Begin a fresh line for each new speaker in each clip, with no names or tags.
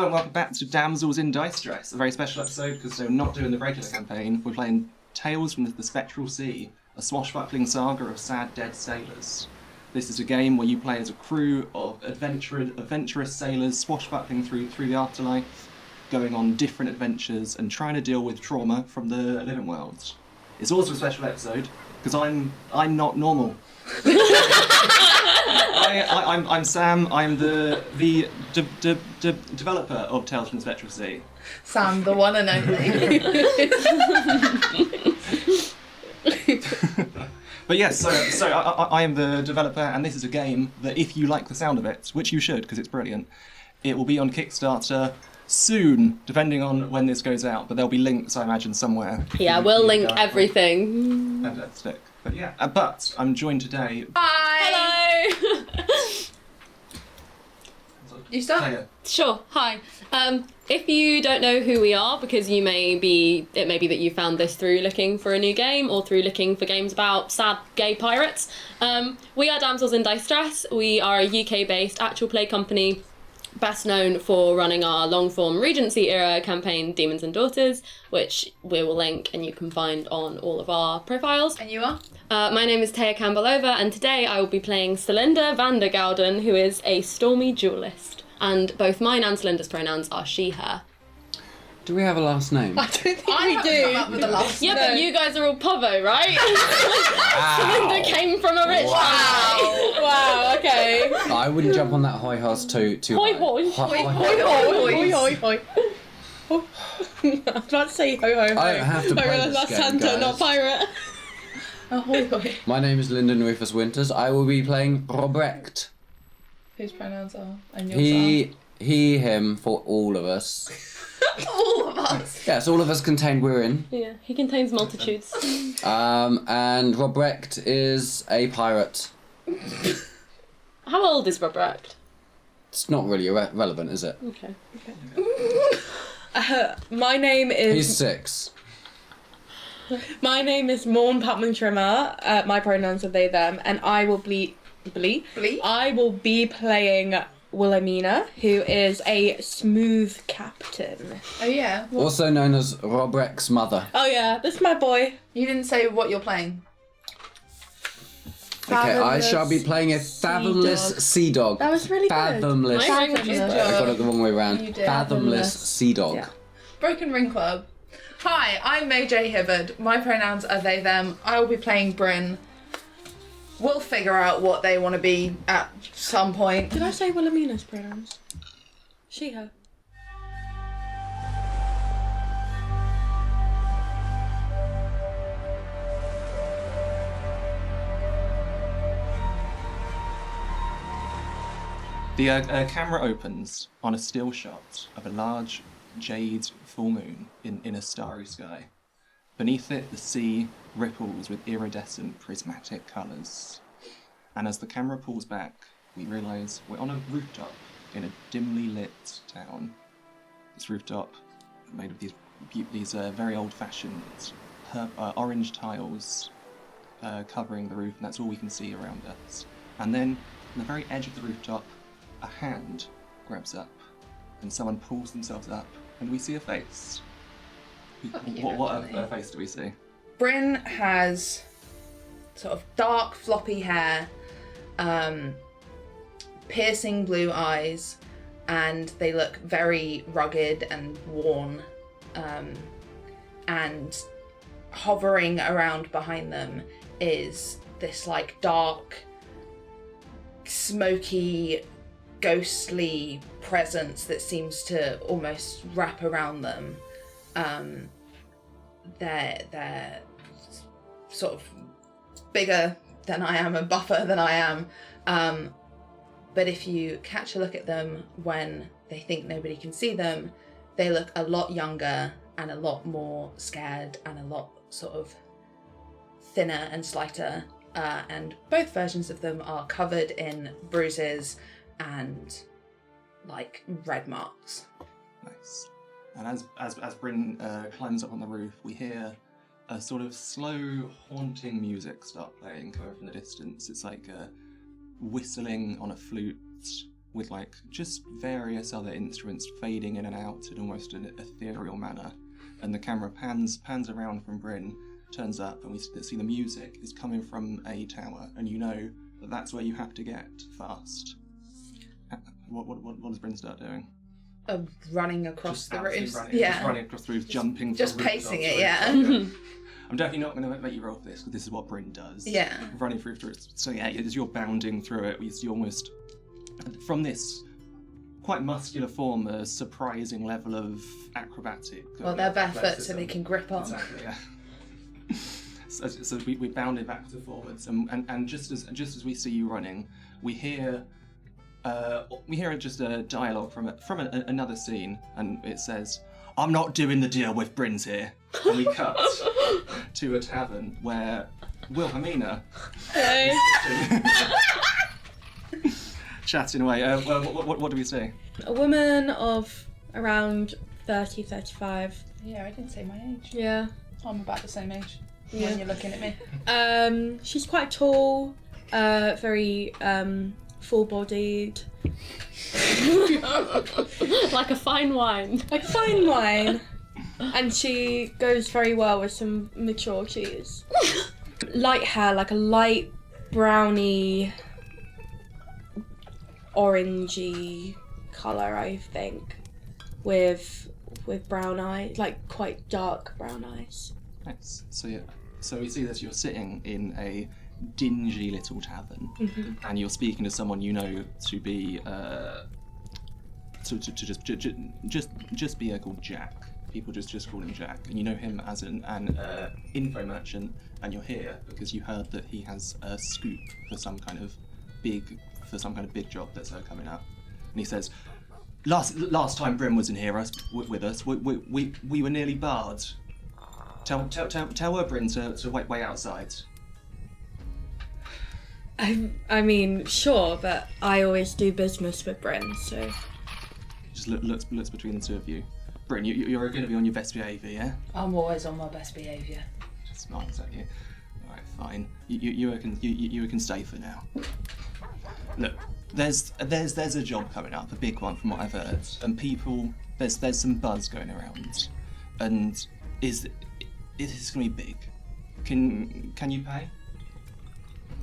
And welcome back to Damsels in Distress, a very special episode because we're not doing the regular campaign. We're playing Tales from the Spectral Sea, a swashbuckling saga of sad dead sailors. This is a game where you play as a crew of adventurous sailors swashbuckling through the afterlife, going on different adventures and trying to deal with trauma from the living world. It's also a special episode because I'm not normal. I'm Sam. I'm the developer of Tales from the Spectral Sea.
Sam, the one and only.
But yes, so I am the developer, and this is a game that, if you like the sound of it, which you should because it's brilliant, it will be on Kickstarter soon, depending on when this goes out. But there'll be links, I imagine, somewhere.
Yeah, we'll link everything.
Fantastic. But yeah, but I'm joined today.
Hi. Hello.
You start?
Taya.
Sure. Hi. If you don't know who we are, because it may be that you found this through looking for a new game or through looking for games about sad gay pirates, we are Damsels in Distress. We are a UK-based actual play company, best known for running our long-form Regency era campaign, Demons and Daughters, which we will link and you can find on all of our profiles.
And you are?
My name is Taya Campbell-Over, and today I will be playing Celinda van der Gouden, who is a stormy duelist. And both mine and Celinda's pronouns are she, her.
Do we have a last name?
I don't think we do. Come up with a last
Yeah,
name.
but you guys are all Povo, right? Celinda came from a rich family. Wow, okay.
I wouldn't jump on that high horse too
Hoi
high.
hoi.
Hoi hoi hoi.
I was about to say ho ho ho.
I don't have to
I
play
realised
this
that's
game,
Santa,
guys.
not pirate.
Hoi hoi.
My name is Lyndon Rufus Winters. I will be playing Robrecht.
Whose pronouns are? And yours
He, him, for all of us.
are? All of us.
Yes, all of us contained we're in.
Yeah, he contains multitudes.
And Robrecht is a pirate.
How old is Robert?
It's not really relevant, is it?
Okay.
My name is
He's 6.
Morne Patman Trimmer. My pronouns are they them, and I will be I will be playing Wilhelmina, who is a smooth captain.
Oh yeah.
Also known as Robrecht's mother.
Oh yeah, this is my boy.
You didn't say what you're playing.
Okay, I shall be playing a fathomless sea dog.
That was really good.
Fathomless.
My language is
I
good.
got it the wrong way around.
You did.
Fathomless sea dog.
Yeah.
Broken Ring Club. Hi, I'm Maijai Hibbard. My pronouns are they, them. I will be playing Bryn. We'll figure out what they want to be at some point.
Did I say Wilhelmina's pronouns? She, her.
The camera opens on a still shot of a large jade full moon in a starry sky. Beneath it, the sea ripples with iridescent prismatic colours. And as the camera pulls back, we realise we're on a rooftop in a dimly lit town. This rooftop, made of these very old-fashioned orange tiles covering the roof, and that's all we can see around us. And then, on the very edge of the rooftop, a hand grabs up, and someone pulls themselves up, and we see a face. What a face do we see?
Bryn has sort of dark, floppy hair, piercing blue eyes, and they look very rugged and worn. And hovering around behind them is this like dark, smoky, ghostly presence that seems to almost wrap around them. They're sort of bigger than I am and buffer than I am. But if you catch a look at them when they think nobody can see them, they look a lot younger and a lot more scared and a lot sort of thinner and slighter. And both versions of them are covered in bruises and like red marks.
Nice. And as Bryn climbs up on the roof, we hear a sort of slow, haunting music start playing coming from the distance. It's like whistling on a flute, with like just various other instruments fading in and out in almost an ethereal manner. And the camera pans around from Bryn, turns up, and we see the music is coming from a tower, and you know that that's where you have to get fast. What does Bryn start doing?
Running across
Just
the
bouncing,
roofs.
running,
Yeah.
just running across the roofs, jumping.
Just
from
pacing
rooftops,
it, yeah.
rooftops. I'm definitely not going to make you roll for this, because this is what Bryn does.
Yeah.
Running through it. So yeah, as you're bounding through it, you see almost, from this quite muscular form, a surprising level of acrobatic.
Well, they're barefoot, so they can grip on.
Exactly, yeah. So we bounded backwards and forwards, and just as we see you running, we hear just a dialogue from another scene, and it says, "I'm not doing the deal with Bryn's here." And we cut to a tavern where Wilhelmina chatting away. What do we see?
A woman of around 30, 35.
Yeah, I didn't say my age.
Yeah.
I'm about the same age
Yeah.
when you're looking at me.
She's quite tall, very full-bodied.
Like a fine wine.
Like fine wine. And she goes very well with some mature cheese. Light hair, like a light browny, orangey colour, I think, with brown eyes, like quite dark brown eyes.
Nice. So we see that you're sitting in a dingy little tavern, and you're speaking to someone you know to be just be called Jack. People just call him Jack, and you know him as an info merchant, and you're here because you heard that he has a scoop for some kind of big job that's coming up. And he says, last time Bryn was in here with us, we were nearly barred. Tell her, Bryn, to wait outside.
I mean, sure, but I always do business with Bryn, so...
Just looks between the two of you. Bryn, you're going to be on your best behaviour, yeah?
I'm always on my best behaviour.
Just smiles at you. All right, fine. You can stay for now. Look, there's a job coming up, a big one from what I've heard, and people, there's some buzz going around, and it's going to be big. Can you pay?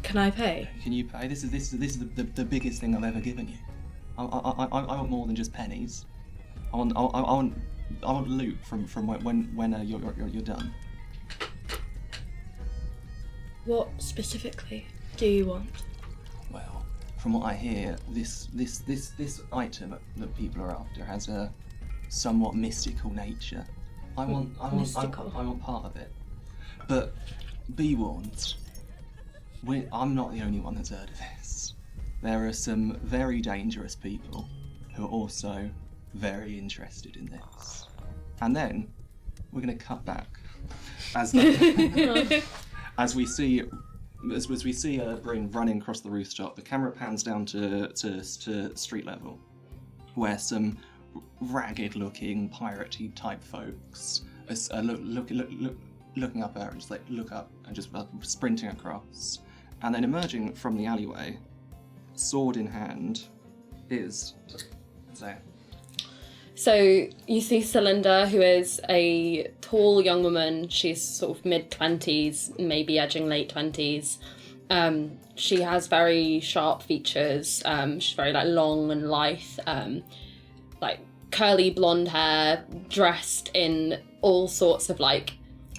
Can I pay?
Can you pay? This is the biggest thing I've ever given you. I want more than just pennies. I want loot from when you're done.
What specifically do you want?
Well, from what I hear, this item that people are after has a somewhat mystical nature. I want part of it. But be warned, I'm not the only one that's heard of this. There are some very dangerous people who are also very interested in this. And then we're going to cut back as we see Bryn running across the rooftop. The camera pans down to street level, where some ragged-looking piratey type folks are looking up at her and just look up and just sprinting across. And then emerging from the alleyway, sword in hand, is Taya.
So you see Celinda, who is a tall young woman. She's sort of mid-20s, maybe edging late 20s. She has very sharp features. She's very long and lithe, curly blonde hair, dressed in all sorts of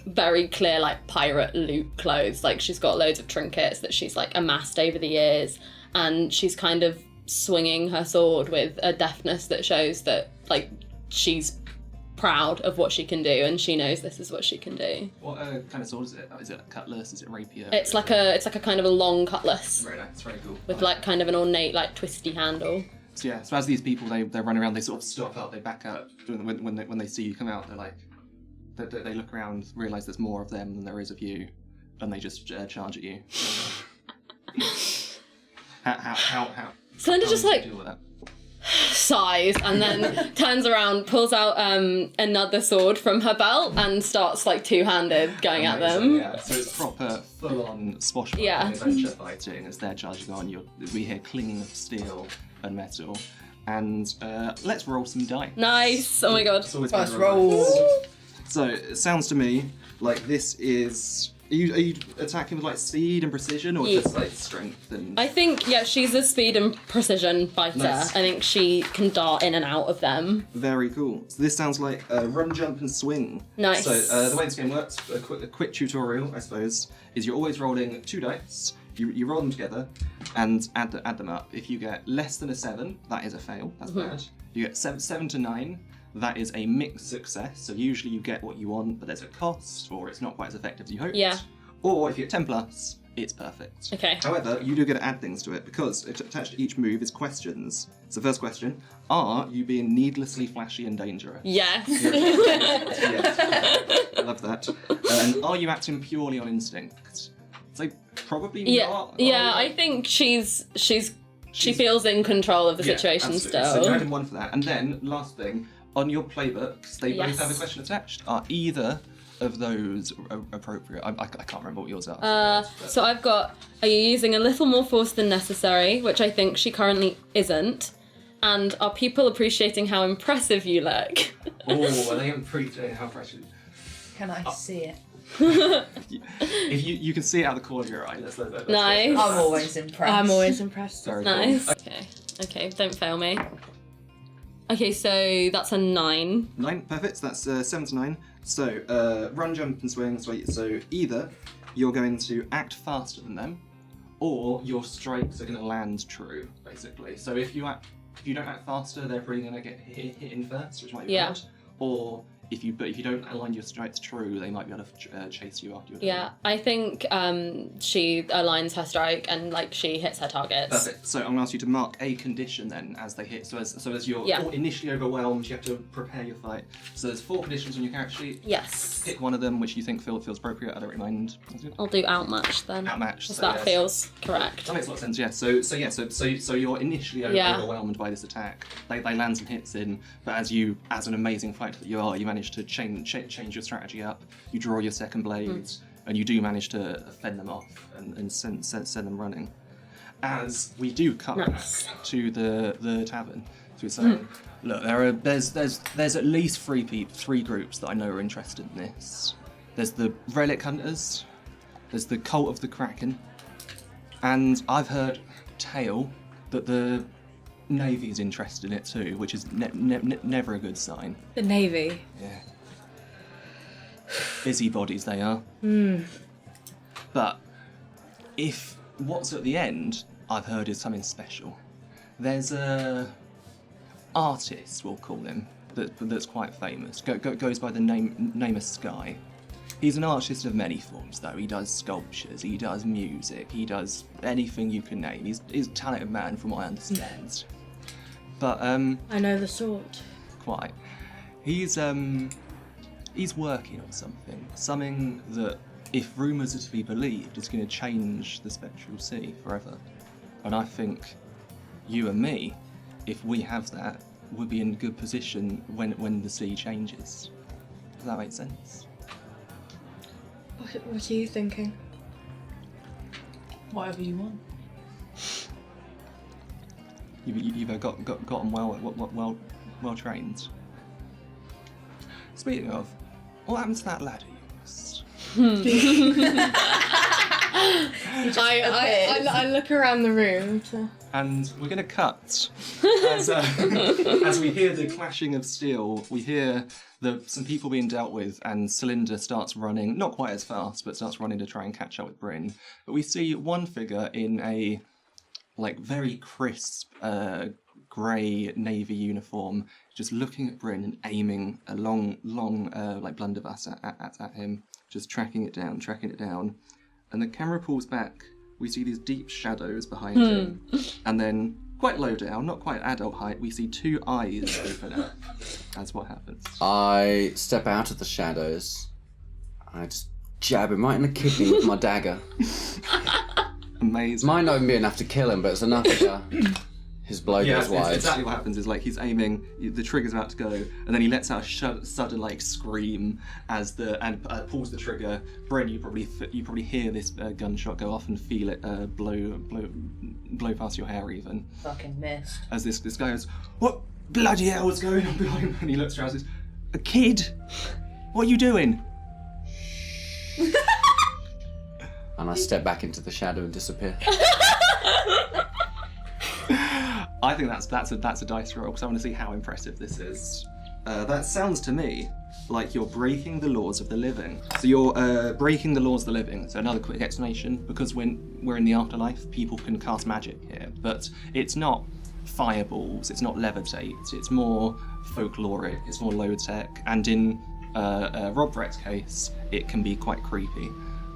very clear pirate loot clothes. She's got loads of trinkets that she's amassed over the years, and she's kind of swinging her sword with a deftness that shows that she's proud of what she can do, and she knows this is what she can do.
What kind of sword is it? Is it a cutlass? Is it a rapier?
It's like a kind of a long cutlass.
Very nice, very cool.
With kind of an ornate twisty handle.
So yeah, so as these people they run around, they sort of stop up, they back up when they see you come out. They're they look around, realise there's more of them than there is of you, and they just charge at you. How?
Celinda just
do you deal with that?
sighs and then turns around, pulls out another sword from her belt and starts two-handed going at them.
Yeah, so it's proper full-on swashbuckling adventure fighting as they're charging on. We hear clinging of steel and metal. And let's roll some dice.
Nice. Oh my god.
It's always
First
fun to roll
roll.
dice. So it sounds to me like this is. Are you attacking with like speed and precision, or just like strength and?
I think she's a speed and precision fighter.
Nice.
I think she can dart in and out of them.
Very cool. So this sounds like run, jump, and swing.
Nice.
So the way this game works, a quick tutorial, I suppose, is you're always rolling 2 dice. You roll them together and add them up. If you get less than a 7, that is a fail. That's bad. You get 7 to 9. That is a mixed success. So usually you get what you want, but there's a cost, or it's not quite as effective as you hoped.
Yeah.
Or if you get 10 plus, it's perfect.
Okay.
However, you do get to add things to it because attached to each move is questions. So first question: are you being needlessly flashy and dangerous?
Yes.
Yes. I love that. And are you acting purely on instinct? So probably not.
Yeah, I think she feels in control of the situation
absolutely.
still.
So you're adding 1 for that. And then last thing, on your playbooks, they both
Yes.
have a question attached. Are either of those appropriate? I can't remember what yours are.
So I've got, are you using a little more force than necessary, which I think she currently isn't, and are people appreciating how impressive you look?
Oh, are they appreciating how impressive?
Can I see it?
If you can see it out of the corner of your eye. Let's
Nice.
I'm always impressed.
I'm always impressed.
Very cool.
Nice. Okay, don't fail me. Okay, so that's a 9.
9, perfect. So that's 7 to 9. So run, jump, and swing. So either you're going to act faster than them, or your strikes are going to land true, basically. So if you don't act faster, they're probably going to get hit in first, which might be bad. Or if you don't align your strikes true, they might be able to chase you after you're done.
Yeah, I think she aligns her strike and she hits her targets.
Perfect. So I'm going to ask you to mark a condition then as they hit. So as you're initially overwhelmed, you have to prepare your fight. So there's 4 conditions on your character sheet.
Yes.
Pick one of them which you think feels appropriate. I don't really mind. That's good.
I'll do outmatch then.
Outmatch.
If
So
that feels correct.
That makes a lot of sense. Yeah. So you're initially overwhelmed by this attack. They land some hits in, but as an amazing fighter that you are, you manage to change your strategy up. You draw your second blades, and you do manage to fend them off and send them running. As we do cut back to the tavern, so we're saying, look, there's at least three groups that I know are interested in this. There's the Relic Hunters, there's the Cult of the Kraken, and I've heard tale that the Navy's interested in it too, which is never a good sign.
The Navy.
Yeah. Busybodies they are. But if what's at the end, I've heard, is something special. There's a artist, we'll call him, that's quite famous. Goes by the name of Sky. He's an artist of many forms, though. He does sculptures, he does music, he does anything you can name. He's a talented man, from what I understand. But
I know the sort.
quite. He's working on something that, if rumours are to be believed, is going to change the Spectral Sea forever. And I think you and me, if we have that, we'll be in a good position when the sea changes. Does that make sense?
What are you thinking?
Whatever you want.
You've got them well trained. Speaking of, what happened to that lad of yours?
I look around the room.
And we're going to cut as we hear the clashing of steel. We hear some people being dealt with, and Cylinder starts running, not quite as fast, but starts running to try and catch up with Bryn. But we see one figure in a very crisp grey navy uniform, just looking at Bryn and aiming a long blunderbuss at him, just tracking it down. And the camera pulls back. We see these deep shadows behind him, and then quite low down, not quite adult height, we see 2 eyes open up. That's what happens.
I step out of the shadows. I just jab him right in the kidney with my dagger.
Amazing.
Might not even be enough to kill him, but it's enough to... His blow
Yeah,
goes wide.
exactly what happens is like he's aiming, the trigger's about to go, and then he lets out a sudden like scream and pulls the trigger. Bryn, you probably hear this gunshot go off and feel it blow past your hair even.
Fucking missed.
As this guy goes, "What bloody hell is going on behind him?" And he looks around and says, "A kid? What are you doing?"
And I step back into the shadow and disappear.
I think that's a dice roll because I want to see how impressive this is. That sounds to me like you're breaking the laws of the living. So you're breaking the laws of the living. So another quick explanation, because when we're in the afterlife, people can cast magic here, but it's not fireballs, it's not levitate, it's more folkloric, it's more low tech, and in Rob Brett's case, it can be quite creepy.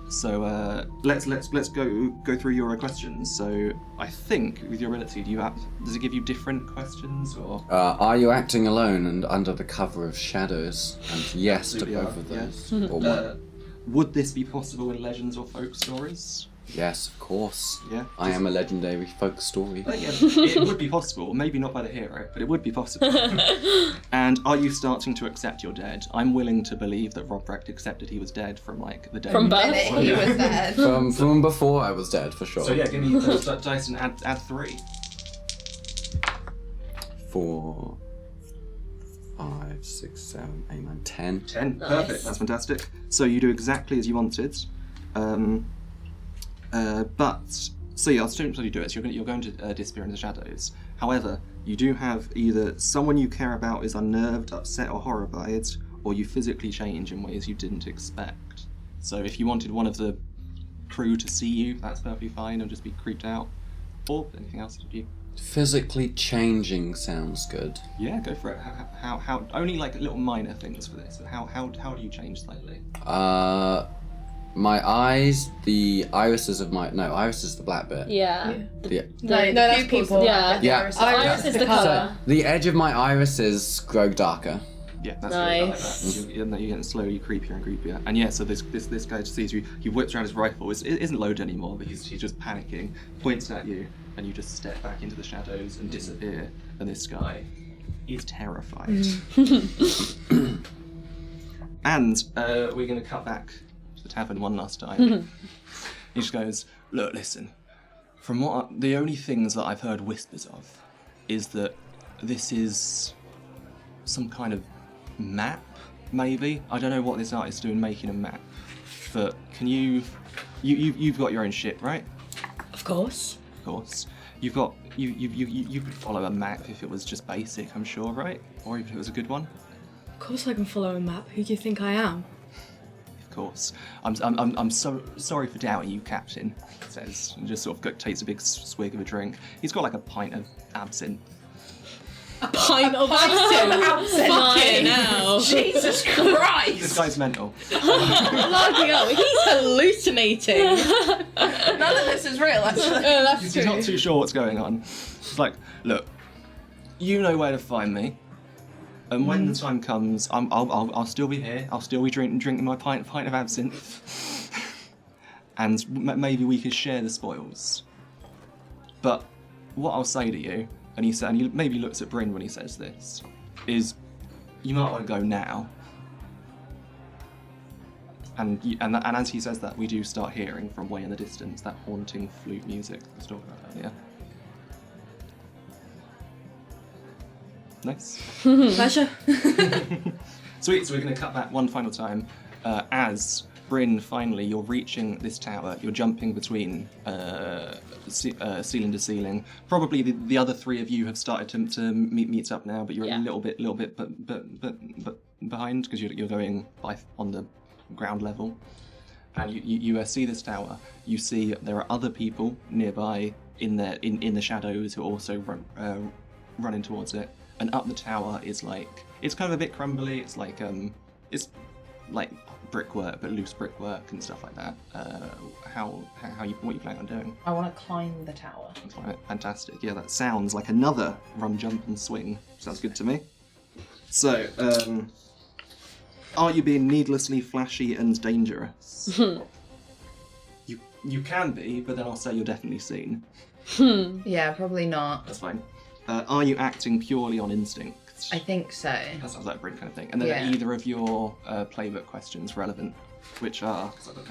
So let's go through your questions. So I think with your ability, does it give you different questions or?
Are you acting alone and under the cover of shadows? And yes to
Absolutely
both
are,
of
yes.
those. Or what?
Would this be possible in legends or folk stories?
Yes, of course.
Yeah.
I am a legendary folk story.
Yeah, it would be possible. Maybe not by the hero, but it would be possible. And are you starting to accept you're dead? I'm willing to believe that Rob Brecht accepted he was dead from like the day.
From birth.
Minute he was dead.
From before I was dead, for sure.
So yeah, give me those dice and add 3.
4, 5, 6, 7, 8, 9, 10.
10.
Nice.
Perfect. That's fantastic. So you do exactly as you wanted. So yeah, I'll show you do it. So you're going to disappear into the shadows. However, you do have either someone you care about is unnerved, upset, or horrified, or you physically change in ways you didn't expect. So if you wanted one of the crew to see you, that's perfectly fine, and just be creeped out. Or anything else to do.
Physically changing sounds good.
Yeah, go for it. How only like little minor things for this. But how do you change slightly?
My eyes, the irises of my... No, iris is the black bit.
Yeah.
No, that's people.
Yeah.
Yeah.
Iris is the colour.
The edge of my irises grow darker.
Yeah, that's
Nice.
good. You're getting slowly creepier and creepier. And yeah, so this guy just sees you. He whips around his rifle. It isn't loaded anymore, but he's just panicking. Points at you, and you just step back into the shadows and disappear. And this guy is terrified. And we're going to cut back to the tavern one last time. He just goes, "Look, listen. From the only things that I've heard whispers of is that this is some kind of map, maybe. I don't know what this artist's doing making a map, but can you've got your own ship, right?
Of course.
Of course. You could follow a map if it was just basic, I'm sure, right? Or if it was a good one.
Of course I can follow a map. Who do you think I am?
Of course. I'm so sorry for doubting you, Captain," he says, and just sort of takes a big swig of a drink. He's got like a pint of absinthe.
A pint of absinthe. Fucking hell.
Jesus
This
Christ!
guy's mental.
Bloody hell, he's hallucinating.
None of this is real, actually.
That's
He's
true.
not too sure what's going on. It's like, "Look, you know where to find me, and when the time comes, I'll still be here. I'll still be drinking my pint of absinthe, and maybe we could share the spoils. But what I'll say to you," and he maybe looks at Bryn when he says this, "is you might want to go now." And as he says that, we do start hearing from way in the distance that haunting flute music I was talking about earlier. Nice.
Pleasure.
Sweet, so we're going to cut back one final time. As Bryn, finally, you're reaching this tower. You're jumping between ceiling to ceiling. Probably the other 3 of you have started to meet up now, but you're a little bit but behind because you're going on the ground level. And you see this tower. You see there are other people nearby in the shadows who are also running towards it. And up the tower is like, it's kind of a bit crumbly. It's like brickwork, but loose brickwork and stuff like that. What you plan on doing?
I want to climb the tower.
That's right. Fantastic. Yeah, that sounds like another run, jump, and swing. Sounds good to me. So, are you being needlessly flashy and dangerous? You can be, but then I'll say you're definitely seen.
Yeah, probably not.
That's fine. Are you acting purely on instinct?
I think so.
That sounds like a Brent kind of thing. And then
Yeah.
are either of your playbook questions relevant? Which are... 'cause I don't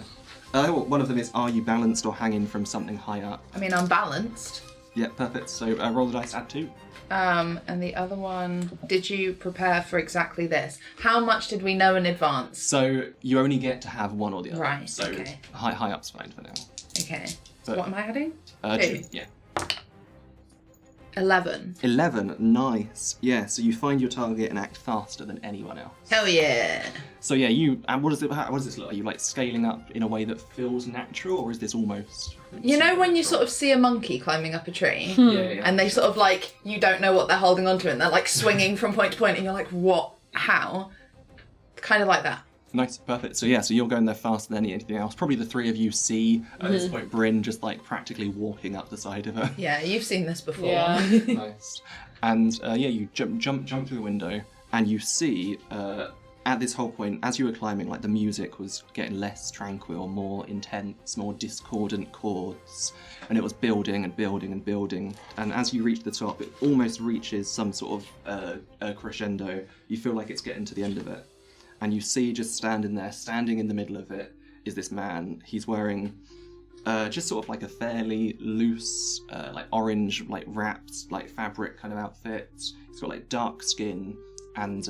know. One of them is, are you balanced or hanging from something high up?
I mean, I'm balanced.
Yeah, perfect. So roll the dice, add 2.
And the other one, did you prepare for exactly this? How much did we know in advance?
So you only get to have one or the other.
Right,
So
okay.
high up's fine for now.
Okay.
But-
What am I adding?
2, yeah.
11.
11, nice. Yeah, so you find your target and act faster than anyone else.
Hell yeah.
So yeah, and what does this look like? Are you like scaling up in a way that feels natural, or is this almost...
You know when you sort of see a monkey climbing up a tree?
Yeah.
And they sort of like, you don't know what they're holding onto and they're like swinging from point to point and you're like, what? How? Kind of like that.
Nice, perfect. So yeah, so you're going there faster than anything else. Probably the 3 of you see at this point Bryn just like practically walking up the side of her.
Yeah, you've seen this before.
Yeah.
Nice. And yeah, you jump through the window, and you see at this whole point, as you were climbing, like the music was getting less tranquil, more intense, more discordant chords, and it was building and building and building. And as you reach the top, it almost reaches some sort of a crescendo. You feel like it's getting to the end of it. And you see just standing in the middle of it, is this man. He's wearing just sort of like a fairly loose, like orange, like wrapped, like fabric kind of outfit. He's got like dark skin and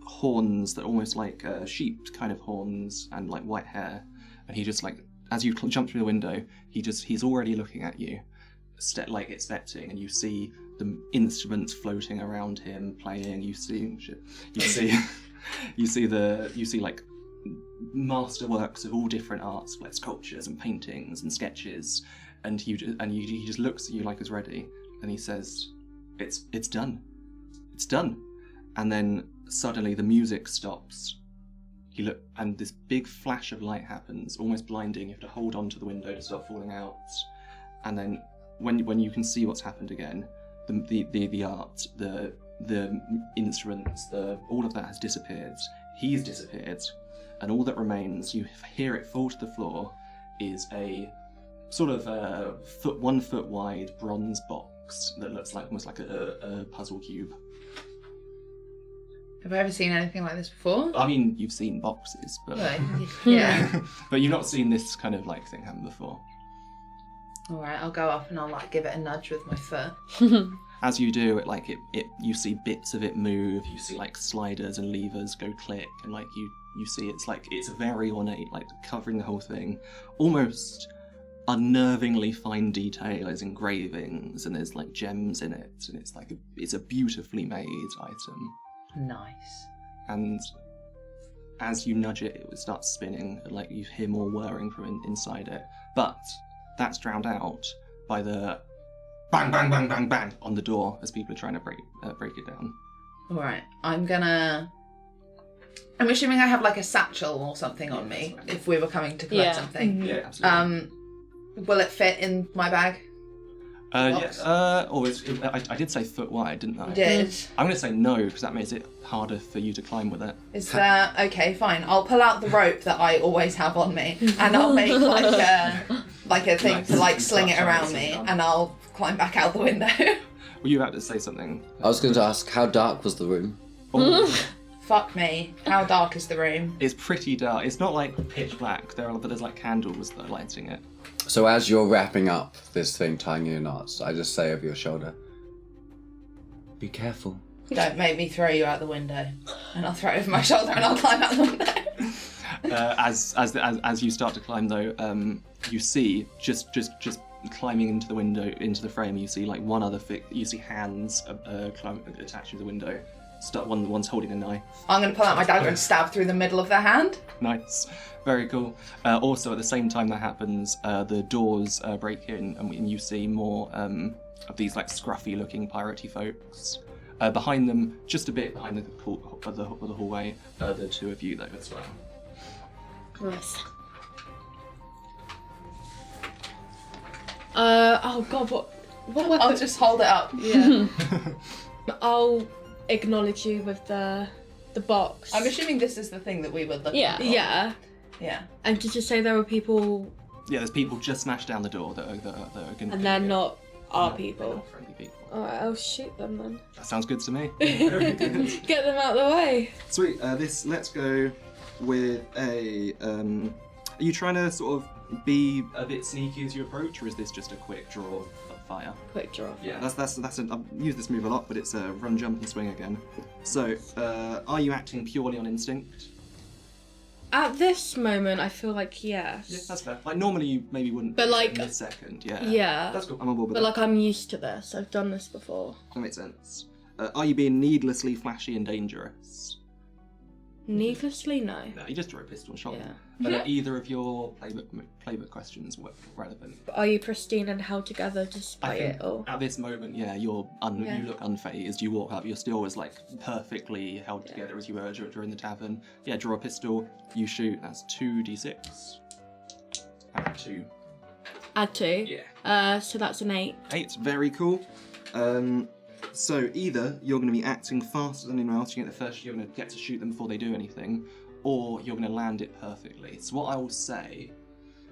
horns that are almost like sheep kind of horns and like white hair. And he just like, as you jump through the window, he's already looking at you, like expecting, and you see the instruments floating around him playing. You see like masterworks of all different arts, like sculptures and paintings and sketches, and he just looks at you like he's ready, and he says, "It's done, it's done." And then suddenly the music stops. And this big flash of light happens, almost blinding. You have to hold on to the window to stop falling out. And then when you can see what's happened again, the art, the instruments, all of that has disappeared. He's disappeared, and all that remains, you hear it fall to the floor, is a sort of 1 foot wide bronze box that looks like almost like a puzzle cube.
Have I ever seen anything like this before?
I mean, you've seen boxes, but
Yeah.
but you've not seen this kind of like thing happen before.
Alright, I'll go up and I'll like give it a nudge with my foot.
As you do it, like you see bits of it move. You see like sliders and levers go click, and like you see it's very ornate, like covering the whole thing. Almost unnervingly fine detail. There's engravings and there's like gems in it, and it's a beautifully made item.
Nice.
And as you nudge it, it starts spinning, and like you hear more whirring from inside it. But that's drowned out by the bang, bang, bang, bang, bang on the door as people are trying to break it down.
Alright, I'm assuming I have like a satchel or something on me if we were coming to collect something.
Yeah, absolutely.
Will it fit in my bag?
Yes. I did say foot wide, didn't I?
You did.
I'm going to say no, because that makes it harder for you to climb with it.
Is there... Okay, fine. I'll pull out the rope that I always have on me, and I'll make like a thing to like sling it around me, and I'll climb back out the window.
Were you about to say something?
I was going to ask, how dark was the room?
Oh,
Fuck me. How dark is the room?
it's pretty dark. It's not like pitch black. But there's like candles that are lighting it.
So as you're wrapping up this thing, tying your knots, I just say over your shoulder, be careful.
Don't make me throw you out the window. And I'll throw it over my shoulder and I'll climb out the window.
As you start to climb though, you see just climbing into the window, into the frame, you see like one other you see hands attached to the window. One's holding a knife.
I'm going to pull out my dagger and stab through the middle of their hand.
Nice. Very cool. Also, at the same time that happens, the doors break in, and you see more of these like scruffy-looking piratey folks. Behind them, just a bit behind the hallway, the 2 of you though as well.
Nice. Oh god, what weapon?
I'll just hold it up.
Yeah. I'll acknowledge you with the box.
I'm assuming this is the thing that we were looking for.
Yeah.
Yeah.
And did you say there were people
Yeah, there's people just smashed down the door that are going to...
and they're not our
They're
people?
not friendly people.
Alright, I'll shoot them then.
That sounds good to me. Very good.
Get them out of the way.
Sweet. Let's go with a. Are you trying to sort of be a bit sneaky as you approach, or is this just a quick draw of fire?
Quick draw.
Yeah, that's I've used this move a lot, but it's a run, jump, and swing again. So, are you acting purely on instinct?
At this moment, I feel like yes.
Yeah, that's fair. Like normally you maybe wouldn't.
But, like-
in a second, yeah.
Yeah.
That's cool. I'm on board with
But
that.
like I'm used to this. I've done this before.
That makes sense. Are you being needlessly flashy and dangerous?
Needlessly, no.
No, you just drew a pistol and shot
Yeah.
them. Are either of your playbook questions relevant?
Are you pristine and held together
I
despite
think
it all?
at this moment, yeah, you look unfazed. You walk up, you're still as like perfectly held together as you were during the tavern. Yeah, draw a pistol, you shoot. That's 2d6. Add 2.
Add 2.
Yeah.
So that's an 8.
8, very cool. So either you're going to be acting faster than anyone else, you're going to get to shoot them before they do anything, or you're going to land it perfectly. So what I will say,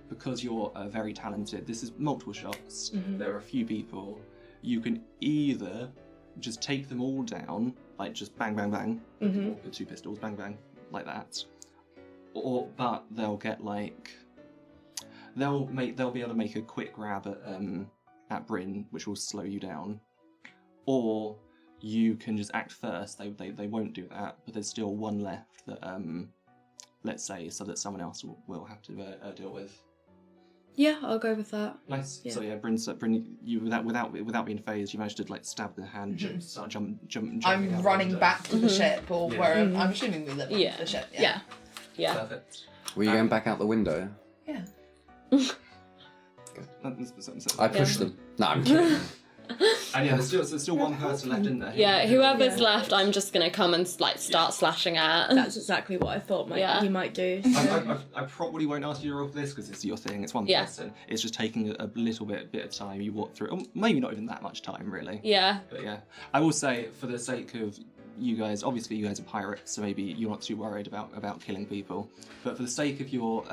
because you're very talented, this is multiple shots, there are a few people, you can either just take them all down, like just bang, bang, bang, with 2 pistols, bang, bang, like that, but they'll get like, they'll be able to make a quick grab at Bryn, which will slow you down. Or you can just act first. They won't do that, but there's still one left that let's say, so that someone else will have to deal with.
Yeah, I'll go with that.
Nice.
Yeah.
So yeah, Bryn, you without being phased, you managed to like stab the hand, jump.
I'm running back to the ship, or wherever. I'm assuming we live on the ship.
Yeah.
Perfect.
Were you going back out the window?
Yeah.
I pushed them. No, I'm kidding.
And yeah, there's still one person left in there.
Yeah, whoever's left, I'm just gonna come and like start slashing at.
That's exactly what I thought he might do.
I probably won't ask you to roll for this because it's your thing. It's one person. It's just taking a little bit of time. You walk through, or maybe not even that much time, really.
Yeah.
But yeah, I will say, for the sake of you guys, obviously you guys are pirates, so maybe you're not too worried about killing people. But for the sake of your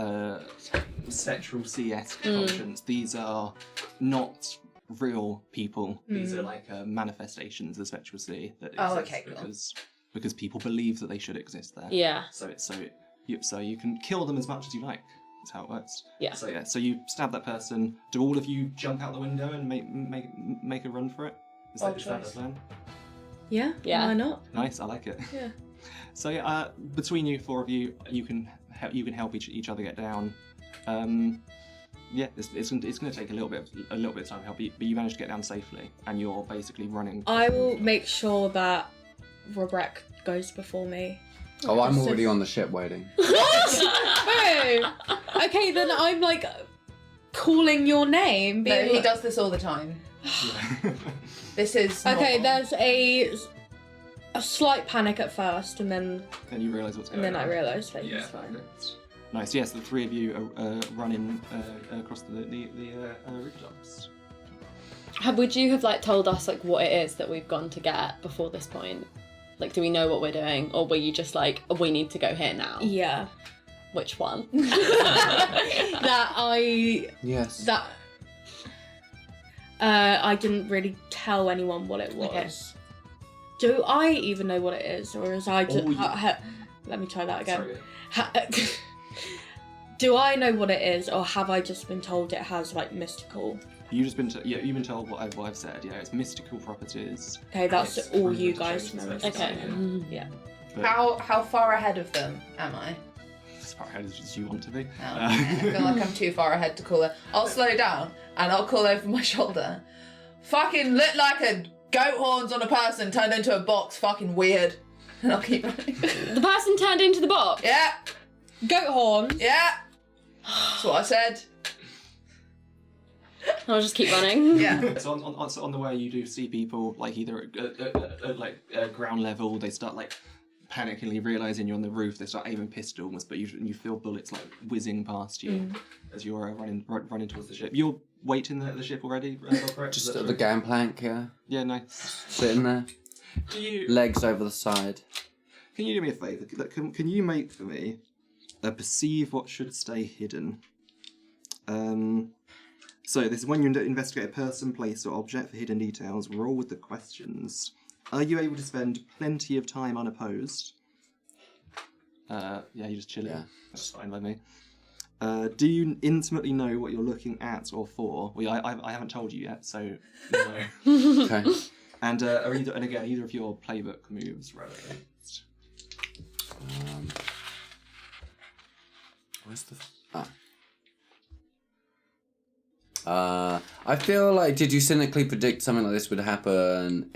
Spectral Sea-esque conscience, these are not real people. These are like manifestations of the Spectral Sea that exist because people believe that they should exist there.
Yeah.
So you can kill them as much as you like. That's how it works.
Yeah.
So you stab that person. Do all of you jump out the window and make a run for it? Is that the plan?
Yeah.
Yeah.
Why not?
Nice. I like it.
Yeah.
So yeah, between you 4 of you, you can help each other get down. Yeah, it's going to take a little bit of time to help you, but you managed to get down safely, and you're basically running.
I will make sure that Robrek goes before me.
Oh, I'm already on the ship waiting.
Oh! Okay, then I'm like calling your name.
No, he does this all the time. This is
okay.
normal.
There's a slight panic at first, and then
you realise what's going on.
and then I realise that
Yeah.
he's fine.
Nice. Yes, the 3 of you are running across the rooftops.
Would you have like told us like what it is that we've gone to get before this point? Like, do we know what we're doing, or were you just like, we need to go here now?
Yeah.
Which one?
Yes.
I didn't really tell anyone what it was.
Okay.
Do I even know what it is, or is I just?
Oh,
let me try that again.
Sorry.
Do I know what it is, or have I just been told it has like mystical?
You've been told what I've said. Yeah, it's mystical properties.
Okay, that's
It's
all
proven
you
to
guys
change
know.
the
Okay.
Spectral Sea.
Yeah.
But
How far ahead of them am I?
as far ahead as you want to be.
Oh, I feel like I'm too far ahead to call her. I'll slow down and I'll call over my shoulder. Fucking look like a goat horns on a person turned into a box. Fucking weird. And I'll keep running.
The person turned into the box.
Yeah.
Goat horns.
Yeah. That's what I said.
I'll just keep running.
Yeah.
So on the way, you do see people like either at ground level, they start like panicking, realizing you're on the roof. They start aiming pistols, but you feel bullets like whizzing past you as you're running towards the ship. You're waiting at the ship already, correct?
Just at the gangplank, yeah.
Yeah, nice.
Sitting there.
Do you?
Legs over the side.
Can you do me a favour? Can you make for me a perceive what should stay hidden? So this is when you investigate a person, place, or object for hidden details. Roll with the questions. Are you able to spend plenty of time unopposed? Yeah, you're just chilling.
Yeah.
That's fine by me. Do you intimately know what you're looking at or for? Well, I haven't told you yet, so no.
Okay.
And again, either of your playbook moves relevant.
Where's the... I feel like, did you cynically predict something like this would happen?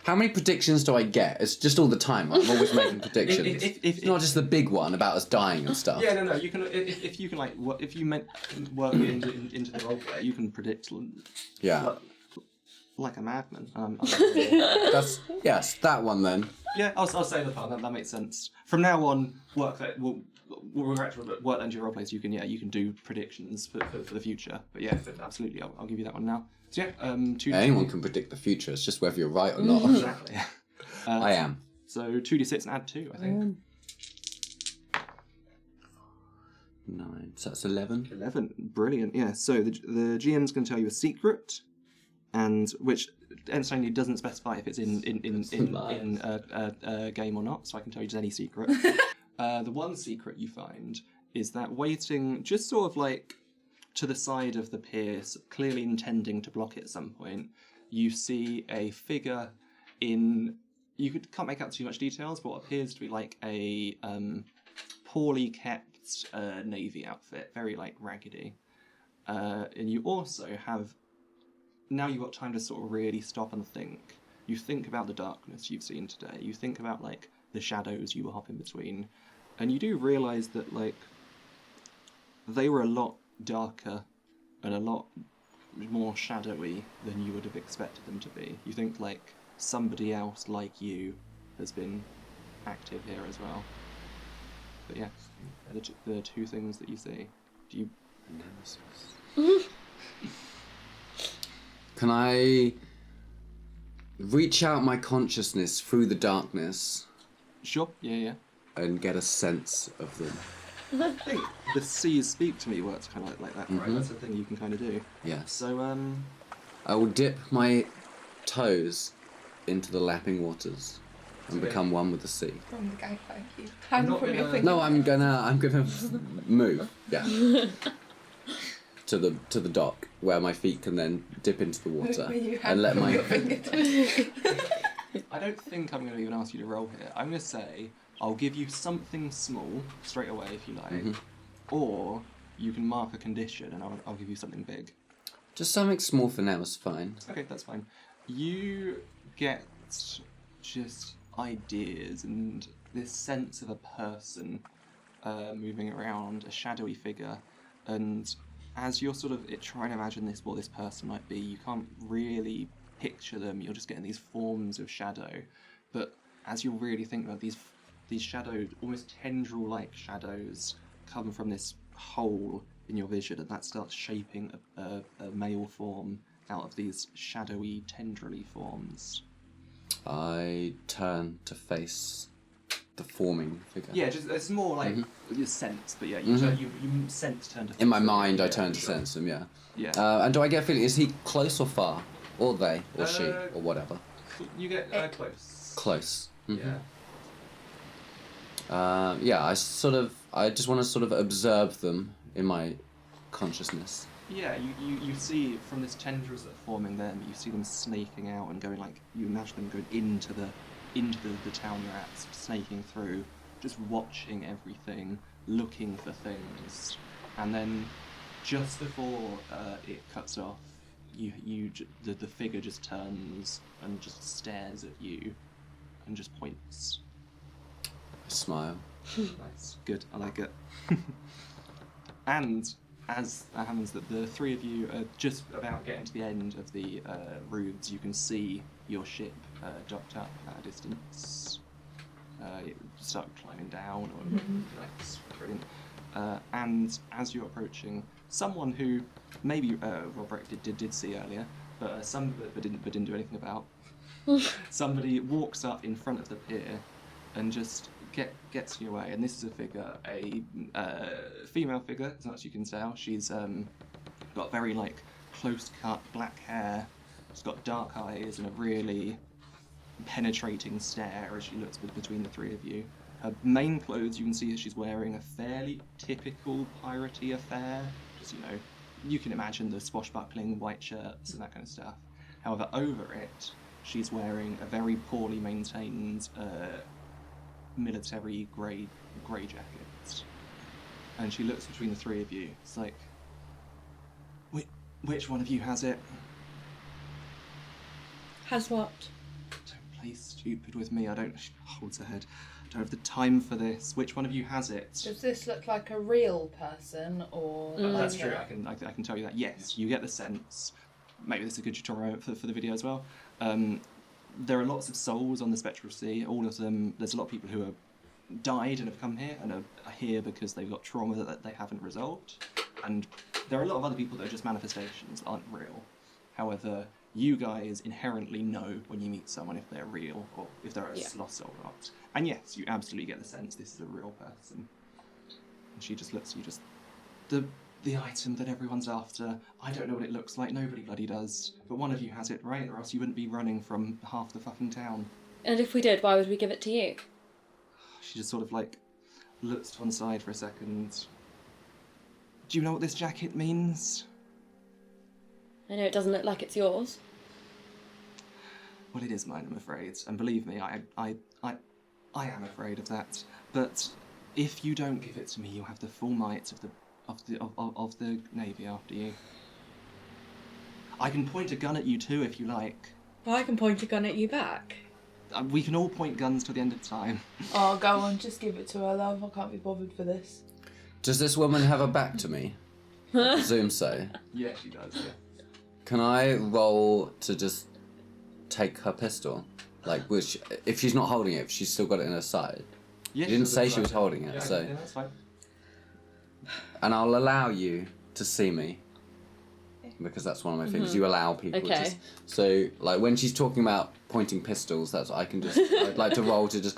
How many predictions do I get? It's just all the time. I'm always making predictions. It's not just the big one about us dying and stuff.
Yeah, no. You can if you can work it into the roleplay, you can predict.
Yeah.
Like a madman.
That's yes, that one then.
Yeah, I'll say the part. That makes sense. From now on, work that will work into your roleplays. You can do predictions for the future. But yeah, absolutely, I'll give you that one now. So yeah,
anyone can predict the future. It's just whether you're right or not.
Exactly.
I am.
So 2d6 and add 2, I think.
9. So that's 11.
11. Brilliant. Yeah. So the GM's going to tell you a secret, and which entertainingly doesn't specify if it's in a game or not. So I can tell you just any secret. The one secret you find is that waiting just sort of like to the side of the pier, clearly intending to block it at some point, you see a figure in. Can't make out too much details, but what appears to be like a poorly kept navy outfit, very like raggedy. And you also have. Now you've got time to sort of really stop and think. You think about the darkness you've seen today. You think about like the shadows you were hopping between, and you do realise that like they were a lot darker and a lot more shadowy than you would have expected them to be. You think like somebody else like you has been active here as well. But yeah, the two things that you see. Do you?
Can I reach out my consciousness through the darkness?
Sure. Yeah.
And get a sense of them.
I think the seas speak to me works kind of like that, right? That's the thing you can kind of do.
Yes.
So
I will dip my toes into the lapping waters and become one with the sea.
From the guy, thank you. Hand
not
from your
gonna-
finger.
No, I'm gonna move. Yeah. To the dock where my feet can then dip into the water
Where you
and let
hand from
my
your fingertips.
I don't think I'm going to even ask you to roll here. I'm going to say I'll give you something small straight away if you like, or you can mark a condition and I'll give you something big.
just something small for now is fine.
Okay, that's fine. You get just ideas and this sense of a person moving around, a shadowy figure, and as you're sort of trying to imagine what this person might be, you can't really picture them. You're just getting these forms of shadow. But as you really think about these shadows, almost tendril-like shadows, come from this hole in your vision, and that starts shaping a male form out of these shadowy, tendrily forms.
I turn to face the forming figure.
Yeah, just it's more like your sense, but yeah, you sense turn to.
In my mind, I
yeah,
turn to
sure.
sense them, yeah.
Yeah.
And do I get a feeling, is he close or far? Or they, or she, or whatever?
You get close.
Close.
Yeah.
Yeah, I just want to sort of observe them in my consciousness.
Yeah, you see from this tendrils that are forming them, you see them snaking out and going like, you imagine them going into the town you're at, snaking through, just watching everything, looking for things, and then just before it cuts off, the figure just turns and just stares at you, and just points.
I smile.
Nice, good, I like it. And as that happens, that the three of you are just about getting to the end of the roofs, you can see your ship docked up at a distance. You start climbing down, or that's brilliant. And as you're approaching, someone who maybe Robert did see earlier, but didn't do anything about. Somebody walks up in front of the pier and just gets in your way, and this is a figure, a female figure, as much as you can tell. She's got very like close-cut black hair. She's got dark eyes and a really penetrating stare as she looks between the three of you. Her main clothes, you can see that she's wearing a fairly typical piratey affair. Just, you can imagine the swashbuckling white shirts and that kind of stuff. However, over it, she's wearing a very poorly maintained military grey jacket. And she looks between the three of you. It's like, which one of you has it?
Has what?
Don't play stupid with me. She holds her head. I don't have the time for this. Which one of you has it?
Does this look like a real person or?
That's true. I can tell you that. Yes, you get the sense. Maybe this is a good tutorial for the video as well. There are lots of souls on the Spectral Sea. All of them. There's a lot of people who have died and have come here and are here because they've got trauma that they haven't resolved. And there are a lot of other people that are just manifestations that aren't real. However, you guys inherently know when you meet someone if they're real or if they're a lost soul or not. And yes, you absolutely get the sense this is a real person. And she just looks at you, just the item that everyone's after. I don't know what it looks like, nobody bloody does. But one of you has it, right? Or else you wouldn't be running from half the fucking town.
And if we did, why would we give it to you?
She just sort of looks to one side for a second. Do you know what this jacket means?
I know it doesn't look like it's yours.
Well, it is mine, I'm afraid. And believe me, I am afraid of that. But if you don't give it to me, you'll have the full might of the Navy after you. I can point a gun at you too, if you like.
Well, I can point a gun at you back.
We can all point guns till the end of time.
Oh, go on, just give it to her, love. I can't be bothered for this.
Does this woman have a back to me? I presume so.
Yeah, she does, yeah.
Can I roll to just take her pistol? Which, if she's not holding it, if she's still got it in her side.
Yeah,
She didn't say she was holding it, so.
Yeah, that's fine.
And I'll allow you to see me. Because that's one of my things. You allow people
Okay.
So, when she's talking about pointing pistols, that's I can just. I'd like to roll to just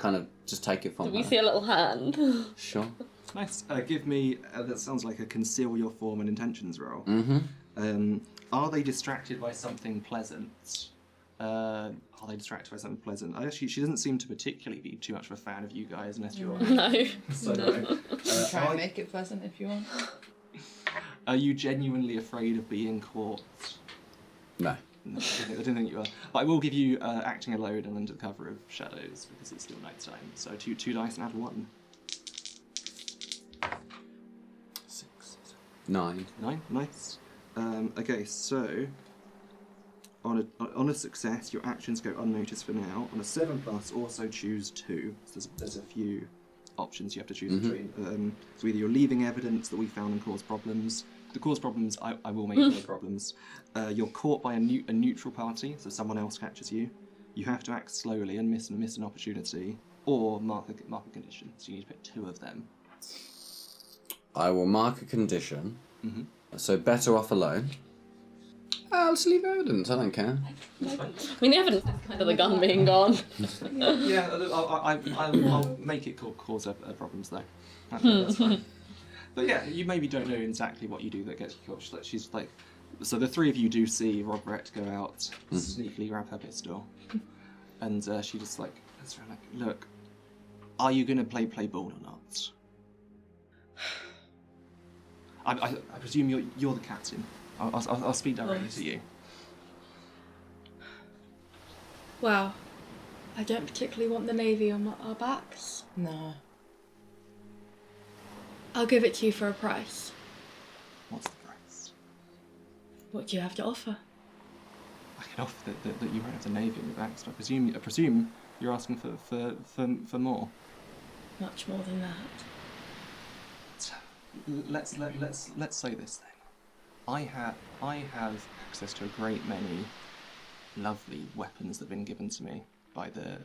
take it from
Do
her.
we see a little hand?
Sure.
Nice. Give me. That sounds like a conceal your form and intentions roll.
Mm-hmm.
Are they distracted by something pleasant? Are they distracted by something pleasant? She doesn't seem to particularly be too much of a fan of you guys, unless you're.
No.
So no.
Try and make it pleasant if you want.
Are you genuinely afraid of being caught?
No.
No, I didn't think you were. But I will give you acting alone and under cover of shadows because it's still night time. So two dice and add 1.
6. 9.
9, nice. Okay, so on a success, your actions go unnoticed for now. On a 7+, also choose 2. So there's a few options you have to choose between. So either you're leaving evidence that we found and cause problems. To cause problems, I will make no problems. You're caught by a neutral party, so someone else catches you. You have to act slowly and miss an opportunity, or mark a condition. So you need to pick 2 of them.
I will mark a condition.
Mm-hmm.
So better off alone. I'll just leave evidence. I don't care.
I mean, the evidence is kind of the gun being gone.
Yeah, I'll make it cause problems though. That's fine. But yeah, you maybe don't know exactly what you do that gets you caught. She's like, so the 3 of you do see Robert go out, sneakily grab her pistol, and she just that's her look, are you gonna play ball or not? I presume you're the captain. I'll speak directly to you.
Well, I don't particularly want the Navy on our backs.
No.
I'll give it to you for a price.
What's the price?
What do you have to offer?
I can offer that you won't have the Navy on your backs. I presume you're asking for more.
Much more than that.
Let's say this then. I have access to a great many lovely weapons that have been given to me by the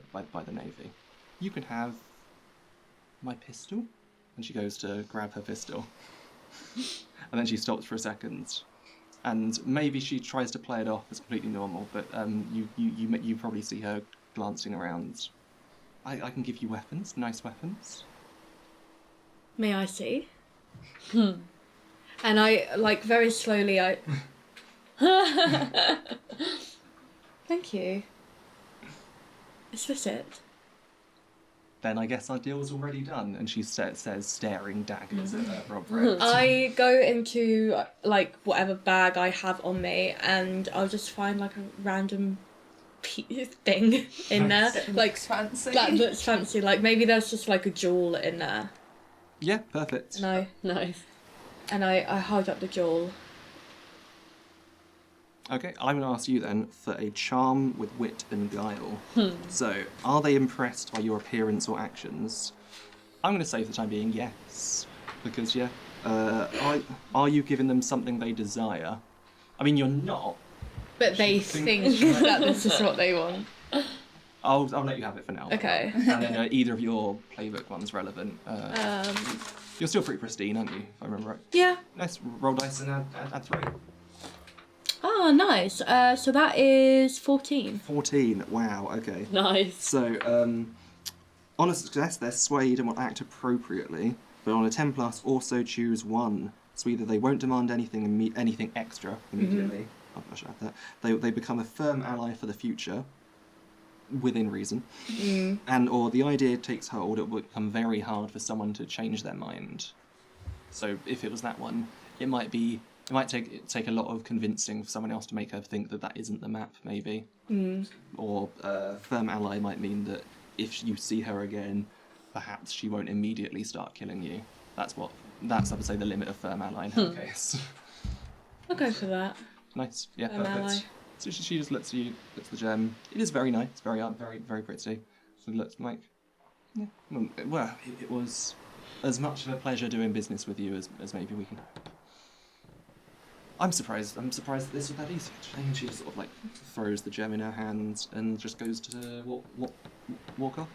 Navy. You can have my pistol. And she goes to grab her pistol, and then she stops for a second, and maybe she tries to play it off as completely normal. But you probably see her glancing around. I can give you weapons, nice weapons.
May I see? And I, very slowly, Thank you. Is this it?
Then I guess our deal's already done. And she says, staring daggers at Robert.
I go into like whatever bag I have on me, and I'll just find like a random thing in there, like
fancy.
that looks fancy. Like maybe there's just like a jewel in there.
Yeah, perfect.
Nice. And I hold up the jewel.
Okay, I'm going to ask you then for a charm with wit and guile. So, are they impressed by your appearance or actions? I'm going to say for the time being, yes. Because, are you giving them something they desire? I mean, you're not.
But they think that this is what they want.
I'll let you have it for now.
Okay.
And then either of your playbook one's relevant. You're still pretty pristine, aren't you, if I remember right?
Yeah.
Nice, roll dice and add 3.
Oh, nice. So that is 14.
14, wow, okay.
Nice.
So, on a success, they're swayed and will act appropriately, but on a 10+, also choose 1. So either they won't demand anything extra immediately, I should add that, they become a firm ally for the future, within reason, and or the idea takes hold, it will become very hard for someone to change their mind. So if it was that one, it might take a lot of convincing for someone else to make her think that isn't the map, maybe. Or firm ally might mean that if you see her again, perhaps she won't immediately start killing you. That's I would say the limit of firm ally in her case.
I'll go for that.
Nice, yeah,
Firm
perfect.
ally.
So she just looks the gem. It is very nice, very very pretty. So it looks like, yeah. Well, it was as much of a pleasure doing business with you as maybe we can hope. I'm surprised that this was that easy, actually. And she just sort of like throws the gem in her hands and just goes to walk off.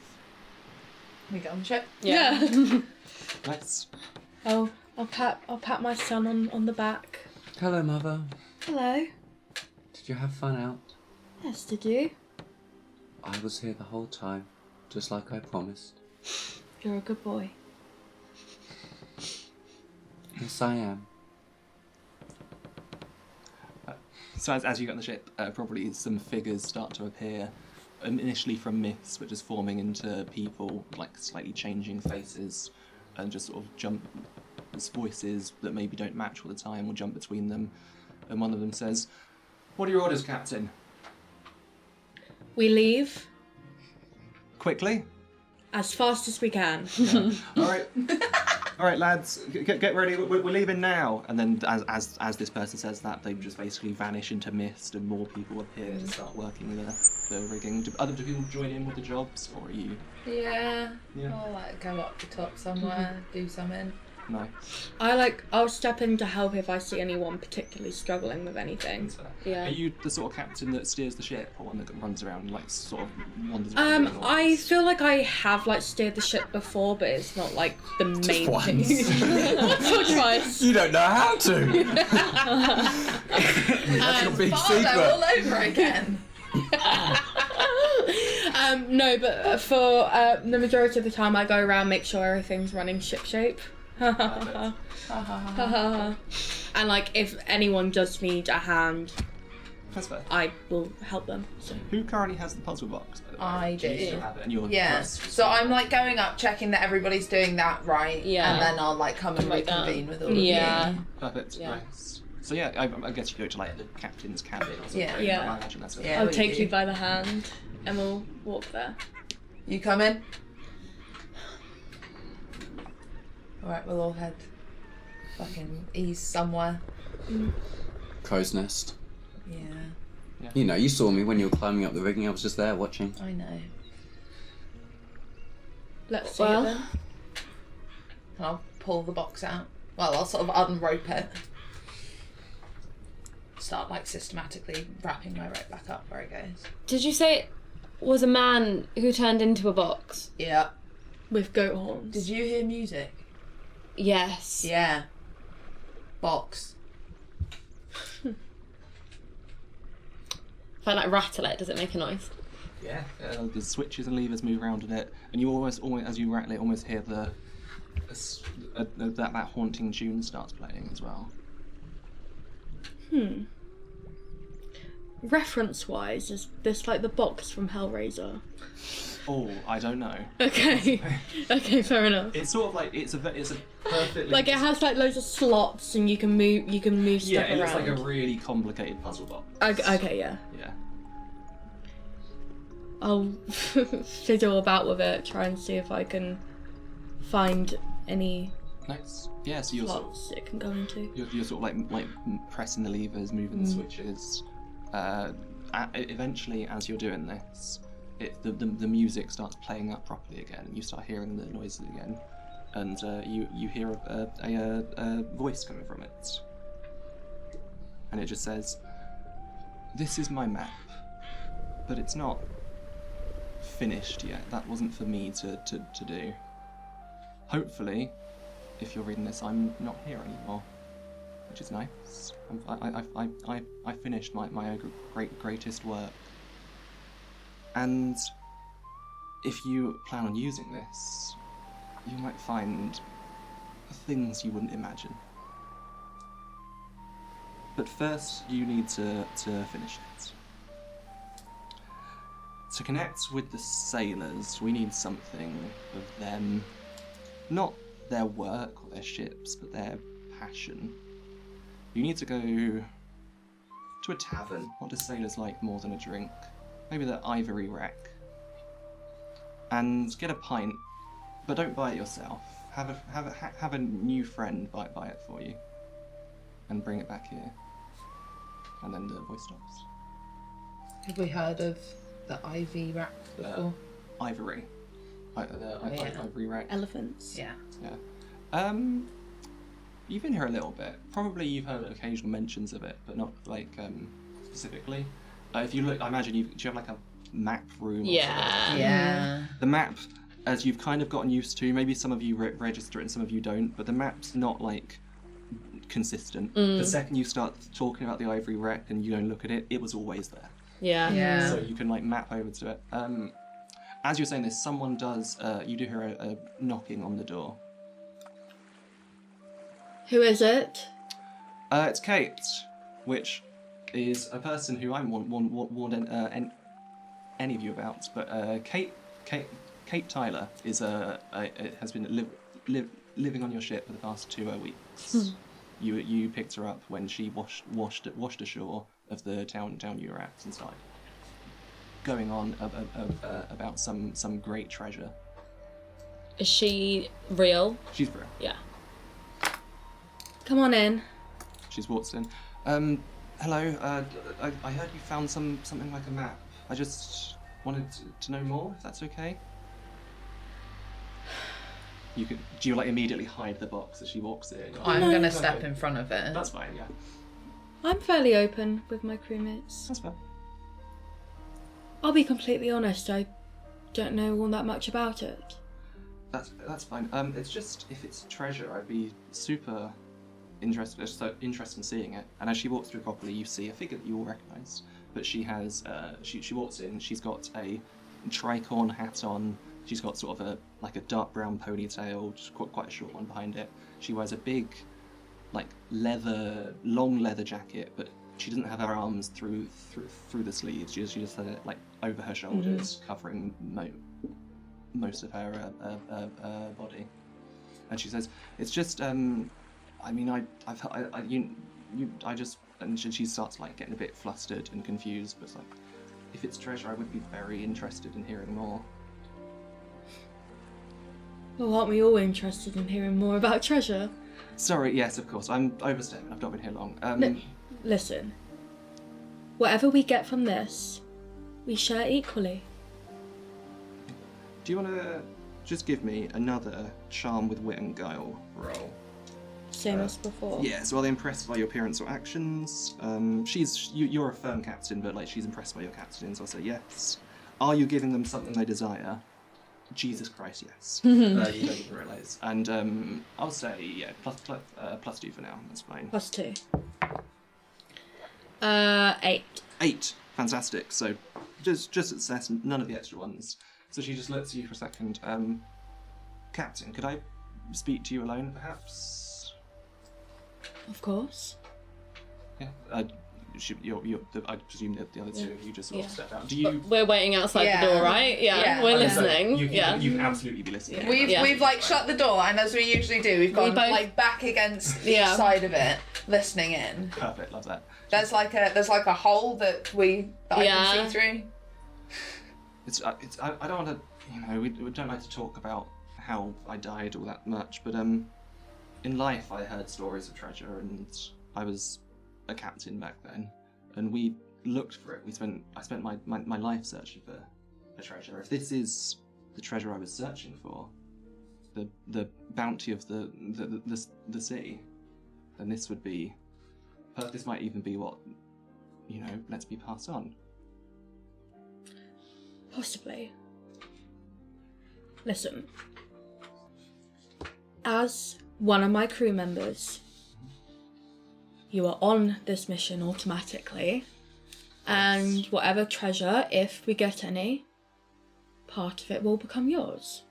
We get on the ship.
Yeah.
Nice.
I'll pat my son on the back.
Hello, Mother.
Hello.
Did you have fun out?
Yes, did you?
I was here the whole time, just like I promised.
You're a good boy.
Yes, I am.
So as you get on the ship, probably some figures start to appear, initially from myths, but just forming into people, like slightly changing faces, and just sort of jump voices that maybe don't match all the time, will jump between them. And one of them says, "What are your orders, Captain?"
We leave
Quickly.
as fast as we can.
Yeah. All right, lads, get ready. We're leaving now. And then, as this person says that, they just basically vanish into mist, and more people appear to start working the rigging. Do other people join in with the jobs, or are you?
Yeah.
Yeah.
I'll go up the top somewhere, do something.
No.
I'll step in to help if I see anyone particularly struggling with anything. Yeah.
Are you the sort of captain that steers the ship, or one that runs around and like sort of wanders around?
I feel like I have like steered the ship before, but it's not like the main thing. Once or twice.
You don't know how to. That's your big secret.
all over again.
No, but for the majority of the time I go around, make sure everything's running shipshape. And like if anyone does need a hand,
That's fair.
I will help them. So.
Who currently has the puzzle box? By the way?
I
Do you
do.
still have it? And you're
Yes. So I'm like going up, checking that everybody's doing that right.
Yeah.
And then I'll like come and
Like that.
reconvene with all of
Yeah.
you.
Perfect.
Yeah.
Nice. So yeah, I guess you go to like the captain's cabin or something.
Yeah.
Yeah.
I imagine that's what
Yeah.
I'll
we
take
do.
you by the hand and we'll walk there.
You come in? Alright, we'll all head fucking east somewhere.
Crow's nest.
Yeah,
You know, you saw me when you were climbing up the rigging. I was just there watching.
I know.
Let's see
Well.
it then.
And I'll pull the box out. Well, I'll sort of unrope it. Start like systematically wrapping my rope back up where it goes.
Did you say it was a man who turned into a box?
Yeah.
With goat horns.
Did you hear music?
Yes.
Yeah. Box.
If I like rattle it, does it make a noise?
Yeah, the switches and levers move around in it, and you almost as you rattle it, almost hear that haunting tune starts playing as well.
reference-wise, is this like the box from Hellraiser?
Oh, I don't know.
Okay. Okay, fair enough.
It's sort of like it's a perfectly
Like it has like loads of slots and you can move stuff
yeah.
around.
It looks like a really complicated puzzle box.
Okay, yeah.
Yeah.
I'll fiddle about with it, try and see if I can find any
Nice. Yeah. So you're sort of,
slots it can go into.
you're sort of like pressing the levers, moving the switches. Eventually, as you're doing this, the music starts playing up properly again, and you start hearing the noises again, and you hear a voice coming from it, and it just says, "This is my map, but it's not finished yet. That wasn't for me to do. Hopefully, if you're reading this, I'm not here anymore, which is nice. I finished my greatest work. And if you plan on using this, you might find things you wouldn't imagine. But first, you need to finish it. To connect with the sailors, we need something of them, not their work or their ships, but their passion. You need to go to a tavern. What do sailors like more than a drink? Maybe the Ivory Rack. And get a pint, but don't buy it yourself. Have a new friend buy it for you, and bring it back here. And then the voice stops.
Have we heard of the Ivy Rack before?
Ivory. Ivory Rack.
Elephants.
Yeah.
Yeah. You've been here a little bit. Probably you've heard occasional mentions of it, but not like specifically. If you look, I imagine do you have like a map room?
Yeah.
Yeah.
The map, as you've kind of gotten used to, maybe some of you register it and some of you don't, but the map's not like consistent. The second you start talking about the Ivory Wreck and you go and look at it, it was always there.
Yeah.
Yeah.
So you can like map over to it. As you're saying this, someone does, you do hear a knocking on the door.
Who is it?
It's Kate, which is a person who I haven't warned any of you about, but Kate Tyler is has been living on your ship for the past 2 weeks. You picked her up when she washed ashore of the town you were at and started going on about some great treasure.
Is she real?
She's real.
Yeah.
Come on in.
She's waltzed in. Hello. I heard you found something like a map. I just wanted to know more, if that's okay. Do you like immediately hide the box as she walks in?
I'm going to step in front of it.
That's fine, yeah.
I'm fairly open with my crewmates.
That's fine.
I'll be completely honest, I don't know all that much about it.
That's fine. It's just, if it's treasure, I'd be super interested in seeing it. And as she walks through properly, you see a figure that you all recognise. But she has, she walks in, she's got a tricorn hat on, she's got sort of a dark brown ponytail, just quite a short one behind it. She wears a big, like long leather jacket, but she doesn't have her arms through the sleeves. She just has it like over her shoulders, covering most of her body. And she says, "It's just, I mean, and she starts like getting a bit flustered and confused. But it's like, if it's treasure, I would be very interested in hearing more."
Well, aren't we all interested in hearing more about treasure?
Sorry, yes, of course. I'm overstepping. I've not been here long.
No, listen. Whatever we get from this, we share equally.
Do you want to just give me another charm with wit and guile roll?
Same as before.
Yeah, so are they impressed by your appearance or actions? You're a firm captain, but like she's impressed by your captain, so I'll say yes. Are you giving them something they desire? Jesus Christ, yes. You don't even realise. And I'll say, yeah, plus 2 for now, that's fine.
Plus 2. 8.
8, fantastic. So just success, none of the extra ones. So she just looks at you for a second. Captain, could I speak to you alone, perhaps?
Of course.
Yeah. I presume that the other two of you just sort of step out. Do you?
We're waiting outside the door, right? Yeah, we're listening.
You can absolutely be listening.
We've like shut the door, and as we usually do, we've gone like back against each side of it, listening in.
Perfect, love that.
There's like a hole that I can see through.
I don't want to, we don't like to talk about how I died all that much, but in life I heard stories of treasure, and I was a captain back then, and we looked for it. I spent my life searching for a treasure. If this is the treasure I was searching for, the bounty of the sea, then this might even be what lets me pass on.
Possibly. Listen, as one of my crew members, you are on this mission automatically, and whatever treasure, if we get any, part of it will become yours.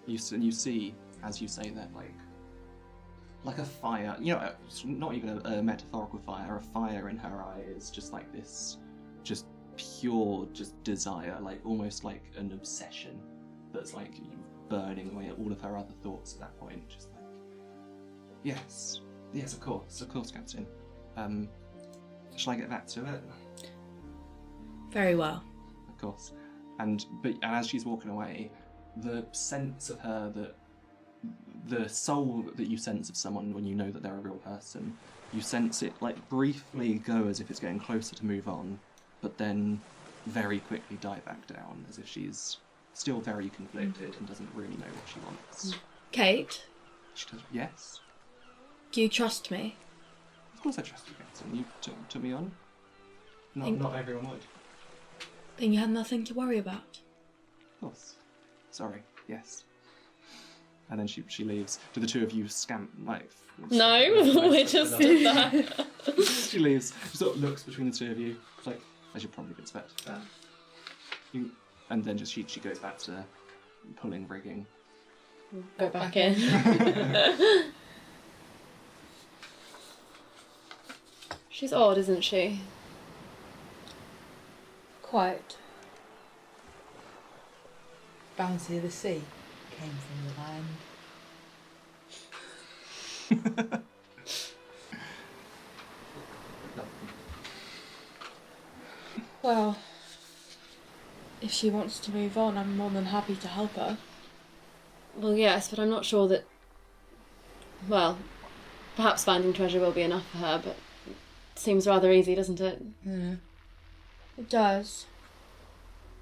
You see, as you say that, like a fire, not even a metaphorical fire, a fire in her eyes, just like this, just pure, just desire, like almost like an obsession that's like burning away at all of her other thoughts at that point. Just like, yes, of course, Captain. Shall I get back to it?
Very well.
Of course. And as she's walking away, the sense of her, the soul that you sense of someone when you know that they're a real person, you sense it like briefly go as if it's getting closer to move on, but then very quickly die back down, as if she's still very conflicted and doesn't really know what she wants.
Kate?
She does, yes?
Do you trust me?
Of course I trust you, Captain. You took me on. Not everyone would.
Then you have nothing to worry about.
Of course. Sorry, yes. And then she leaves. Do the two of you scamp, like...
No, we just stood there.
She leaves. She sort of looks between the two of you, like, as you probably expect. And then she goes back to pulling rigging.
Go back in. She's odd, isn't she?
Quite.
Bounty of the sea came from the land.
Well, if she wants to move on, I'm more than happy to help her.
Well, yes, but I'm not sure that... Well, perhaps finding treasure will be enough for her, but it seems rather easy, doesn't it?
Yeah.
It does.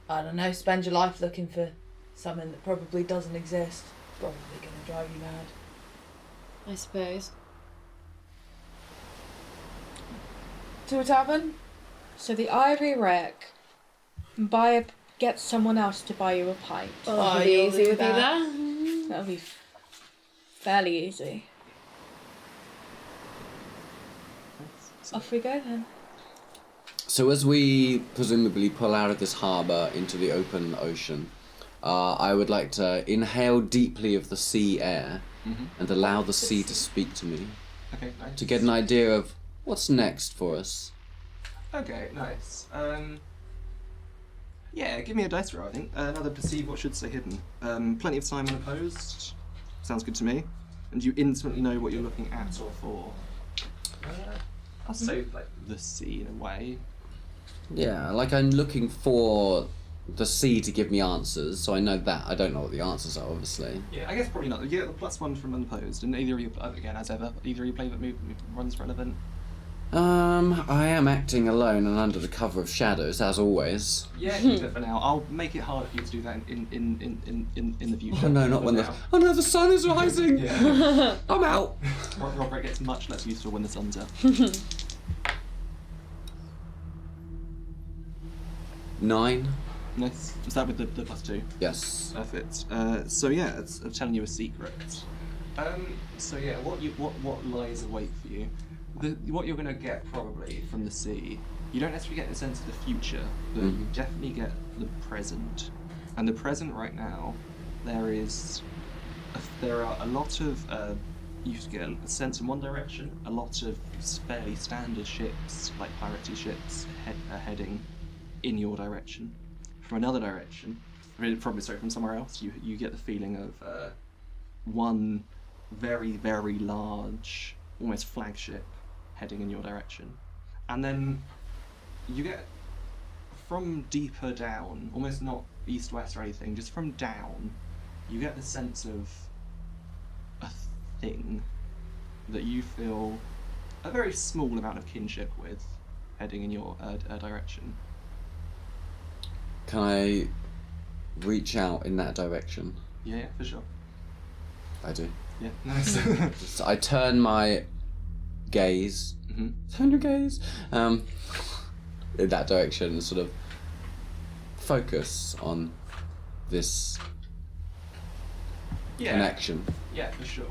I don't know, spend your life looking for something that probably doesn't exist. Probably going to drive you mad.
I suppose.
To a tavern?
So the Ivory Wreck, get someone else to buy you a pint.
Oh, it'll be easy with you there.
That'll be fairly easy. Off we go then.
So as we presumably pull out of this harbour into the open ocean, I would like to inhale deeply of the sea air and allow the sea to speak to me.
Okay, nice.
To get an idea of what's next for us.
Okay, nice. Yeah, give me a dice roll, I think. Another perceive what should stay hidden. Plenty of time unopposed. Sounds good to me. And you instantly know what you're looking at or for. I'll say, like, the sea in a way.
Yeah, like I'm looking for the sea to give me answers, so I know that. I don't know what the answers are, obviously.
Yeah, I guess probably not. You get the +1 from unopposed, and either of you, again, as ever, either of you play that move runs relevant.
I am acting alone and under the cover of shadows, as always.
Yeah, keep it for now. I'll make it hard for you to do that in the future.
Oh no, not when the sun is rising!
Yeah.
I'm out!
Robert gets much less useful when the sun's up.
9.
Nice. Is that with the +2?
Yes.
Perfect. So yeah, I'm telling you a secret. So yeah, what lies await for you? What you're going to get probably from the sea, you don't necessarily get the sense of the future, but you definitely get the present. And the present right now, there are a lot of you get a sense in one direction, a lot of fairly standard ships, like piratey ships, are heading in your direction. From another direction, from somewhere else, you get the feeling of one very, very large, almost flagship, heading in your direction. And then you get, from deeper down, almost not east-west or anything, just from down, you get the sense of a thing that you feel a very small amount of kinship with, heading in your direction.
Can I reach out in that direction?
Yeah, for sure.
I do.
Yeah, nice.
So I turn my gaze.
Mm-hmm.
Turn your gaze. In that direction, sort of focus on this connection.
Yeah, for sure.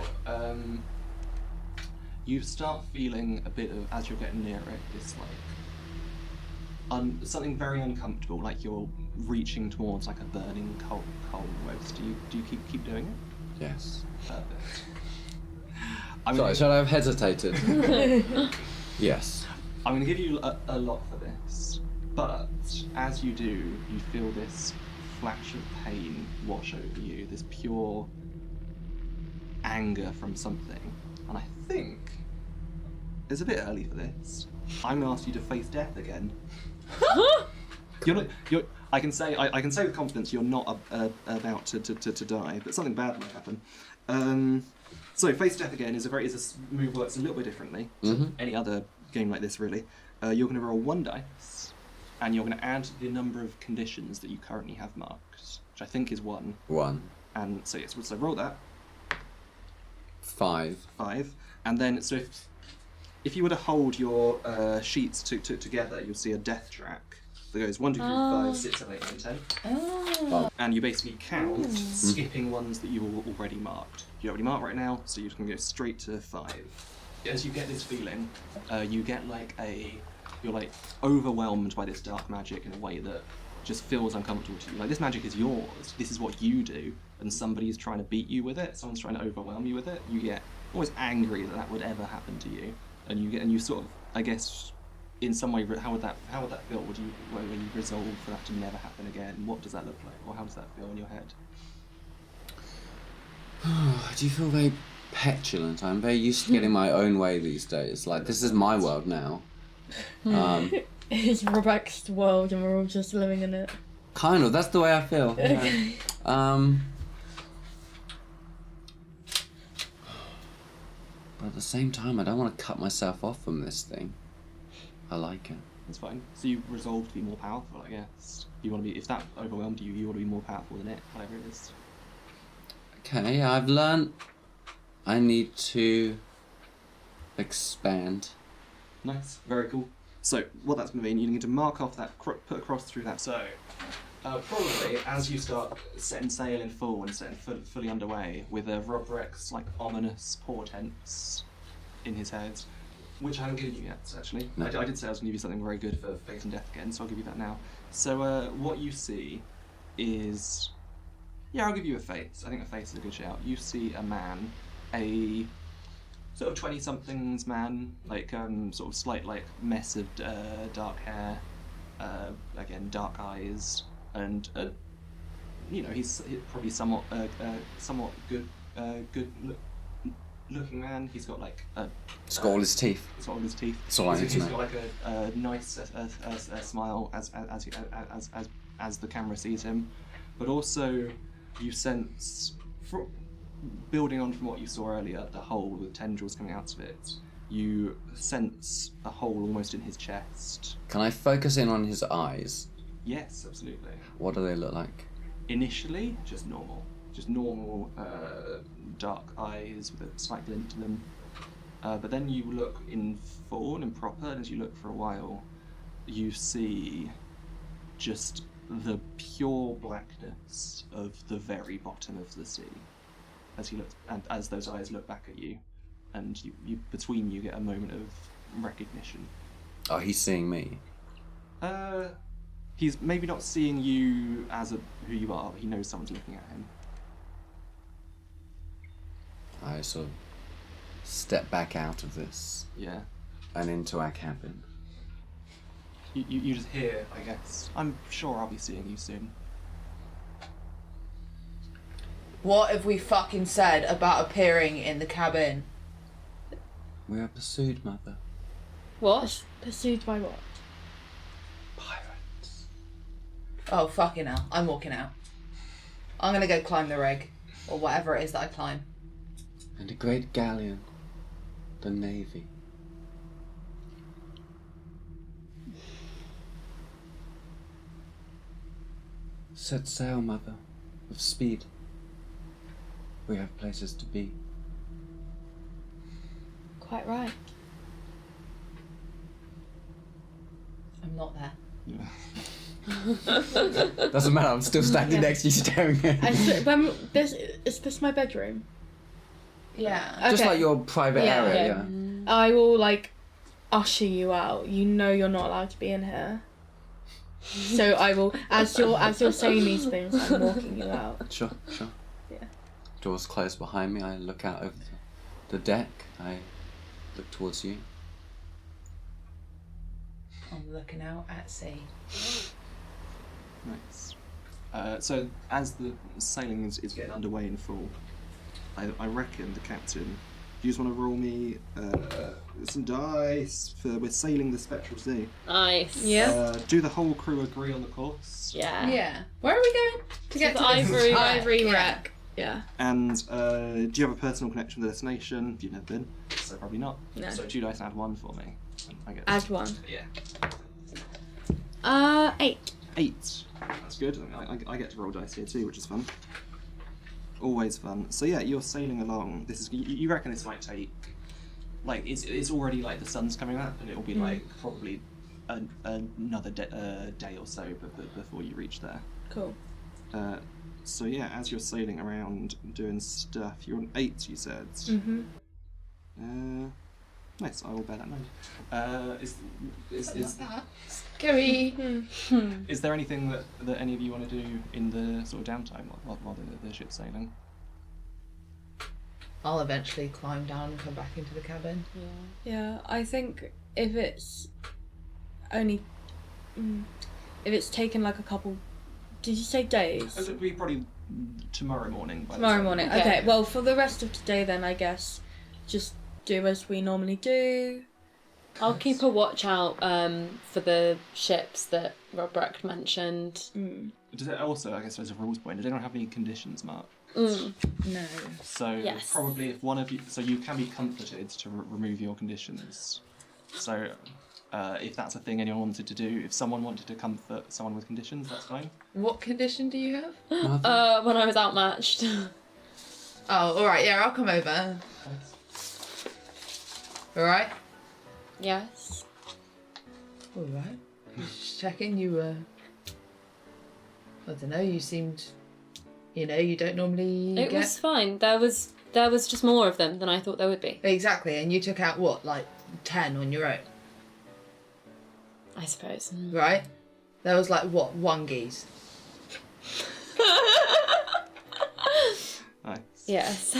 You start feeling a bit of, as you're getting near it, this something very uncomfortable, like you're reaching towards like a burning coal almost. Do you keep doing it?
Yes.
Perfect.
Sorry, should I have hesitated? Yes.
I'm going to give you a lot for this, but as you do, you feel this flash of pain wash over you, this pure anger from something, and I think it's a bit early for this. I'm going to ask you to face death again. I can say with confidence you're not about to die, but something bad might happen. So face death again is a move works a little bit differently to any other game like this, really. You're going to roll 1 dice, and you're going to add the number of conditions that you currently have marked, which I think is 1.
1.
And so yes, so roll that.
5.
5, and then so if you were to hold your sheets together, you'll see a death track that goes 1, 2, 3, 5, 6, 7, 8, 9, 10.
Oh.
And you basically count, skipping ones that you already marked. You already marked right now, so you can go straight to 5. As you get this feeling, you get you're like overwhelmed by this dark magic in a way that just feels uncomfortable to you. Like, this magic is yours. This is what you do, and somebody's trying to beat you with it. Someone's trying to overwhelm you with it. You get almost angry that would ever happen to you, and you sort of, I guess, in some way, how would that feel? When you resolve for that to never happen again? What does that look like, or how does that feel in your head?
Do you feel very petulant? I'm very used to getting my own way these days. Like, this is my world now.
It's Rebecca's world and we're all just living in it.
Kind of, that's the way I feel.
Okay.
But at the same time, I don't want to cut myself off from this thing. I like it.
That's fine. So you resolve to be more powerful, I guess. You want to be, if that overwhelmed you, you want to be more powerful than it, whatever it is.
Okay, I've learned I need to expand.
Nice, very cool. So what that's going to mean, you need to mark off that, put a cross through that. So probably as you start setting sail in full and setting fully underway with Roderick's like ominous portents in his head, which I haven't given you yet, actually.
No.
I did say I was going to give you something very good for facing death again, so I'll give you that now. So what you see is, yeah, I'll give you a face. I think a face is a good shout. You see a man, a sort of 20-somethings man, like sort of slight like mess of dark hair, again dark eyes, and he's probably somewhat good looking man. He's got like
He's got all his teeth.
He's got all his teeth.
That's all I need to
He's
know.
got like a nice smile as the camera sees him, but also you sense, building on from what you saw earlier, the hole with tendrils coming out of it. You sense a hole almost in his chest.
Can I focus in on his eyes?
Yes, absolutely.
What do they look like?
Initially, just normal dark eyes with a slight glint to them. But then you look in full and proper, and as you look for a while, you see just the pure blackness of the very bottom of the sea. As he looks, and as those eyes look back at you, and you between you get a moment of recognition.
Oh, he's seeing me.
He's maybe not seeing you as who you are, but he knows someone's looking at him.
I sort of step back out of this
Yeah.
and into our cabin.
You just hear, I guess. I'm sure I'll be seeing you soon.
What have we fucking said about appearing in the cabin?
We are pursued, Mother.
What?
Pursued by what?
Pirates.
Oh, fucking hell. I'm walking out. I'm gonna go climb the rig. Or whatever it is that I climb.
And a great galleon. The Navy. Set sail, Mother. With speed. We have places to be.
Quite right.
I'm not there.
Doesn't matter, I'm still standing next to you staring at
Is this my bedroom?
Yeah.
Just
Okay.
like your private
Yeah,
area,
yeah.
yeah.
I will like usher you out. You know you're not allowed to be in here. So I will, as you're saying these things, I'm walking you out.
Sure.
Yeah.
Doors closed behind me, I look out over the deck, I look towards you.
I'm looking out at sea.
Nice. So as the sailing is getting underway in full, I reckon the captain. Do you just want to roll me some dice for we're sailing the Spectral Sea?
Nice.
Yeah.
Do the whole crew agree on the course?
Yeah.
Yeah. Where are we going? To get
the
to this
Ivory-
Ivory
Yeah.
wreck. Yeah.
And do you have a personal connection with the destination? You've never been, so probably not.
No.
So 2 dice and add 1 for me. And I get
Add 1.
Yeah.
8.
8. That's good. I get to roll dice here too, which is fun. Always fun. So yeah, you're sailing along. This is you reckon this might take like it's already like the sun's coming up, and it'll be like probably another day or so before you reach there.
Cool.
So yeah, as you're sailing around doing stuff, you're on 8. You said.
Mm-hmm.
Nice. I will bear that in mind. Is
Scary.
is there anything that any of you want to do in the sort of downtime while the ship's sailing?
I'll eventually climb down and come back into the cabin.
Yeah, I think if it's only, if it's taken like a couple, did you say days?
It'll be probably tomorrow morning. By the
Tomorrow
time.
morning.
Okay.
Okay. Well, for the rest of today, then I guess just do as we normally do.
I'll keep a watch out for the ships that Robrecht mentioned.
Does it also, I guess, as a rules point, does anyone have any conditions marked?
No.
So
Yes.
probably if one of you, so you can be comforted to remove your conditions. So if that's a thing anyone wanted to do, if someone wanted to comfort someone with conditions, that's fine.
What condition do you have?
Mother?
When I was outmatched.
Oh, alright, yeah, I'll come over. Alright?
Yes.
Alright. Just checking, you I don't know, you seemed, you don't normally
It was fine. There was just more of them than I thought there would be.
Exactly, and you took out what, like 10 on your own,
I suppose.
right? There was like, what, 1 geese?
Nice.
Yes.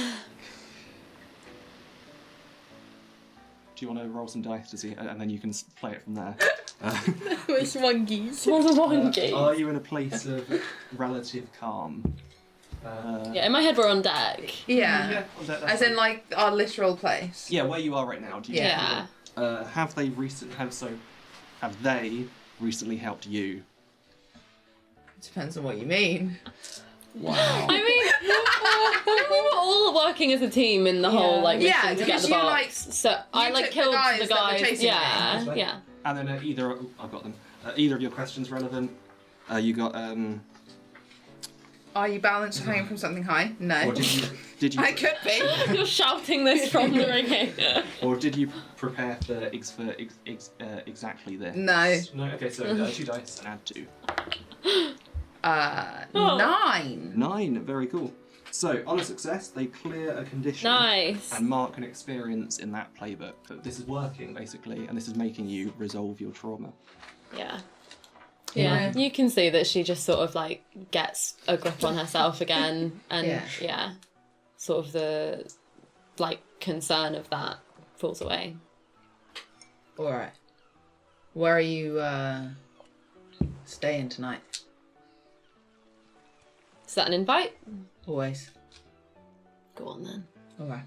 Do you want to roll some dice to see, and then you can play it from there?
It's 1 geese.
Was a one game.
Are you in a place of relative calm?
Yeah, in my head we're on deck.
Yeah.
that's
As
fine.
in like our literal place.
Yeah, where you are right now. Do you
Yeah.
Have they recently helped you?
Depends on what you mean.
Wow.
I mean, we were all working as a team in the whole like mission
Yeah,
to get
because
the
you,
box.
like,
So I
you
like
took the
killed
guys
the
that were
guys.
chasing
Yeah,
me.
yeah.
And then I've got them. Either of your questions relevant? You got
Are you balanced or hanging from something high? No.
or did you
I could be.
You're shouting this from the rigging.
or did you prepare for exactly this?
No.
No. Okay, so 2 dice and add 2.
Oh.
9.
9. Very cool. So on a success, they clear a condition.
Nice.
And mark an experience in that playbook. But this is working basically, and this is making you resolve your trauma.
Yeah.
Yeah.
Yeah, you can see that she just sort of like gets a grip on herself again, and
Yeah.
sort of like concern of that falls away.
All right. Where are you staying tonight?
Is that an invite?
Always.
Go on then.
All right.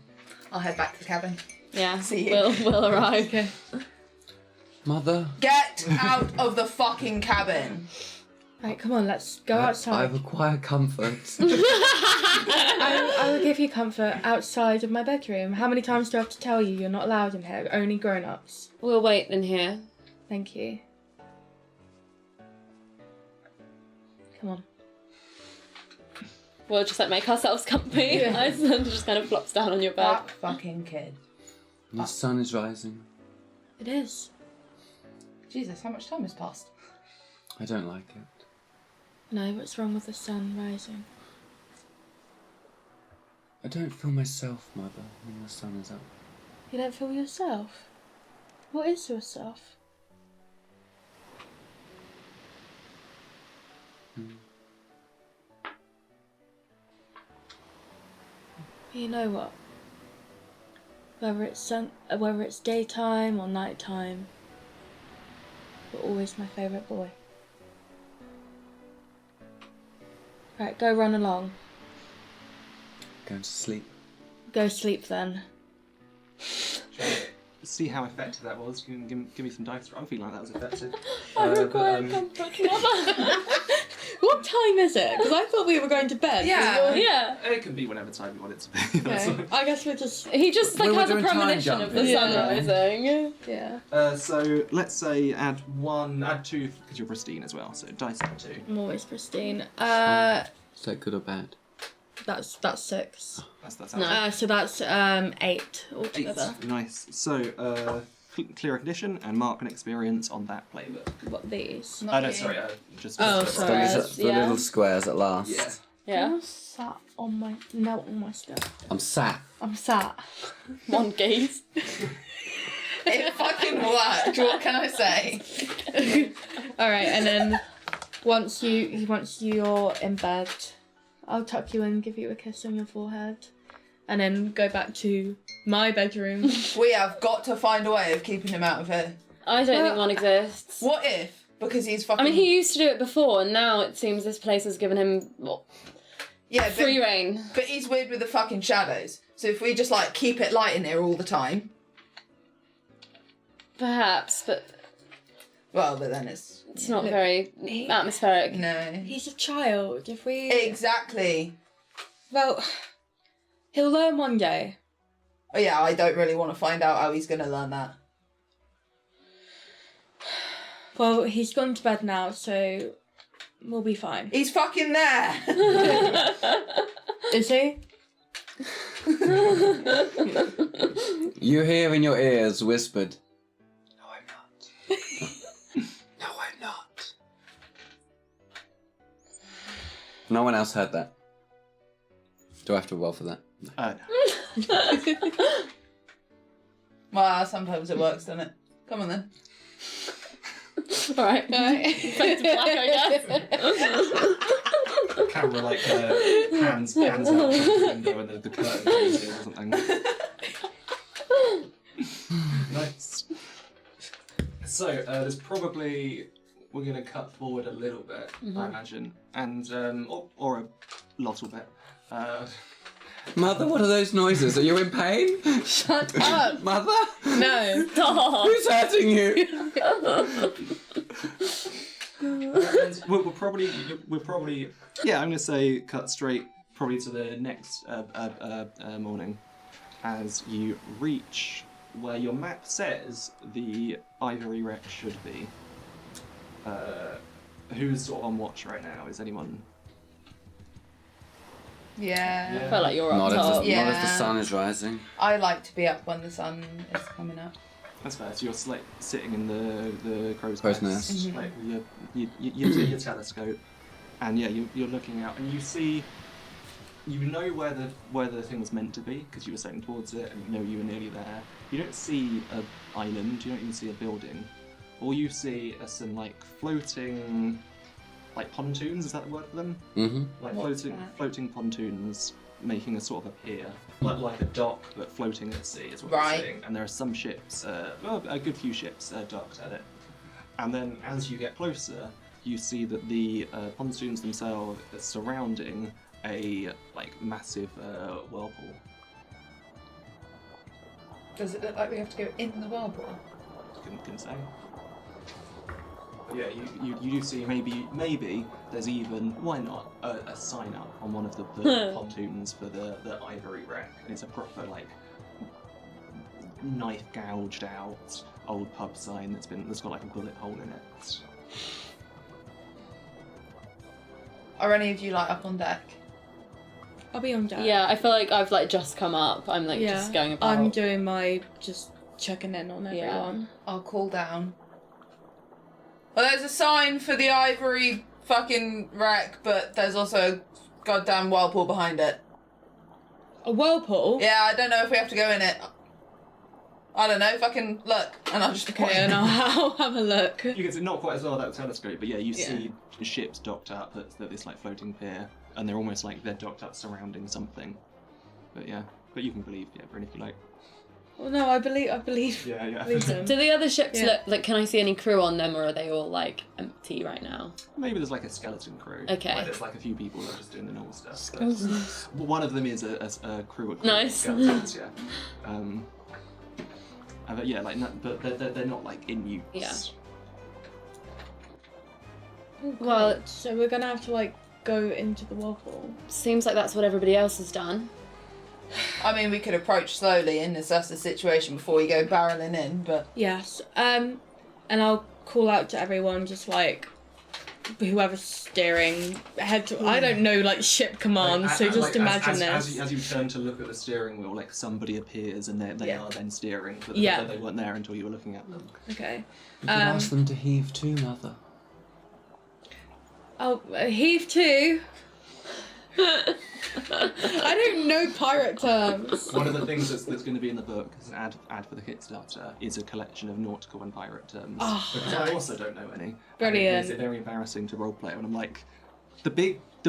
I'll head back to the cabin.
Yeah,
See you.
we'll arrive. Okay.
Mother,
Get out of the fucking cabin.
Right, come on, let's go
I
outside.
require comfort.
I will give you comfort outside of my bedroom. How many times do I have to tell you you're not allowed in here? Only grown-ups.
We'll wait in here.
Thank you. Come on.
We'll just like make ourselves comfy.
Yeah.
Iceland just kind of flops down on your bed.
That fucking kid.
The sun is rising.
It is.
Jesus, how much time has passed?
I don't like it.
No, what's wrong with the sun rising?
I don't feel myself, Mother, when the sun is up.
You don't feel yourself? What is yourself? You know what? Whether it's daytime or nighttime, you're always my favourite boy. Right, go run along.
Going to sleep.
Go sleep then.
See how effective that was. You can give me some dice. I'm feeling like that was effective.
I require comfort, Mother. What time is it? Because I thought we were going to bed.
Yeah.
Yeah.
It can be whenever time you want it to be. That's
Okay. I guess we're just...
He just like
We were
has a
doing time
premonition of the
jumping.
sun
Yeah.
rising.
Yeah.
So let's say add 2 because you're pristine as well. So dice add 2.
I'm always pristine.
Is that good or bad?
That's 6.
That's
No.
So that's 8
8.
altogether.
Nice. So clear recognition and mark an experience on that playbook.
What these?
Not
No,
you.
sorry. Just
Oh,
just-
sorry.
The
yeah.
little squares at last.
Yeah.
Yeah.
I'm sat on my... No, on my stuff.
I'm sat.
I'm sat.
One gaze.
It fucking worked. What can I say?
Alright, and then once you're in bed, I'll tuck you in and give you a kiss on your forehead. And then go back to my bedroom.
We have got to find a way of keeping him out of here.
I don't think one exists.
What if? Because he's fucking...
I mean, he used to do it before, and now it seems this place has given him
yeah,
free reign.
but he's weird with the fucking shadows. So if we just, like, keep it light in here all the time...
Perhaps, but
Well, but then it's...
it's not very atmospheric.
No.
He's a child. If we...
Exactly.
Well, he'll learn one day.
Oh, yeah, I don't really want to find out how he's going to learn that.
Well, he's gone to bed now, so we'll be fine.
He's fucking there!
Is he?
You hear in your ears whispered, "No, I'm not. No, I'm not." No one else heard that. Do I have to roll for that?
No.
Well, sometimes it works, doesn't it? Come on, then.
Alright. Fade to black, I guess.
Camera like hands out the window and the curtain closes or something. Nice. So there's probably we're gonna cut forward a little bit, I imagine, and or a little bit.
Mother, what are those noises? Are you in pain?
Shut up!
Mother?
No.
Stop.
Who's hurting you?
We'll probably yeah. I'm gonna say cut straight probably to the next morning as you reach where your map says the ivory wreck should be. Who's sort of on watch right now? Is anyone?
Yeah.
I felt like you're up
Not
top.
as the
Yeah.
sun is rising.
I like to be up when the sun is coming up.
That's fair. So you're like sitting in the crow's
Crow's
nest,
nest.
like your telescope, and yeah, you're looking out and you see, you know where the thing was meant to be because you were sailing towards it and you know you were nearly there. You don't see an island. You don't even see a building. All you see are some like floating, like pontoons. Is that the word for them?
Mm-hmm.
Like
What's
floating
that?
floating pontoons making a sort of a pier, like a dock but floating at sea is what
Right.
you're seeing. And there are some ships, a good few ships docked at it. And then as you get closer, you see that the pontoons themselves are surrounding a massive whirlpool.
Does it look like we have to go in the whirlpool?
Couldn't say. But yeah, you do see maybe there's even, why not, a sign up on one of the pontoons for the ivory wreck, and it's a proper knife gouged out old pub sign that's got a bullet hole in it.
Are any of you up on deck?
I'll be on deck.
Yeah, I feel like I've just come up. I'm just going about.
I'm doing my just checking in on everyone.
I'll call down. Well, there's a sign for the ivory fucking wreck, but there's also a goddamn whirlpool behind it.
A whirlpool?
Yeah, I don't know if we have to go in it. I don't know, fucking look. And I'll just point.
Okay, and I'll have a look.
You can see not quite as well that telescope, but yeah, you see ships docked up at this floating pier, and they're almost they're docked up surrounding something. But you can believe Bren if you like.
Well, no, I believe.
Yeah.
Believe them.
Do the other ships
Yeah.
look can I see any crew on them, or are they all empty right now?
Maybe there's a skeleton crew.
Okay.
There's a few people that are just doing the normal stuff. But one of them is a crew of
Nice.
skeletons. Yeah. But yeah, but they're not in use.
Yeah.
Well, so we're gonna have to go into the whirlpool.
Seems like that's what everybody else has done.
I mean, we could approach slowly and assess the situation before we go barreling in, but...
Yes. And I'll call out to everyone, just whoever's steering, head to... I don't know, ship commands, so just imagine this.
As you turn to look at the steering wheel, somebody appears and they are then steering, but
Yeah.
they weren't there until you were looking at them.
Okay.
You can ask them to heave too, Mother.
Oh, heave to. I don't know pirate terms.
One of the things that's going to be in the book as an ad for the Kickstarter is a collection of nautical and pirate terms.
Oh,
because I also don't know any.
Brilliant.
And it makes it very embarrassing to roleplay when I'm the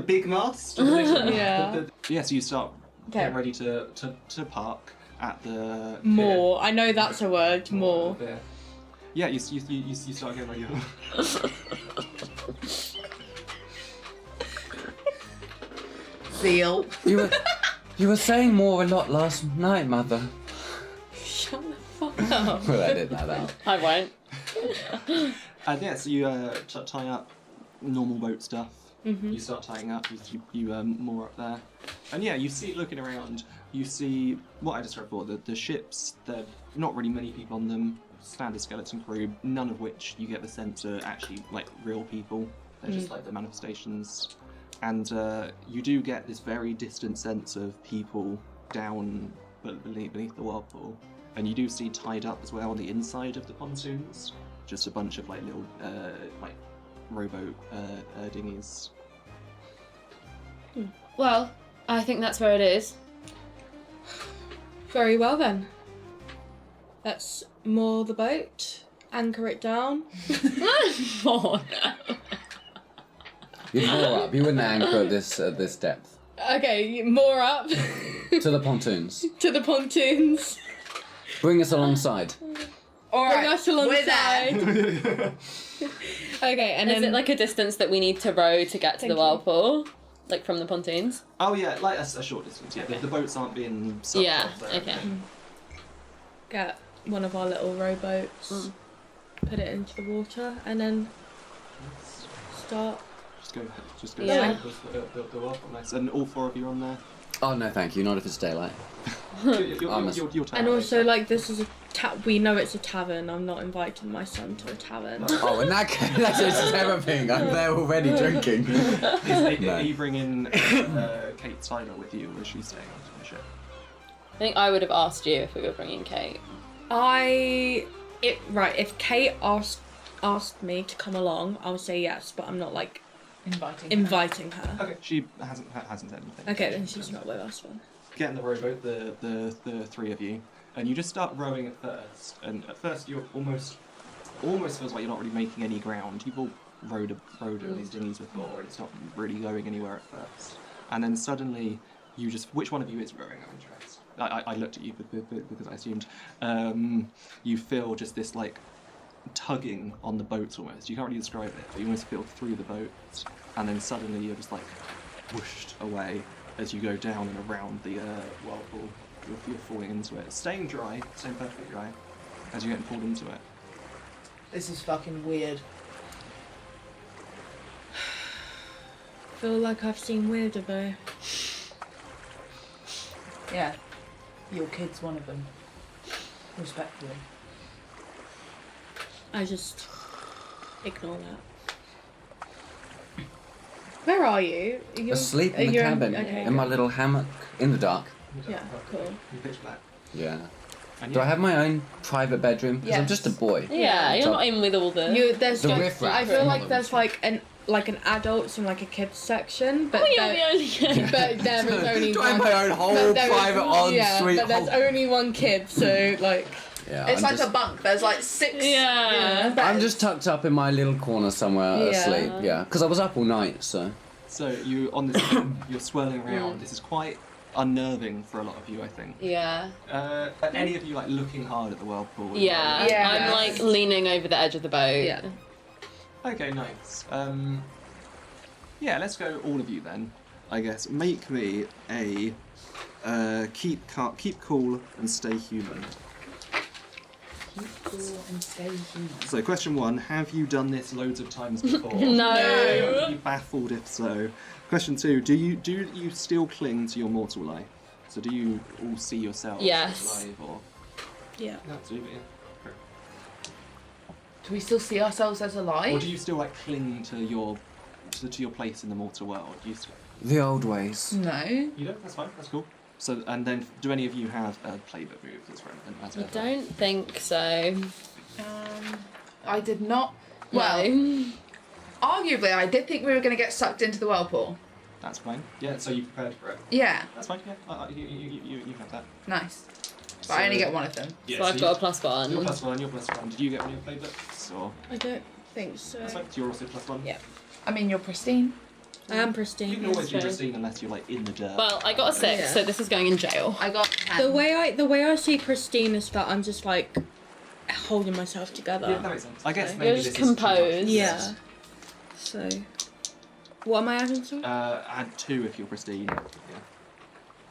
big mast.
Yeah.
So you start
Okay.
getting ready to park at the
More. I know that's a word. More.
pier. Yeah, you start getting ready.
Zeal.
You were saying more a lot last night, Mother.
Shut the fuck up.
Well, I did that out.
I won't.
So you tie up normal boat stuff.
Mm-hmm.
You start tying up. You moor up there, and you see looking around. You see what I described before. The ships. There are not really many people on them. Standard skeleton crew. None of which you get the sense are actually real people. They're just the manifestations. And you do get this very distant sense of people down beneath the whirlpool. And you do see tied up as well on the inside of the pontoons, just a bunch of little rowboat dinghies.
Well, I think that's where it is.
Very well then. Let's moor the boat, anchor it down.
Morne.
You'd moor up. You wouldn't anchor at this depth.
Okay, moor up
To the pontoons.
to the pontoons.
Bring us alongside.
All
Bring
right,
us
we're there.
alongside. Okay, and
Is
then
it a distance that we need to row to get to
Thank
the
you.
whirlpool? From the pontoons?
Oh yeah, a short distance. Yeah, the boats aren't being sucked
Yeah,
off there.
okay.
get one of our little rowboats, put it into the water, and then start.
Just go.
Yeah.
The whirlpool. Nice. And all four of you are on there.
Oh no, thank you. Not if it's daylight.
You're
And also, this is we know it's a tavern. I'm not inviting my son to a tavern.
Oh, in that case, that's just everything. I'm there already drinking.
Are you bringing Kate Steiner with you, or is she staying on the ship?
I think I would have asked you if we were bringing Kate.
If Kate asked me to come along, I would say yes, but I'm not inviting her.
Okay, she hasn't said anything.
Okay, then she's not with us then.
Get in the rowboat, the three of you, and you just start rowing at first. And at first, you're almost feels like you're not really making any ground. You've all rowed on these dinghies before, and it's not really going anywhere at first. And then suddenly, you just, which one of you is rowing? I'm interested. I looked at you because I assumed you feel just this like tugging on the boat almost. You can't really describe it, but you almost feel through the boat, and then suddenly you're just like whooshed away as you go down and around the whirlpool. You're falling into it, staying perfectly dry as you're getting pulled into it.
This is fucking weird.
Feel like I've seen weirder though.
Yeah. Your kid's one of them. Respectfully.
I just ignore that. Where are you? Are you
Asleep in the cabin, in my little hammock, in the dark.
Yeah, cool.
You pitch black.
Yeah.
And
Do I have my own private bedroom? Because I'm
Yes.
just a boy.
Yeah, you're
So-
not in with all the.
There's
The
like,
riffraff.
I feel like
Yeah.
there's like an adults and like a kids section, but
Oh, you're the only kid.
but there is only
Do I have
one.
my own whole
but there is-
private ensuite?
but there's only one kid, so like
Yeah,
It's
I'm
like
just,
a bunk. There's like 6.
Yeah.
I'm just tucked up in my little corner somewhere
Yeah.
asleep. Yeah, because I was up all night, so.
So you on this, you're swirling around. This is quite unnerving for a lot of you, I think.
Yeah.
Are any of you like looking hard at the whirlpool?
Yeah.
Yeah.
I'm like leaning over the edge of the boat.
Yeah.
Okay, nice. Yeah, let's go all of you then. I guess make me a keep cool and stay human.
Keep cool and stay human.
So question 1: have you done this loads of times before?
No.
Are you baffled if so? Question 2: do you still cling to your mortal life? So do you all see yourselves
Yes.
alive or?
yeah.
Absolutely. Yeah.
Do we still see ourselves as alive?
Or do you still like cling to your place in the mortal world? Do you still...
The old ways.
No.
You don't? That's fine. That's cool. So, and then, do any of you have a playbook move that's relevant?
I don't think so.
I did not. Well,
No.
arguably, I did think we were going to get sucked into the whirlpool.
That's fine. Yeah. So you prepared for it.
Yeah.
That's fine. Yeah. You have that.
Nice. But I only get one of them.
Yeah,
So I've got a +1.
You're +1. You're +1. Did you get one of your playbooks or?
I don't think so.
That's fine. So you're also +1.
Yeah.
I mean, you're pristine.
I am pristine.
You can always be
true.
pristine unless you're like in the dirt.
Well, I got a 6,
Yeah.
so this is going in jail.
I got 10.
The way I see pristine is that I'm just like holding myself together.
Yeah, that makes sense. I guess
Okay.
maybe
You're
this
just
is too much.
composed.
Yeah. So, what am I adding to?
Add 2 if you're pristine.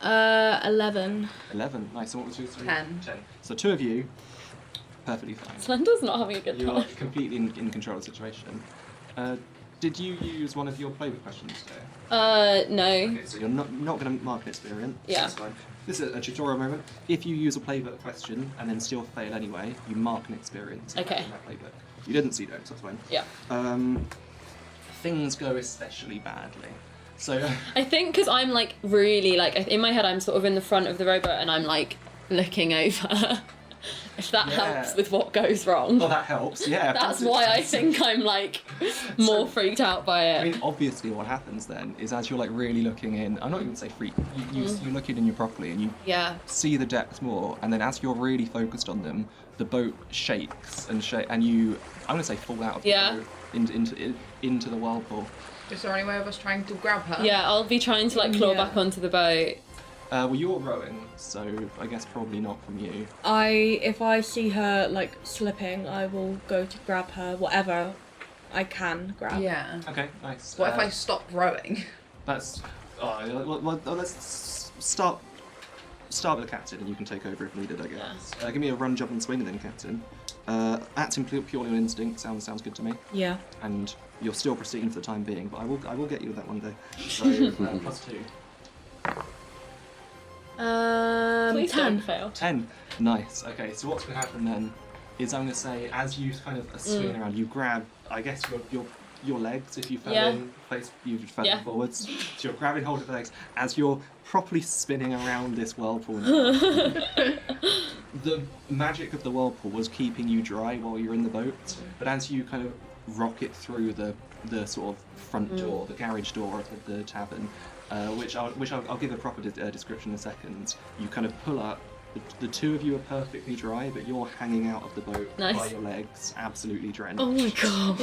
Yeah.
11.
11. Nice. And what was yours?
10.
10. So 2 of you, perfectly fine.
Slender's not having a good
You are
time.
completely in control of the situation. Did you use one of your playbook questions today?
No.
Okay, so you're not going to mark an experience.
Yeah.
That's fine. This is a tutorial moment. If you use a playbook question and then still fail anyway, you mark an experience
Okay.
in that playbook. You didn't, so you don't, so that's fine.
Yeah.
Things go especially badly. So
I think because I'm like really like in my head I'm sort of in the front of the rowboat and I'm like looking over. If that
Yeah.
helps with what goes wrong.
well, that helps. Yeah. of
That's
course it
why I
does.
think I'm like more freaked out by it.
I mean, obviously, what happens then is as you're like really looking in, I'm not even say freak. You look in and you properly, and you
Yeah.
see the depths more, and then as you're really focused on them, the boat shakes and and you, I'm gonna say, fall out of the
Yeah.
boat into the whirlpool.
Is there any way of us trying to grab her?
Yeah, I'll be trying to like claw
Yeah.
back onto the boat.
Well, you're rowing, so I guess probably not from you.
If I see her like slipping, I will go to grab her, whatever I can grab.
Yeah.
Okay, nice.
What if I stop rowing?
That's. Well, let's start with the captain, and you can take over if needed, I guess. Give me a run, jump, and swing, then, captain. Acting purely on instinct sounds good to me.
Yeah.
And you're still proceeding for the time being, but I will get you that one day. So +2.
Please
10.
don't fail.
10. Nice. Okay, so what's going to happen then is I'm going to say, as you kind of are swinging around, you grab, I guess, your legs if you fell
Yeah.
in place, you fell
Yeah.
forwards. So you're grabbing hold of the legs as you're properly spinning around this whirlpool. The magic of the whirlpool was keeping you dry while you're in the boat, but as you kind of rocket through the sort of front door, the garage door of the tavern, which I'll give a proper description in a second. You kind of pull up. The 2 of you are perfectly dry, but you're hanging out of the boat
Nice.
by your legs, absolutely drenched.
Oh my god.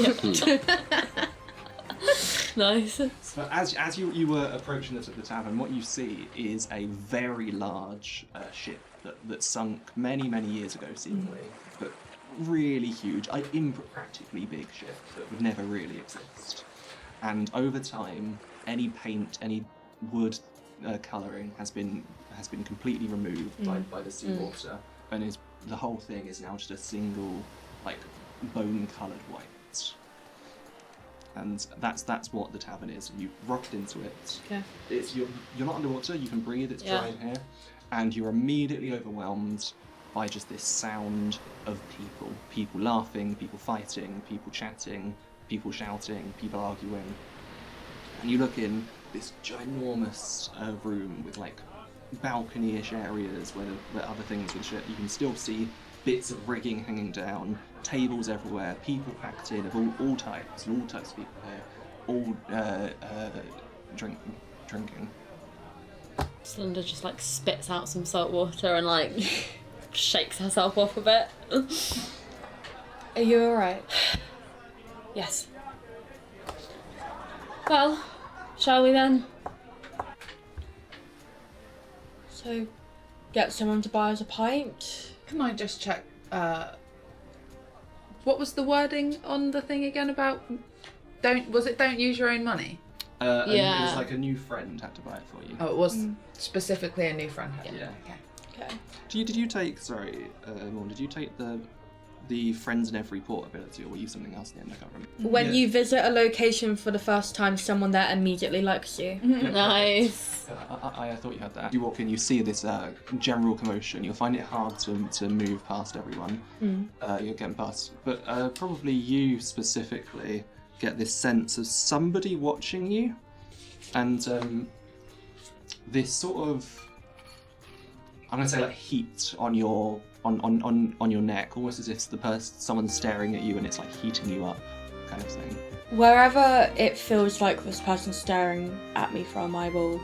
Nice.
So as you were approaching the tavern, what you see is a very large ship that sunk many years ago, seemingly, but really huge, impractically big ship that would never really exist. And over time, any paint, any wood colouring has been completely removed by the seawater, and the whole thing is now just a single, like, bone-coloured white. And that's what the tavern is. You rocked into it.
Okay.
You're not underwater. You can breathe. It's dry in here, and you're immediately overwhelmed by just this sound of people laughing, people fighting, people chatting, people shouting, people arguing. And you look in this ginormous room with like balcony-ish areas where other things would shit. You can still see bits of rigging hanging down, tables everywhere, people packed in of all types, and all types of people here, all drinking.
Cylinder just like spits out some salt water and like shakes herself off a bit.
Are you alright?
Yes. Well, shall we then?
So, get someone to buy us a pint?
Can I just check? What was the wording on the thing again about? Don't use your own money?
It
Yeah.
was like a new friend had to buy it for you.
Oh, it was specifically a new friend.
Yeah.
Okay.
Okay.
Did you take? Sorry, Morne, did you take the friends in every port ability, or were you something else in the end? I can't remember.
When you visit a location for the first time, someone there immediately likes you.
Nice.
I thought you had that. You walk in, you see this general commotion. You'll find it hard to move past everyone. You're getting past, but probably you specifically get this sense of somebody watching you, and this sort of, I'm gonna say, like, heat on your your neck, almost as if someone's staring at you and it's like heating you up, kind of thing.
Wherever it feels like this person's staring at me from, I will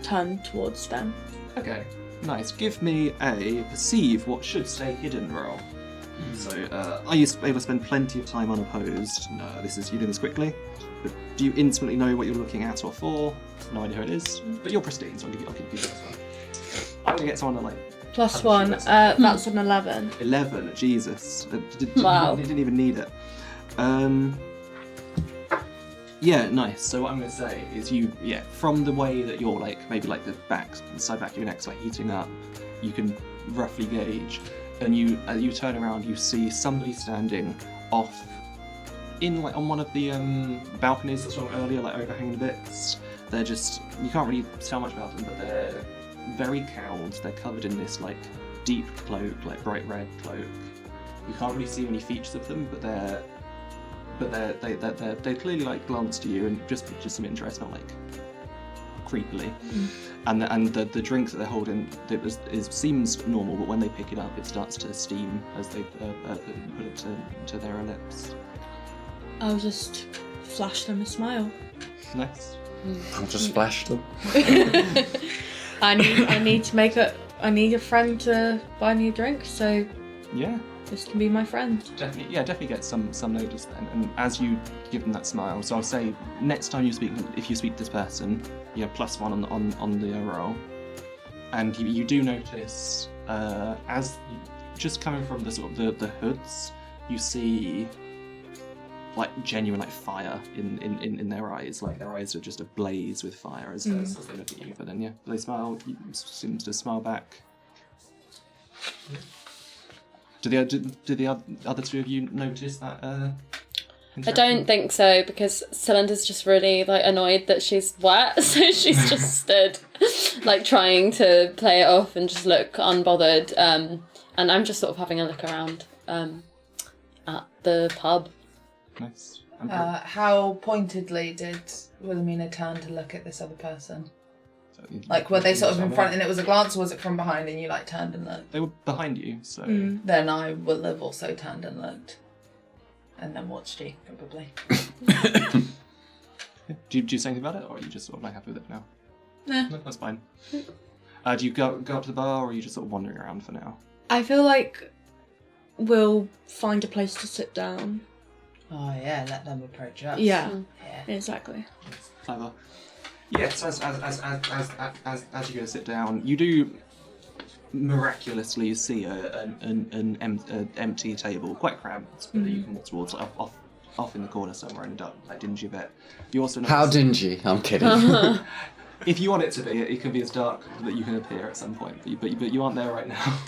turn towards them.
Okay, nice. Give me a perceive what should stay hidden roll. So, are you able to spend plenty of time unopposed? No, you do this quickly. But do you instantly know what you're looking at or for? No idea who it is. But you're pristine, so I'll give you this one. I'm gonna get someone to, like,
+1, that's an 11.
11, Jesus.
Wow.
You didn't even need it. Yeah, nice. So what I'm going to say is from the way that you're, like, maybe like the side back of your neck's like heating up, you can roughly gauge, and you turn around, you see somebody standing off in, like, on one of the balconies that's from earlier, like overhanging bits. They're just, you can't really tell much about them, but they're very cowled. They're covered in this, like, deep cloak, like bright red cloak. You can't really see any features of them, but they clearly, like, glance to you and just some interest, not, like, creepily. And the drink that they're holding seems normal, but when they pick it up, it starts to steam as they put it to their lips.
I'll just flash them a smile.
Nice.
I'll just flash them.
I need a friend to buy me a drink, so
Yeah.
this can be my friend.
Definitely get some notice then. And as you give them that smile, so I'll say next time if you speak to this person, you have +1 on the roll, and you do notice as just coming from the sort of the hoods, you see, like, genuine, like, fire in their eyes. Like, their eyes are just ablaze with fire as they look at you. But then they smile. You seem to smile back. Do the other two of you notice that?
I don't think so, because Cylinder's just really, like, annoyed that she's wet, so she's just stood, like, trying to play it off and just look unbothered. And I'm just sort of having a look around at the pub.
Nice.
How pointedly did Wilhelmina turn to look at this other person? Like, were they sort of in front and it was a glance, or was it from behind and you, like, turned and looked?
They were behind you, so.
Then I will have also turned and looked. And then watched you, probably.
Do you say anything about it, or are you just sort of, like, happy with it now?
Nah.
No, that's fine. Do you go up to the bar, or are you just sort of wandering around for now?
I feel like we'll find a place to sit down.
Oh yeah, let them approach us.
Yeah,
Yeah.
exactly.
Clever. Yes, as you go to sit down, you do miraculously see an empty table, quite cramped, but that you can walk towards, off in the corner somewhere in a dark, like dingy bit. You also notice,
How dingy? I'm kidding.
if you want it to be, it can be as dark that you can appear at some point, but you aren't there right now.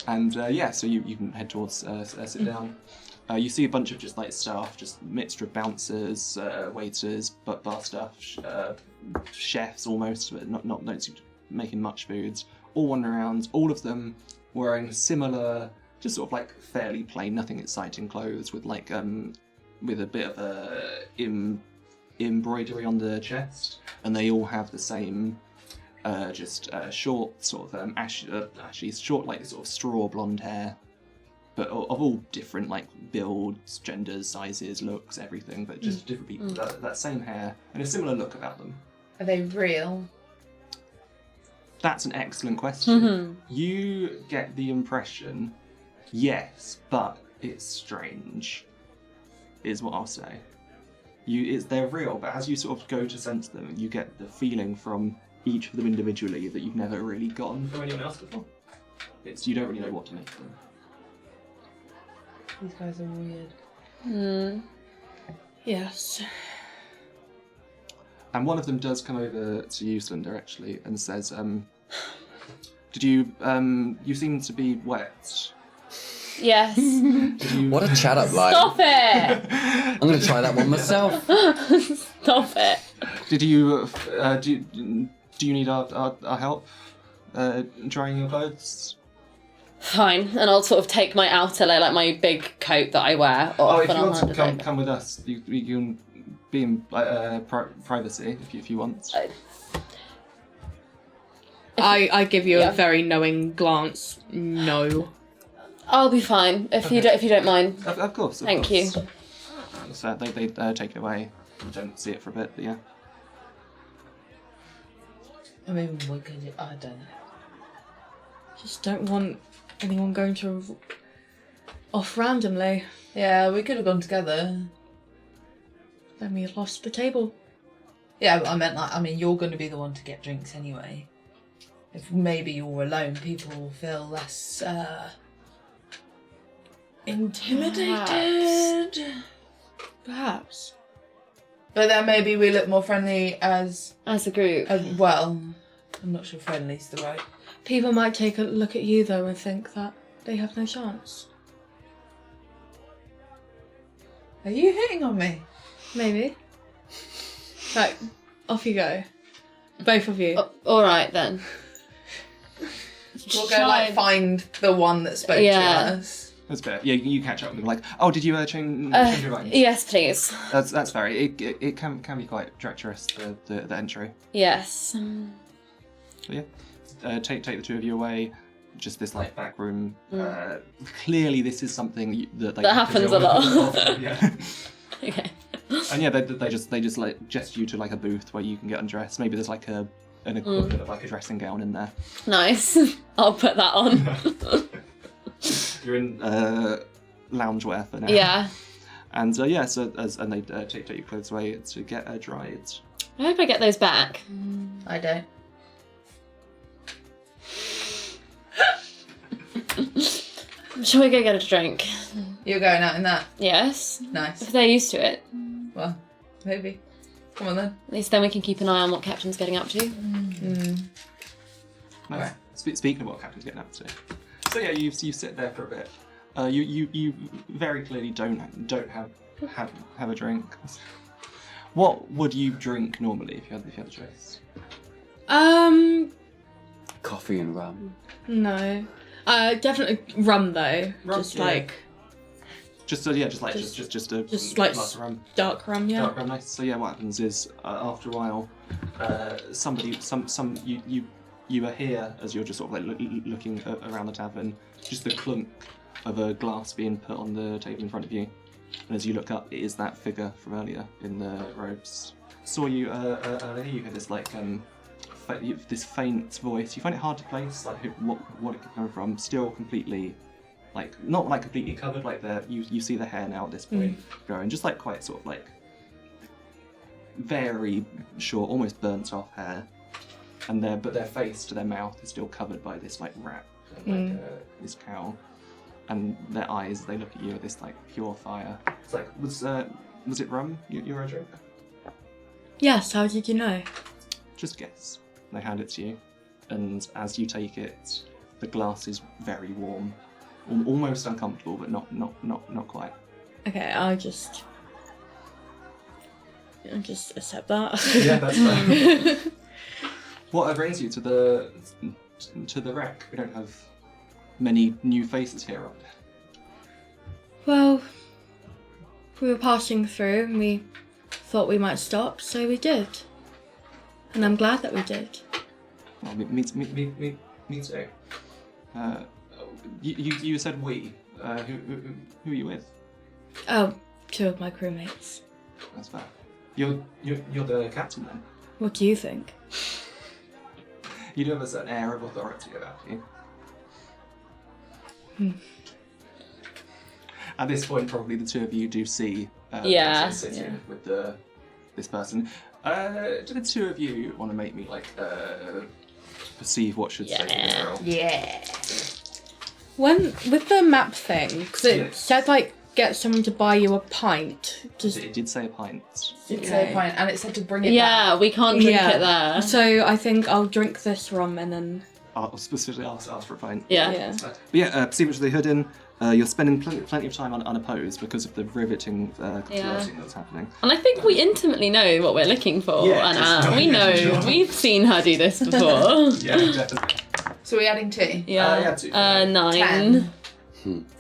And so you can head towards sit down. You see a bunch of just like staff, just mixture of bouncers, waiters, but bar staff, chefs almost, but don't seem to be making much foods. All wandering around, all of them wearing similar, just sort of like fairly plain, nothing exciting clothes with like with a bit of embroidery on the chest, and they all have the same. Short, sort of actually short, like sort of straw blonde hair, but of all different like builds, genders, sizes, looks, everything, but just different people. That same hair and a similar look about them.
Are they real?
That's an excellent question. You get the impression, yes, but it's strange, is what I'll say. They're real, but as you sort of go to sense them, you get the feeling from each of them individually that you've never really gotten from anyone else before. You don't really know what to make of them.
These guys are weird.
Yes.
And one of them does come over to you, Slender, actually, and says, did you, you seem to be wet.
Yes.
What a chat up line.
Stop it!
I'm going to try that one myself.
Stop it.
Did you, do you need our help drying your clothes?
Fine, and I'll sort of take my outer layer, like my big coat that I wear, off.
Oh, if
and
you
I'll
want
hand
to
it over.
come with us, you can be in privacy if you want.
I give you
Yeah.
a very knowing glance. No.
I'll be fine if you don't mind.
Of course.
Thank you.
So they take it away. You don't see it for a bit, but yeah.
I mean, we could. I don't know.
Just don't want anyone going off randomly.
Yeah, we could have gone together.
Then we lost the table.
Yeah, but I meant like, I mean, you're going to be the one to get drinks anyway. If maybe you're alone, people will feel less intimidated.
Perhaps.
But then maybe we look more friendly as
As a group.
well. I'm not sure friendly's the right.
People might take a look at you though and think that they have no chance.
Are you hitting on me?
Maybe. Right, off you go. Both of you.
All right then.
We'll go like find the one that spoke
Yeah.
to us.
That's fair. Yeah, you catch up with them like, oh, did you change your mind?
Yes, please.
That's fair. It can be quite treacherous, the entry.
Yes.
So yeah, take the two of you away. Just this like back room. Clearly, this is something that
happens a lot.
Yeah.
Okay.
And yeah, they just like gesture you to like a booth where you can get undressed. Maybe there's like an equivalent of like a dressing gown in there.
Nice. I'll put that on.
You're in loungewear for now.
Yeah.
And yeah, so and they take your clothes away to get dried.
I hope I get those back.
I don't.
Shall we go get a drink?
You're going out in that?
Yes.
Nice.
If they're used to it.
Well, maybe. Come on then.
At least then we can keep an eye on what Captain's getting up to.
Nice.
Alright.
Speaking of what Captain's getting up to, so yeah, you sit there for a bit. You very clearly don't have a drink. What would you drink normally if you had the choice?
Coffee and rum.
No. Definitely rum though.
Rum,
Just
yeah.
like
Just a
Just like
glass of rum.
dark rum, yeah.
Dark rum, nice. So yeah, what happens is after a while, you are here as you're just sort of like looking around the tavern. Just the clunk of a glass being put on the table in front of you, and as you look up, it is that figure from earlier in the robes. Saw you earlier. You had this like this faint voice. You find it hard to place like what it could come from. Still completely like not like completely covered, like you see the hair now at this point growing, just like quite sort of like very short, almost burnt off hair, and their face to their mouth is still covered by this like wrap, and, like this cowl, and their eyes, they look at you with this like pure fire. It's like, was it rum you were a drink?
Yes, how did you know?
Just guess. They hand it to you, and as you take it, the glass is very warm, almost uncomfortable, but not quite.
Okay, I'll just accept that.
Yeah, that's fine. What brings you to the wreck? We don't have many new faces here, are there?
Well, we were passing through and we thought we might stop, so we did. And I'm glad that we did.
Well, me too. You said we. Who are you with?
Oh, 2 of my crewmates.
That's fair. You're the captain then.
What do you think?
You do have a certain air of authority about you. At this point, probably the 2 of you do see sitting with this person. Do the 2 of you want to make me like perceive what should say to this girl?
Yeah.
When with the map thing, because it said like get someone to buy you a pint.
It did say a pint.
It's a point, and it said to bring it
Yeah,
back.
we can't drink it there.
So I think I'll drink this rum and then.
I'll specifically ask for a pint.
Yeah.
But yeah, perceive which of the hood in. You're spending plenty of time unopposed because of the riveting flirting that's happening.
And I think we intimately know what we're looking for, and we know we've seen her do this before.
Yeah, definitely.
So we're adding 2?
Yeah, 2.
9.
10.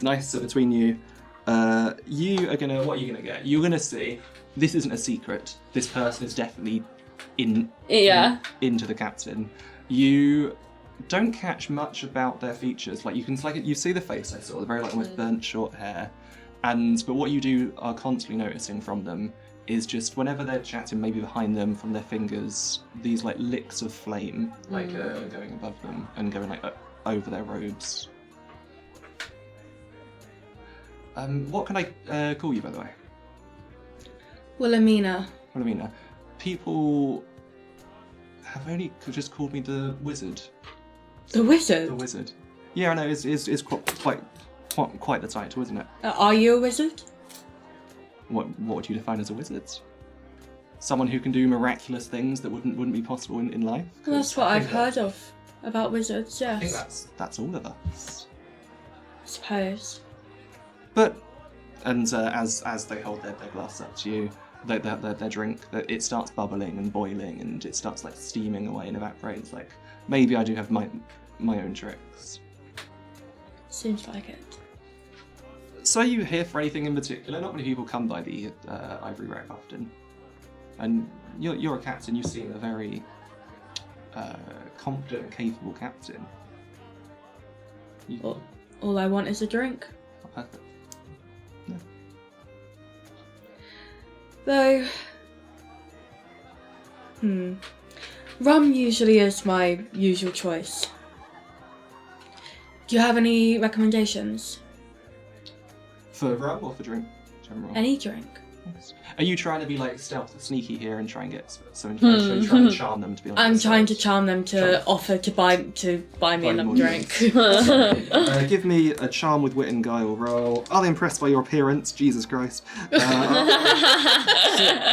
Nice. So between you, you are gonna. What are you gonna get? You're gonna see. This isn't a secret. This person is definitely into the captain. You don't catch much about their features. Like you see the face I saw, the very like almost burnt short hair, but what you are constantly noticing from them is just whenever they're chatting, maybe behind them, from their fingers, these like licks of flame like going above them and going like over their robes. What can I call you, by the way?
Wilhelmina.
Wilhelmina. People have only just called me the wizard.
The wizard?
The wizard. Yeah, I know, it's quite the title, isn't it?
Are you a wizard?
What would you define as a wizard? Someone who can do miraculous things that wouldn't be possible in life?
Well, that's what I've heard of about wizards, yes.
I think that's all of us.
I suppose.
But, and as they hold their glass up to you, their drink, it starts bubbling and boiling and it starts like steaming away and evaporates. Like, maybe I do have my own tricks.
Seems like it.
So are you here for anything in particular? Not many people come by the Ivory Rack often. And you're a captain, you seem a very confident and capable captain.
All I want is a drink.
Perfect. Yeah.
Though, rum usually is my usual choice. Do you have any recommendations?
For rum or for drink? General.
Any drink.
Yes. Are you trying to be like stealth sneaky here and try and get some information? Are you trying to charm them to be like?
I'm trying to charm them to offer to buy me another drink.
Give me a charm with wit and guile roll. Are they impressed by your appearance? Jesus Christ.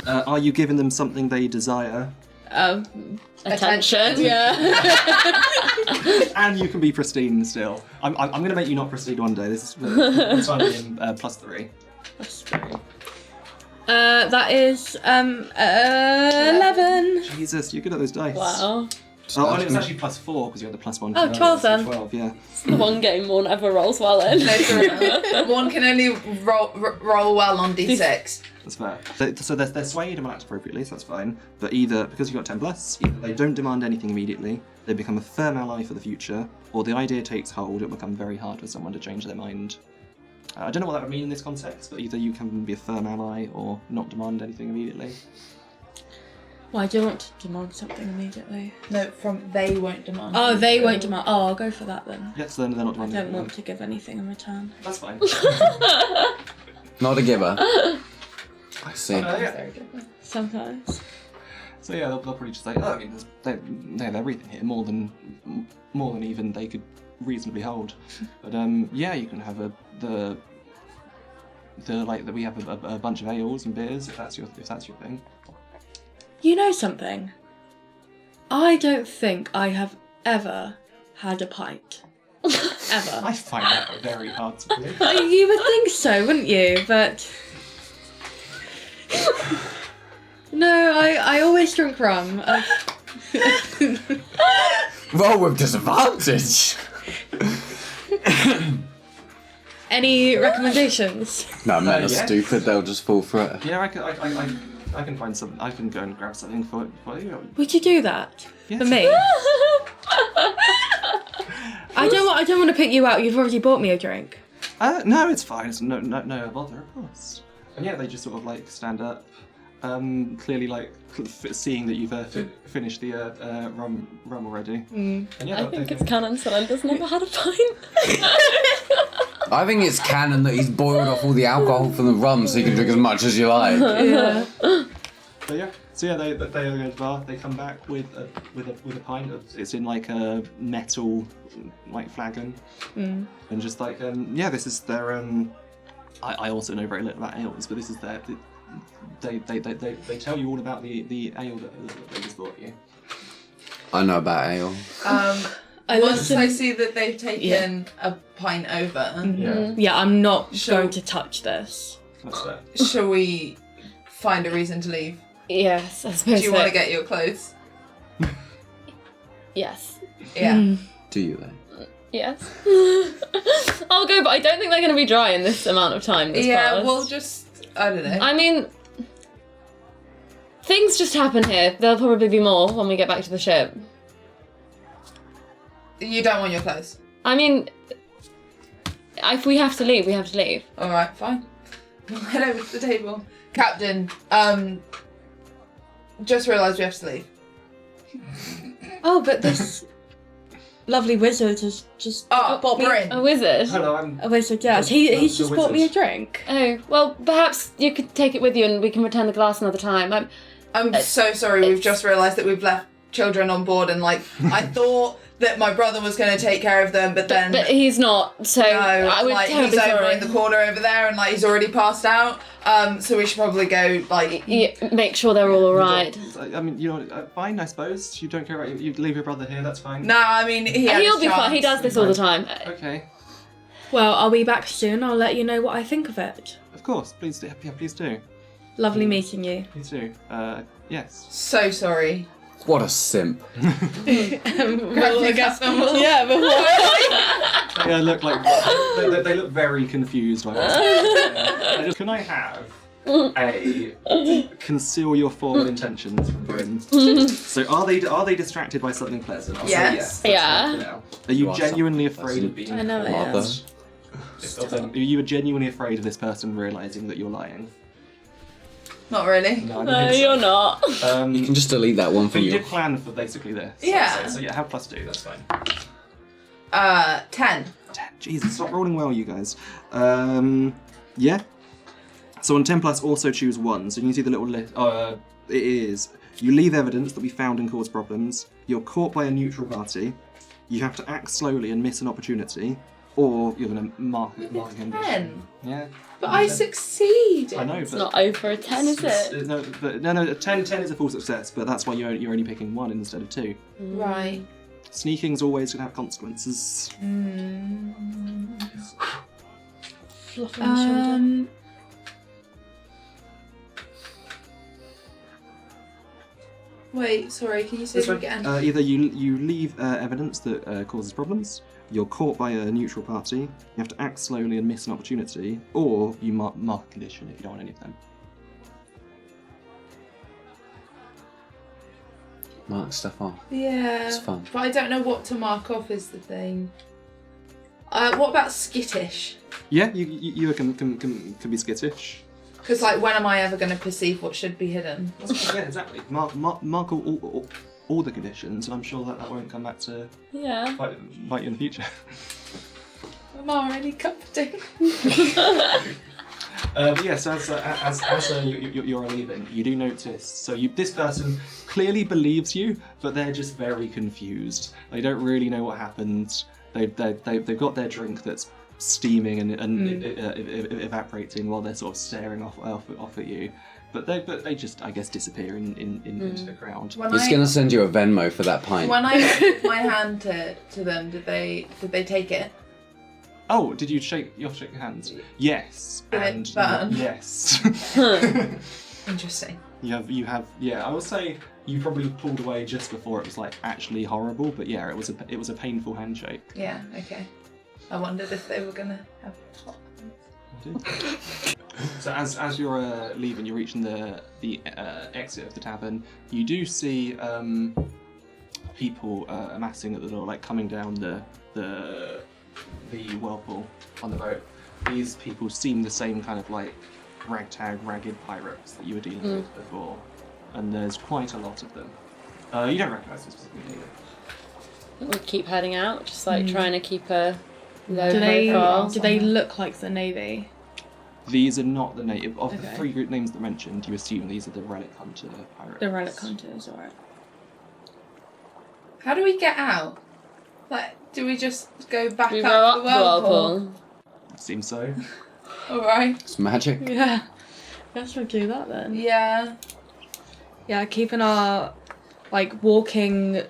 Are you giving them something they desire?
Attention.
Yeah.
And you can be pristine still. I'm going to make you not pristine one day. This is +3.
That is 11.
Jesus, you're good at those dice.
Wow.
Oh, and it was actually +4 because you had the +1.
Oh, 12 then.
12, yeah.
It's the one game Morne ever rolls well in.
One can only roll well on D6.
That's fair. So they're swayed and act appropriately, so that's fine. But either, because you've got 10+, either they don't demand anything immediately, they become a firm ally for the future, or the idea takes hold, it'll become very hard for someone to change their mind. I don't know what that would mean in this context, but either you can be a firm ally or not demand anything immediately.
Well, I do want to demand something immediately.
No, they won't demand.
Oh, they won't demand. Oh, I'll go for that then.
Yes, then they're not
I
demanding.
don't want to give anything in return.
That's fine.
Not a giver. I see.
Yeah.
Very good.
Sometimes.
So yeah, they'll probably just say, oh, I mean, they have everything here, more than even they could reasonably hold. But yeah, you can have the like that we have a bunch of ales and beers if that's your thing.
You know something? I don't think I have ever had a pint. Ever.
I find that very hard to believe.
You would think so, wouldn't you? But no, I always drink rum.
Roll with disadvantage.
Any recommendations?
No, men are
yes.
stupid. They'll just fall for it.
Yeah, I can find something. I can go and grab something for you.
Would you do that
Yes.
for me? I don't want to pick you out. You've already bought me a drink.
No, it's fine. It's no bother, of course. And yeah, they just sort of like stand up, clearly like seeing that you've finished the rum already. And yeah,
I think it's canon that Lyndon's never had a pint.
I think it's canon that he's boiled off all the alcohol from the rum so you can drink as much as you like.
Yeah.
But yeah, so yeah, they go to the bar. They come back with a pint. It's in like a metal like flagon, and just like yeah, this is their I also know very little about ales, but this is their. They tell you all about the ale that they just bought you.
I know about ale.
Once I see that they've taken a pint over,
Yeah,
I'm not going to touch this.
that's that.
shall we find a reason to leave?
Yes, I suppose
Do you
so.
want to get your clothes?
Yes.
Yeah.
Do you though?
Yes. I'll go, but I don't think they're going to be dry in this amount of time. This past.
We'll just, I don't know.
I mean, things just happen here. There'll probably be more when we get back to the ship.
You don't want your clothes?
I mean, if we have to leave, we have to leave.
Alright, fine. We'll head over to the table. Captain, just realised we have to leave.
Oh, but this lovely wizard has just bought me
Bryn.
A wizard?
Hello, I'm.
a wizard. Yes, he's just bought me a drink.
Oh, well, perhaps you could take it with you and we can return the glass another time.
I'm so sorry, we've just realised that we've left children on board and like, I thought that my brother was going to take care of them, but then...
But he's not, so
No,
I would
like,
terribly
he's over
sorry.
in the corner over there and like he's already passed out, so we should probably go like...
Yeah, make sure they're all alright.
I mean, you know, fine, I suppose. You don't care about you leave your brother here. That's fine.
No, I mean,
He'll be fine, he does this all the time.
Okay.
Well, I'll be back soon. I'll let you know what I think of it.
Of course. Please do. Yeah, please do.
Lovely meeting you.
Please do. Yes.
So sorry.
What a simp.
Captain,
Yeah, before.
They look like they look very confused. Like, can I have a conceal your formal intentions from Bryn? So are they distracted by something pleasant? I'll say
Yes.
That's
Yeah.
fine for now. Are you
You are
genuinely
something
afraid of being
I know it
Mother.
is.
Are you genuinely afraid of this person realizing that you're lying?
Not really.
No, I don't
No,
think so.
you're not.
You can just delete that one
But
from
you
your...
did plan for basically this.
Yeah.
So yeah, have +2. That's fine.
10.
10. Jesus, stop rolling well, you guys. Yeah. So on 10 plus, also choose 1. So you can see the little list. It is. You leave evidence that we found and caused problems. You're caught by a neutral party. You have to act slowly and miss an opportunity. Or you're going to mark a condition.
10.
Yeah.
But I succeeded.
I know,
It's
but...
not over a 10, is it?
No, but no. 10 is a full success, but that's why you're only picking 1 instead of 2.
Right.
Sneaking's always going to have consequences.
Fluff on the shoulder.
Wait, sorry, can you say it again?
Either you leave evidence that causes problems, you're caught by a neutral party, you have to act slowly and miss an opportunity, or you mark a condition if you don't want any of them.
Mark stuff off.
Yeah.
It's fun.
But I don't know what to mark off is the thing. What about skittish?
Yeah, you can be skittish.
Because like, when am I ever going to perceive what should be hidden?
Yeah, exactly. Mark all the conditions, and I'm sure that won't come back to bite you in the future.
I'm already comforting.
But yes, as you're leaving, you do notice. So this person clearly believes you, but they're just very confused. They don't really know what happened. They've got their drink that's steaming and evaporating while they're sort of staring off at you. But they just, I guess, disappear into the crowd.
He's gonna send you a Venmo for that pint.
When I put my hand to them, did they take it?
Oh, did you shake hands? Yes.
Did
and
it burn?
yes.
Interesting.
You have. Yeah, I would say you probably pulled away just before it was like actually horrible. But yeah, it was a painful handshake.
Yeah. Okay. I wondered if they were gonna have hot hands.
So as you're leaving, you're reaching the exit of the tavern. You do see people amassing at the door, like coming down the whirlpool on the boat. These people seem the same kind of like ragged pirates that you were dealing with before, and there's quite a lot of them. You don't recognise them specifically.
We'll keep heading out, just like trying to keep a low profile.
Do they look like the Navy?
These are not the native of the
Okay.
3 group names that mentioned. You assume these are the relic hunter pirates.
The relic hunters, alright.
How do we get out? Like, do we just go back
We
up
row
the
up the
whirlpool?
whirlpool.
Seems so.
Alright.
It's magic.
Yeah. Guess we'll do that then.
Yeah.
Yeah, keeping our, like, walking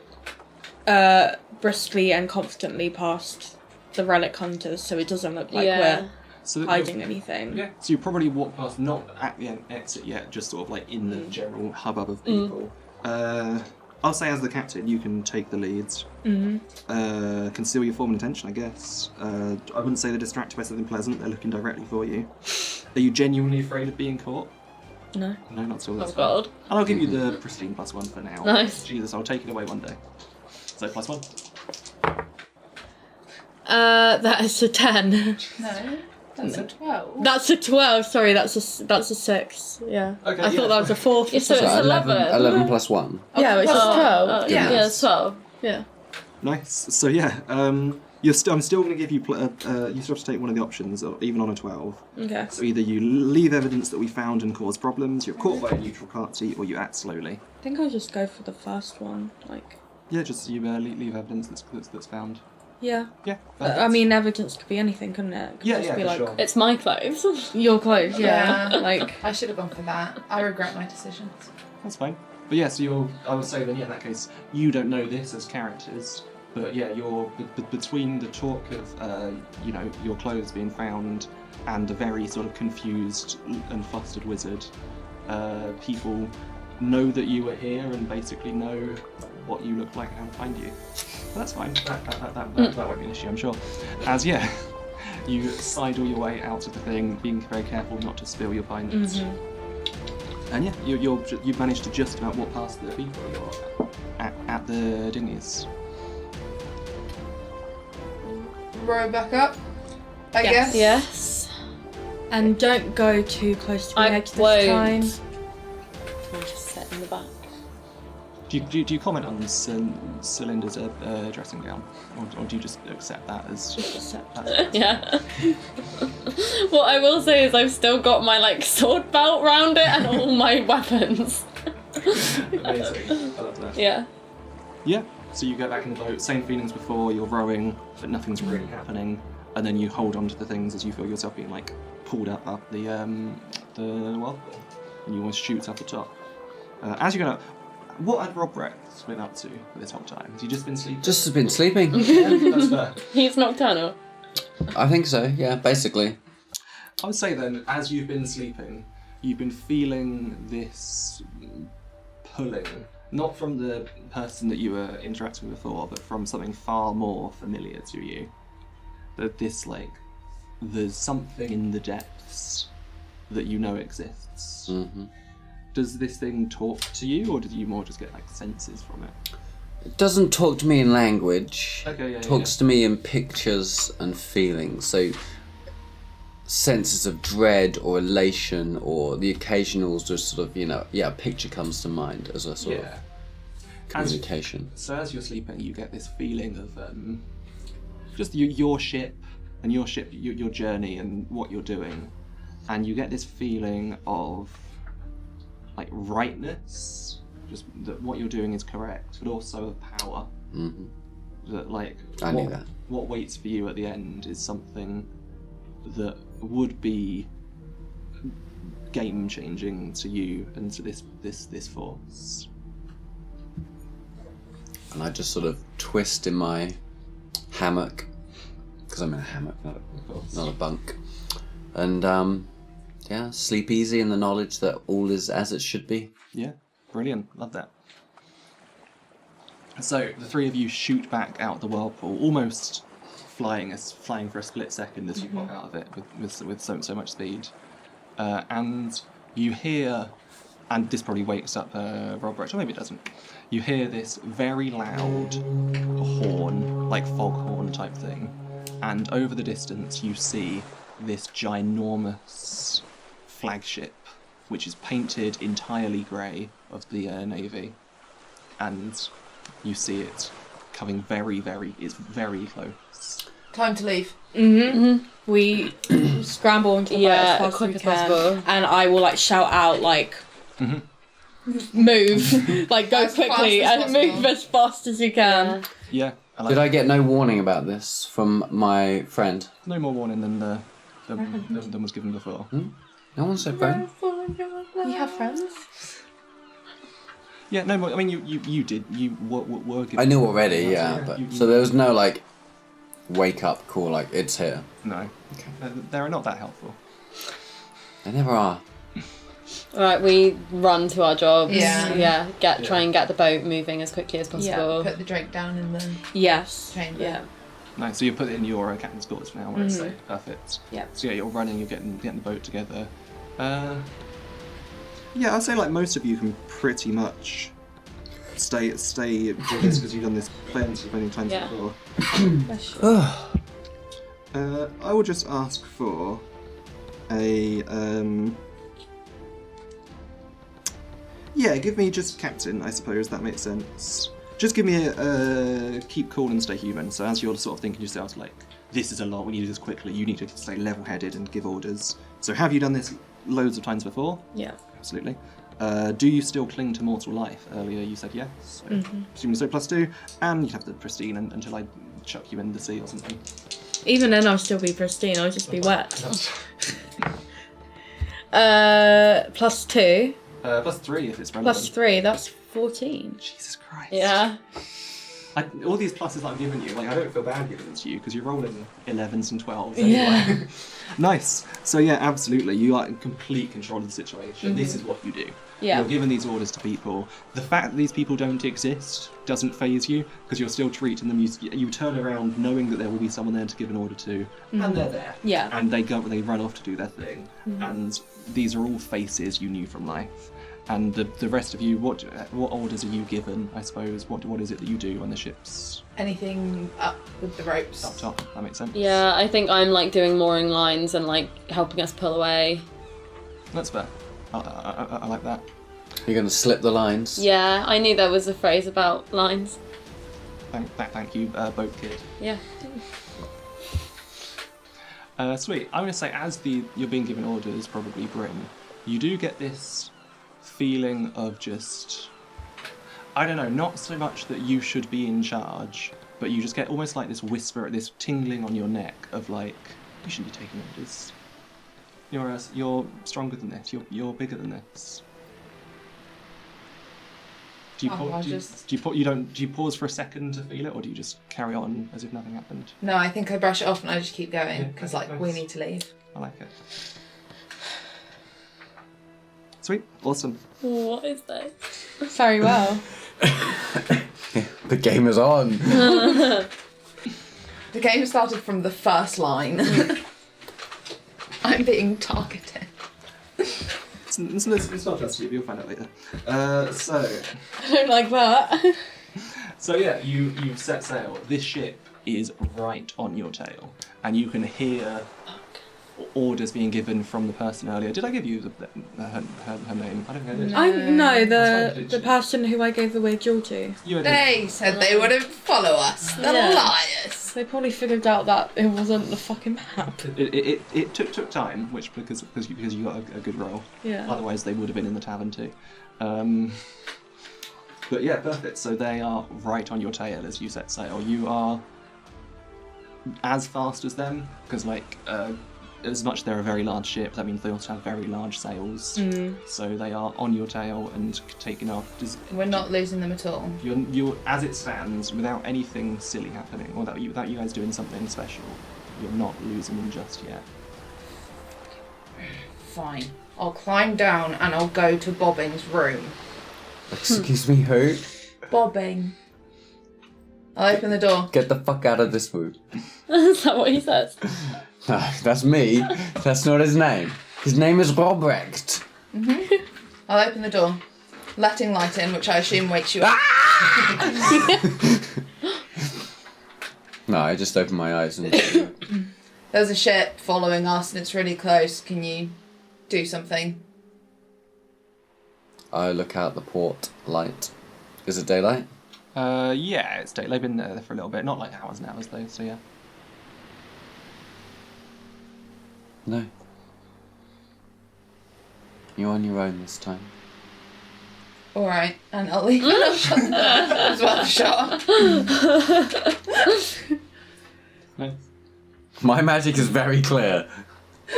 briskly and confidently past the relic hunters so it doesn't look like
So
we're hiding anything.
Yeah. So you probably walk past, not at the exit yet, just sort of like in the general hubbub of people. I'll say as the captain, you can take the leads. Conceal your form and intention, I guess. I wouldn't say they're distracted by something pleasant. They're looking directly for you. Are you genuinely afraid of being caught?
No.
No, not at all.
Oh
That's fine.
god.
And I'll give you the pristine +1 for now.
Nice.
Jesus, I'll take it away one day. So +1.
That is a 10.
No. That's a 12.
That's a 12, sorry, that's a 6. Yeah.
Okay,
I thought that was a 4.
Yeah, so it's 11.
11 plus 1.
Yeah, it's just 12.
yeah.
Yeah, it's 12.
Yeah.
Nice. So yeah, I'm still going to give you. You still have to take one of the options, or even on a 12.
Okay.
So either you leave evidence that we found and cause problems, you're caught by a neutral party, or you act slowly.
I think I'll just go for the first one. Like.
Yeah, just you leave evidence that's found.
Yeah.
Yeah.
I mean, evidence could be anything, couldn't it? It could
Yeah,
just
yeah,
be
for
like
sure.
It's my clothes.
your clothes. Yeah.
Yeah.
Like.
I should have gone for that. I regret my decisions.
That's fine. But yeah, so I would say then, yeah, in that case, you don't know this as characters, but yeah, you're between the talk of, your clothes being found and a very sort of confused and flustered wizard, people know that you were here and basically know what you look like and how to find you. But that's fine. That won't be an issue, I'm sure. As yeah, you sidle your way out of the thing, being very careful not to spill your findings. And yeah, you've managed to just about walk past the people you're at the dinghies.
Row back up, I guess.
Yes.
And don't go too close to the
I
edge this
won't.
time.
I'll just sit in the back.
Do you comment on Cylinder's dressing gown, or do you just accept that as?
Yeah. What I will say is I've still got my like sword belt round it and all my weapons.
Amazing. I love that.
Yeah.
Yeah. So you get back in the boat, same feelings before. You're rowing, but nothing's really happening, and then you hold on to the things as you feel yourself being like pulled up the whirlpool, and you almost shoot up the top. As you're going, what had Rob Rex been up to this whole time? Has he just been sleeping?
Just been sleeping.
Yeah, that's fair.
He's nocturnal.
I think so, yeah, basically.
I would say then, as you've been sleeping, you've been feeling this pulling, not from the person that you were interacting with before, but from something far more familiar to you. That this, like, there's something in the depths that you know exists.
Mm-hmm.
Does this thing talk to you, or did you more just get, like, senses from it?
It doesn't talk to me in language.
Okay, yeah,
It talks to me in pictures and feelings. So senses of dread or elation or the occasional just sort of, a picture comes to mind as a sort of communication.
So as you're sleeping, you get this feeling of just your ship and your journey and what you're doing, and you get this feeling of like rightness, just that what you're doing is correct, but also of power.
Mm-hmm.
That like
I knew that.
What waits for you at the end is something that would be game changing to you and to this force.
And I just sort of twist in my hammock, because I'm in a hammock, not a bunk, and sleep easy in the knowledge that all is as it should be.
Yeah, brilliant. Love that. So the three of you shoot back out the whirlpool, almost flying for a split second as you pop out of it with so much speed, and you hear, and this probably wakes up Robert, or maybe it doesn't. You hear this very loud horn, like foghorn type thing, and over the distance you see this ginormous flagship, which is painted entirely grey of the Navy, and you see it coming it's very close.
Time to leave.
Mm-hmm. We scramble into the boat as fast
quick
as
as
we can,
possible.
and I will like shout out like, move, like go
As
quickly
fast as
and
possible.
move as fast as you can.
Yeah, I like
Did I get no warning about this from my friend?
no more warning than was given before.
No one said friend?
You have friends?
Yeah, no more. I mean, you did. You were given.
I knew already,
Yeah,
but
you-
so there was no like wake up call, like it's here.
No, they're not that helpful.
They never are.
Right, we run to our jobs.
Yeah.
Try and get the boat moving as quickly as possible.
Put the drink down in the
Yes.
chamber.
Yeah.
No, so you put it in your captain's quarters for now, where it's safe. Perfect.
Yeah.
So yeah, you're running. You're getting the boat together. Yeah, I'd say like most of you can pretty much stay with this because you've done this plenty many times
Yeah.
before. I will just ask for a give me just captain, I suppose that makes sense. Just give me a keep cool and stay human. So as you're sort of thinking to yourself like, this is a lot, we need to do this quickly, you need to stay level-headed and give orders. So have you done this loads of times before?
Yeah.
Absolutely. Do you still cling to mortal life? Earlier you said yes. So presumably so +2, and you'd have the pristine until I chuck you in the sea or something.
Even then, I'll still be pristine. I'll just be wet. +2.
+3 if it's relevant.
+3. That's 14.
Jesus Christ.
Yeah.
All these pluses I've given you, like I don't feel bad giving them to you because you're rolling 11s and 12s anyway.
Yeah.
Nice. So yeah, absolutely. You are in complete control of the situation. This is what you do.
Yeah.
You're giving these orders to people. The fact that these people don't exist doesn't faze you because you're still treating them. You turn around knowing that there will be someone there to give an order to, and they're there.
Yeah.
And they run off to do their thing. And these are all faces you knew from life. And the rest of you, what orders are you given? I suppose what is it that you do on the ships
Anything up with the ropes.
up top? That makes sense.
Yeah, I think I'm like doing mooring lines and like helping us pull away.
That's fair. I like that.
You're going to slip the lines?
Yeah, I knew there was a phrase about lines.
Thank you, boat kid.
Yeah.
Sweet. I'm going to say, as you're being given orders, probably bring, you do get this feeling of just, I don't know, not so much that you should be in charge, but you just get almost like this whisper, this tingling on your neck of like, you shouldn't be taking orders. You're stronger than this. You're bigger than this. Do you pause for a second to feel it, or do you just carry on as if nothing happened?
No, I think I brush it off and I just keep going
Yeah,
because
nice.
we need to leave.
I like it. Sweet. Awesome.
What is this?
Very well.
The game is on.
The game started from the first line. I'm being targeted.
It's not just you. You'll find out later. So
I don't like that.
So yeah, you set sail. This ship is right on your tail, and you can hear orders being given from the person earlier. Did I give you her name? I don't know. Did
The person who I gave the weird jewel to.
They said they wouldn't follow us. The liars.
They probably figured out that it wasn't the fucking map.
It took time, which because you got a good roll.
Yeah.
Otherwise, they would have been in the tavern too. But yeah, perfect. So they are right on your tail as you set sail. You are as fast as them because, like, as much they're a very large ship, that means they also have very large sails. So they are on your tail and taking off.
We're not losing them at all.
You're as it stands, without anything silly happening, or without you guys doing something special, you're not losing them just yet.
Fine. I'll climb down and I'll go to Bobbing's room.
Excuse me, who?
Bobbing. I'll open the door.
Get the fuck out of this room.
Is that what he says?
No, that's me. That's not his name. His name is Robrecht.
I'll open the door, letting light in, which I assume wakes you up.
No, I just opened my eyes and...
There's a ship following us and it's really close. Can you do something?
I look out the port light. Is it daylight?
Yeah, it's daylight. They've been there for a little bit, not like hours and hours though. So yeah.
No. You're on your own this time.
Alright, and I'll leave and I'll shut the door as well, shut.
No.
My magic is very clear.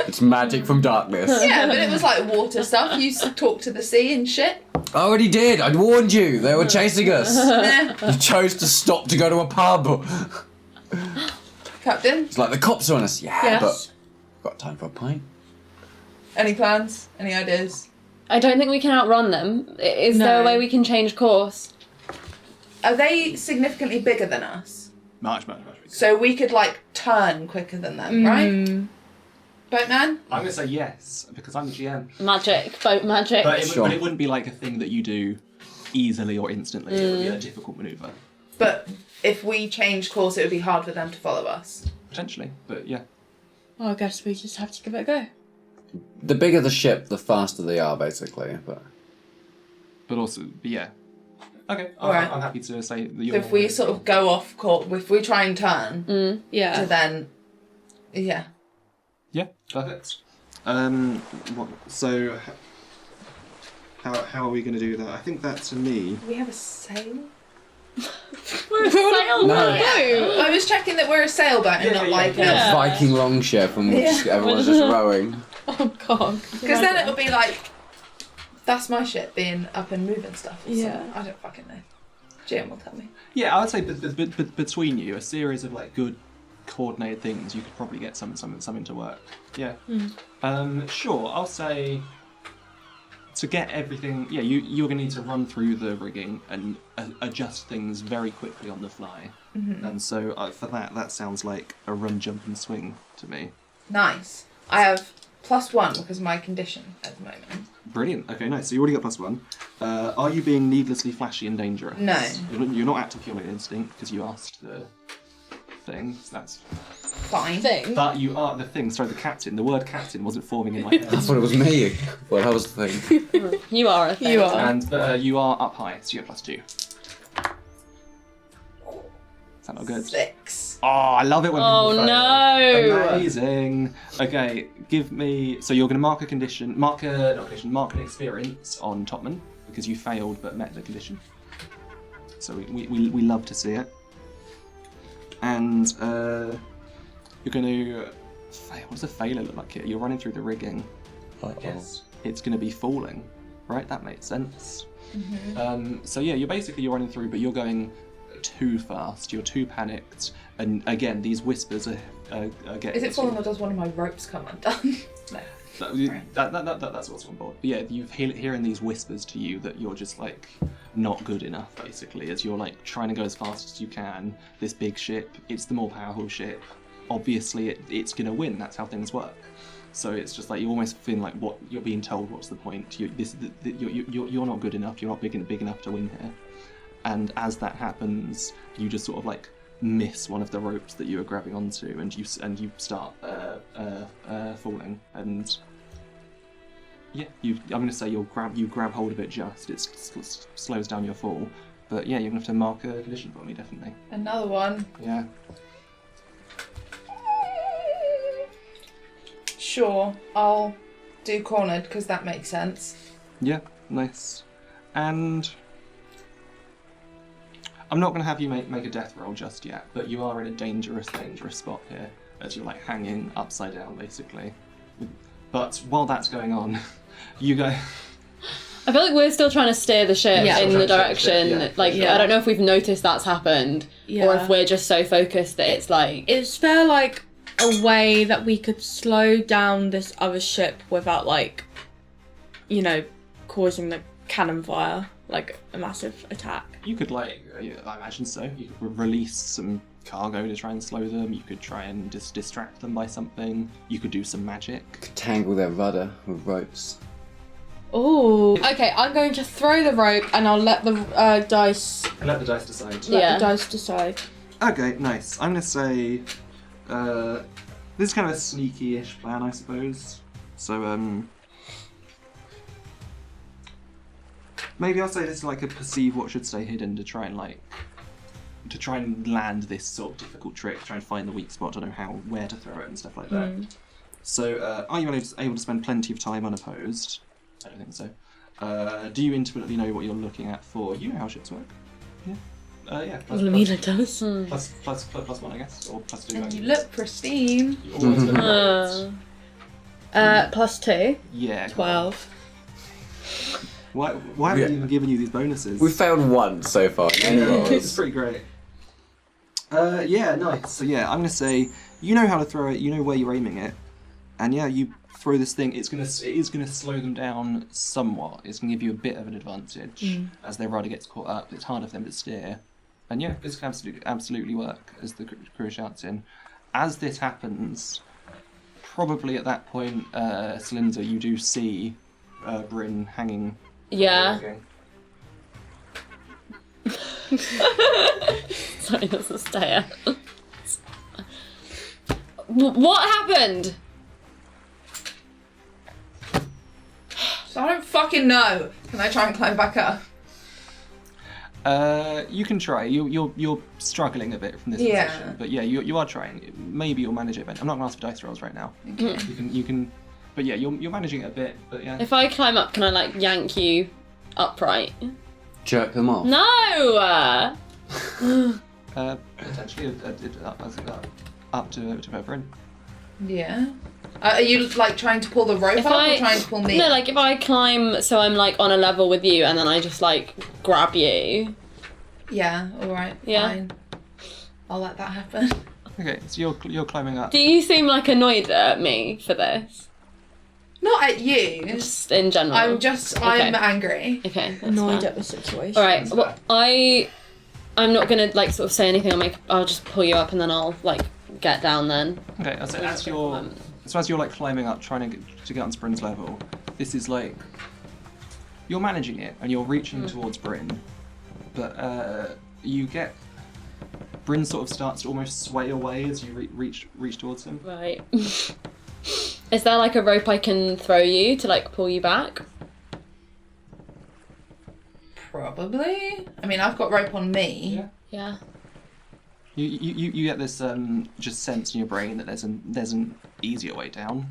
It's magic from darkness.
Yeah, but it was like water stuff. You talk to the sea and shit.
I already did. I'd warned you. They were chasing us.
Nah.
You chose to stop to go to a pub.
Captain,
It's like the cops are on us. Yeah,
Yes.
but got time for a pint.
any plans? Any ideas?
I don't think we can outrun them. Is there a
No.
way we can change course?
Are they significantly bigger than us?
Much bigger.
So we could like turn quicker than them, right? Boatman?
I'm gonna say yes because I'm the GM.
Magic, boat magic.
But
Sure.
it wouldn't be like a thing that you do easily or instantly. It would be a difficult maneuver.
But if we change course, it would be hard for them to follow us.
Potentially, but yeah.
Well, I guess we just have to give it a go.
The bigger the ship, the faster they are, basically. But
But yeah. Okay,
Alright.
I'm happy to say that
So
you're...
if we sort of go off course, if we try and turn, to
Yeah.
then, yeah.
Yeah, perfect. So how are we going to do that? I think that to me...
Do we have a sail?
We're a sailboat.
No.
I was checking that we're a sailboat and not like
yeah.
a...
Viking longship and everyone's just rowing.
Oh god.
Because then it'll be like, that's my ship being up and moving stuff. Or
Yeah.
something. I don't fucking know. GM will tell me.
Yeah, I would say between you, a series of like good coordinated things, you could probably get something to work. Yeah. Sure, I'll say to get everything. Yeah, you're gonna need to run through the rigging and adjust things very quickly on the fly. And so for that sounds like a run, jump, and swing to me.
Nice. I have +1 because of my condition at the moment.
Brilliant. Okay, nice. So you already got +1. Are you being needlessly flashy and dangerous?
No.
You're not acting purely instinct because you asked the thing. So that's.
Fine.
Thing.
But you are the thing. Sorry, the captain. The word captain wasn't forming in my head.
I thought it was me. Well, that was the thing.
You are a thing.
You are.
And you are up high, so you have +2. Is that not good?
6.
Oh, I love it when
Oh
people fail.
no!
Amazing. Okay, give me. So you're going to mark an experience on Topman because you failed but met the condition. So we love to see it. And you're going to fail. What does a failure look like here? You're running through the rigging. Yes. It's going to be falling, right? That makes sense. So yeah, you're running through, but you're going too fast. You're too panicked, and again, these whispers are getting.
Is it falling or does one of my ropes come undone? No.
That's what's on board. But yeah, you're hearing these whispers to you that you're just like not good enough, basically, as you're like trying to go as fast as you can. This big ship, it's the more powerful ship. Obviously, it's gonna win. That's how things work. So it's just like you almost feel like what you're being told. What's the point? You're not good enough. You're not big enough to win here. And as that happens, you just sort of like miss one of the ropes that you were grabbing onto, and you start falling, and yeah, I'm going to say you grab hold of it just. It slows down your fall, but yeah, you're going to have to mark a condition for me, definitely.
Another one.
Yeah.
Sure, I'll do cornered because that makes sense.
Yeah, nice. And I'm not going to have you make a death roll just yet, but you are in a dangerous spot here, as you're like hanging upside down, basically. But while that's going on, you go.
I feel like we're still trying to steer the ship in the direction.
Yeah,
I don't know if we've noticed that's happened, or if we're just so focused that it's like.
Is there like a way that we could slow down this other ship without like, you know, causing the cannon fire, like a massive attack?
You could I imagine so. You could release some cargo to try and slow them. You could try and just distract them by something. You could do some magic.
Could tangle their rudder with ropes.
Oh. Okay, I'm going to throw the rope and I'll let the dice.
Let the dice decide.
Let the dice decide.
Okay, nice. I'm gonna say this is kind of a sneaky-ish plan, I suppose. So maybe I'll say this is like a perceive what should stay hidden to try and land this sort of difficult trick, try and find the weak spot, to know where to throw it and stuff like that. So are you able to spend plenty of time unopposed? I don't think so. Do you intimately know what you're looking at for? You know how ships work. Yeah. Yeah.
Well, I mean, it does.
Plus one, I guess, or plus two.
And you look pristine.
You always look right.
+2.
Yeah.
12.
Why haven't we even given you these bonuses?
We failed once so far.
It's pretty great. Yeah, nice. So yeah, I'm gonna say you know how to throw it. You know where you're aiming it, and yeah, you throw this thing. It is gonna slow them down somewhat. It's gonna give you a bit of an advantage as their rudder gets caught up. It's harder for them to steer, and yeah, this can absolutely work. As the crew shouts in, as this happens, probably at that point, Cylinder, you do see Bryn hanging.
Yeah. Sorry, that's a Taya. What happened?
So I don't fucking know. Can I try and climb back up?
You can try. You're struggling a bit from this position, but yeah, you are trying. Maybe you'll manage it. But I'm not gonna ask for dice rolls right now.
Okay.
You can. But yeah, you're managing it a bit. But yeah.
If I climb up, can I like yank you upright?
Jerk them off.
No.
Potentially up to Bryn.
Yeah. Are you like trying to pull the rope up or trying to pull me?
No, like if I climb, so I'm like on a level with you, and then I just like grab you.
Yeah. All right.
Yeah.
Fine. I'll let that happen.
Okay, so you're climbing up.
Do you seem like annoyed at me for this?
Not at you.
Just in general.
I'm angry.
Okay. That's
Annoyed
fair.
at the situation.
All right. Well, I'm not gonna like sort of say anything. I'll just pull you up and then I'll like get down then.
Okay, so as you're like climbing up, trying to get on Bryn's level, this is like you're managing it and you're reaching towards Bryn, but you get Bryn sort of starts to almost sway away as you reach towards him.
Right. Is there like a rope I can throw you to like pull you back?
Probably. I mean, I've got rope on me.
Yeah.
You get this just sense in your brain that there's an easier way down.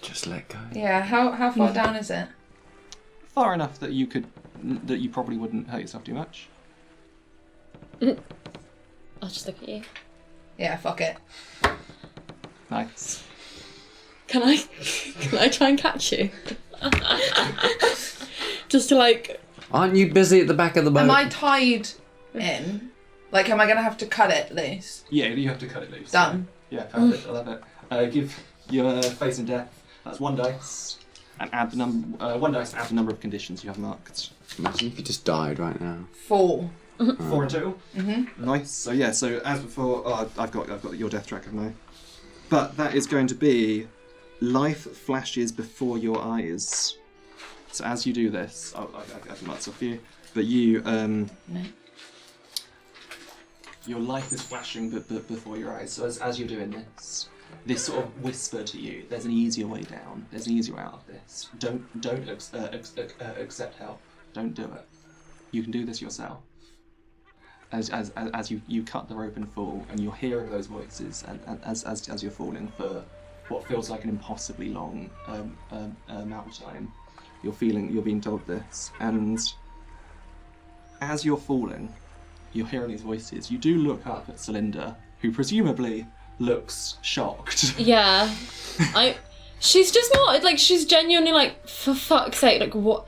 Just let go.
Yeah. How far down is it?
Far enough that you probably wouldn't hurt yourself too much.
I'll just look at you.
Yeah. Fuck it.
Nice.
Can I try and catch you? Just to like.
Aren't you busy at the back of the boat?
Am I tied in? Like, am I gonna have to cut it loose?
Yeah, you have to cut it loose.
Done.
Yeah, perfect. I love it. Give your face and death. That's one dice, and add the number of conditions you have marked.
Imagine if you just died right now.
4.
4 in total. Nice. So yeah. So as before, I've got your death tracker now. But that is going to be life flashes before your eyes. So as you do this, I can mark this off you. But you
No.
your life is flashing before your eyes. So as you're doing this, this sort of whisper to you, there's an easier way down, there's an easier way out of this. Don't accept help. Don't do it. You can do this yourself. As you cut the rope and fall, and you're hearing those voices, and as you're falling for what feels like an impossibly long amount of time, you're being told this, and as you're falling, you're hearing these voices. You do look up at Celinda, who presumably looks shocked.
Yeah. She's just not, like, she's genuinely like, for fuck's sake, like, what?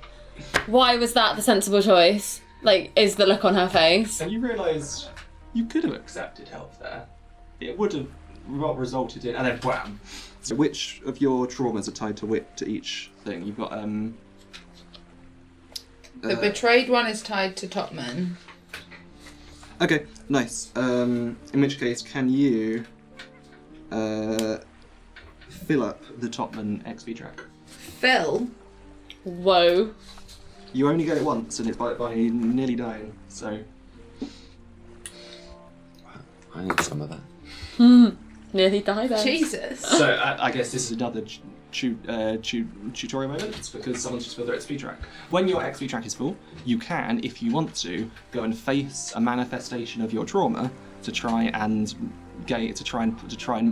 Why was that the sensible choice? Like, is the look on her face.
And you realise you could have accepted help there. It would have resulted in, and then wham. So which of your traumas are tied to each thing? You've got
The betrayed one is tied to Topman.
Okay, nice. In which case, can you fill up the Topman XP track?
Phil?
Whoa.
You only get it once, and it's by nearly dying, so...
I need some of that.
Nearly died then.
Jesus.
So I guess this is another tutorial moment. It's because someone's just filled their XP track. When your XP track is full, you can, if you want to, go and face a manifestation of your trauma to try and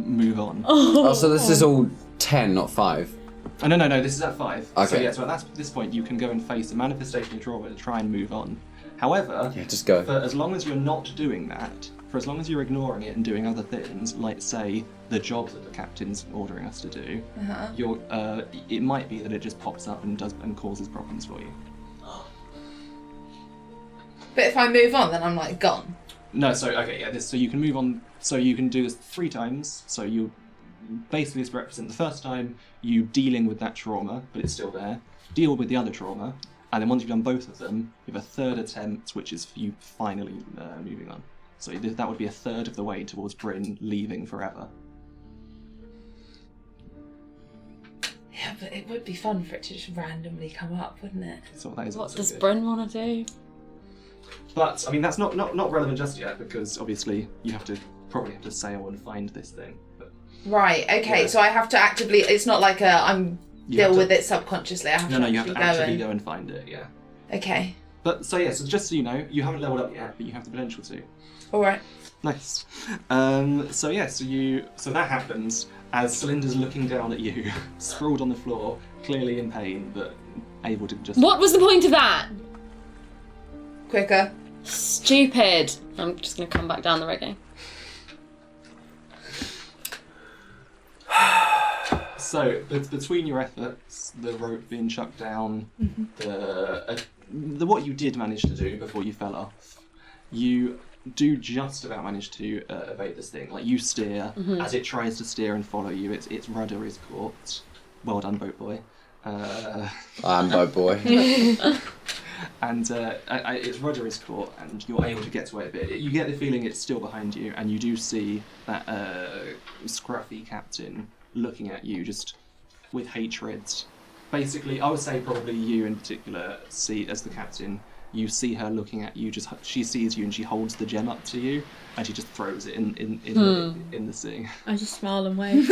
move on.
Oh, so this is all 10, not 5.
Oh, no, this is at 5.
Okay.
So yeah, so at this point you can go and face a manifestation of trauma to try and move on. However,
Yeah, just go.
for as long as you're not doing that, for as long as you're ignoring it and doing other things, like say the job that the captain's ordering us to do, it might be that it just pops up and causes problems for you.
But if I move on, then I'm like gone.
No, so okay, yeah, so you can move on. So you can do this 3 times. So you basically this represent the first time you dealing with that trauma, but it's still there. Deal with the other trauma, and then once you've done both of them, you have a third attempt, which is for you finally moving on. So that would be a third of the way towards Bryn leaving forever.
Yeah, but it would be fun for it to just randomly come up, wouldn't it?
So that is
What
also
does
good.
Bryn want to do?
But I mean, that's not relevant just yet, because obviously you probably have to sail and find this thing. But
Right, okay,
Yeah.
so I have to actively, it's not like I'm
You
deal
have to-
with it subconsciously, I have
no,
to
you have
actually
to
go
actually
and...
go and find it. Yeah.
Okay,
But so yeah, so just so you know, you haven't leveled up yet, but you have the potential to.
alright.
Nice. So that happens as Celinda's looking down at you, sprawled on the floor, clearly in pain, but able to just.
What was the point of that?
Quicker.
Stupid. I'm just going to come back down the reggae.
So between your efforts, the rope being chucked down, the what you did manage to do before you fell off, you do just about manage to evade this thing. Like you steer as it tries to steer and follow you. Its rudder is caught. Well done, boat boy.
I'm boat boy.
And its rudder is caught, and you're able to get to it a bit. You get the feeling it's still behind you, and you do see that scruffy captain looking at you just with hatred. Basically, I would say probably you in particular see as the captain. You see her looking at you. She sees you, and she holds the gem up to you, and she just throws it in the sea.
I just smile and wave.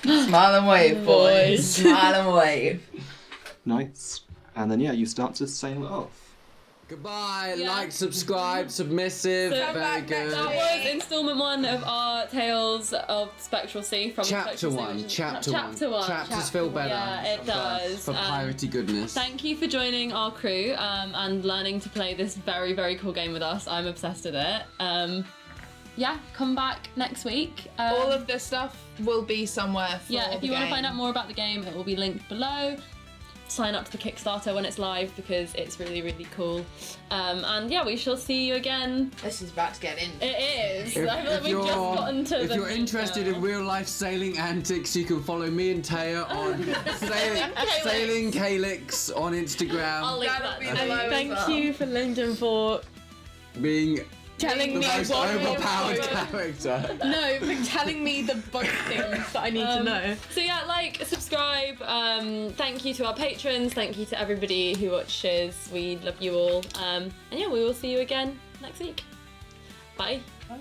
Smile and wave, boys. Smile and wave.
Nice. And then you start to sail it off.
Goodbye,
Yeah.
like, subscribe, submissive,
So
very good.
That was instalment 1 of our Tales of Spectral Sea from
Chapter 1, chapter 1. Chapters feel better.
Yeah, it does.
For piratey goodness.
Thank you for joining our crew and learning to play this very, very cool game with us. I'm obsessed with it. Come back next week.
All of this stuff will be somewhere for
if you want to find out more about the game, it will be linked below. Sign up to the Kickstarter when it's live because it's really, really cool. We shall see you again.
This is about to get in.
It is. I feel like we've just gotten to
If
the
you're
meat
interested
now.
in real life sailing antics, you can follow me and Taya on Sailing Calyx on Instagram.
I'll link
That'll
that.
be below as
Thank
well.
you for Lyndon for
Being
telling
the
me
most
what
overpowered character.
No, but telling me the boat things that I need to know.
So subscribe. Thank you to our patrons. Thank you to everybody who watches. We love you all. We will see you again next week. Bye.
Bye.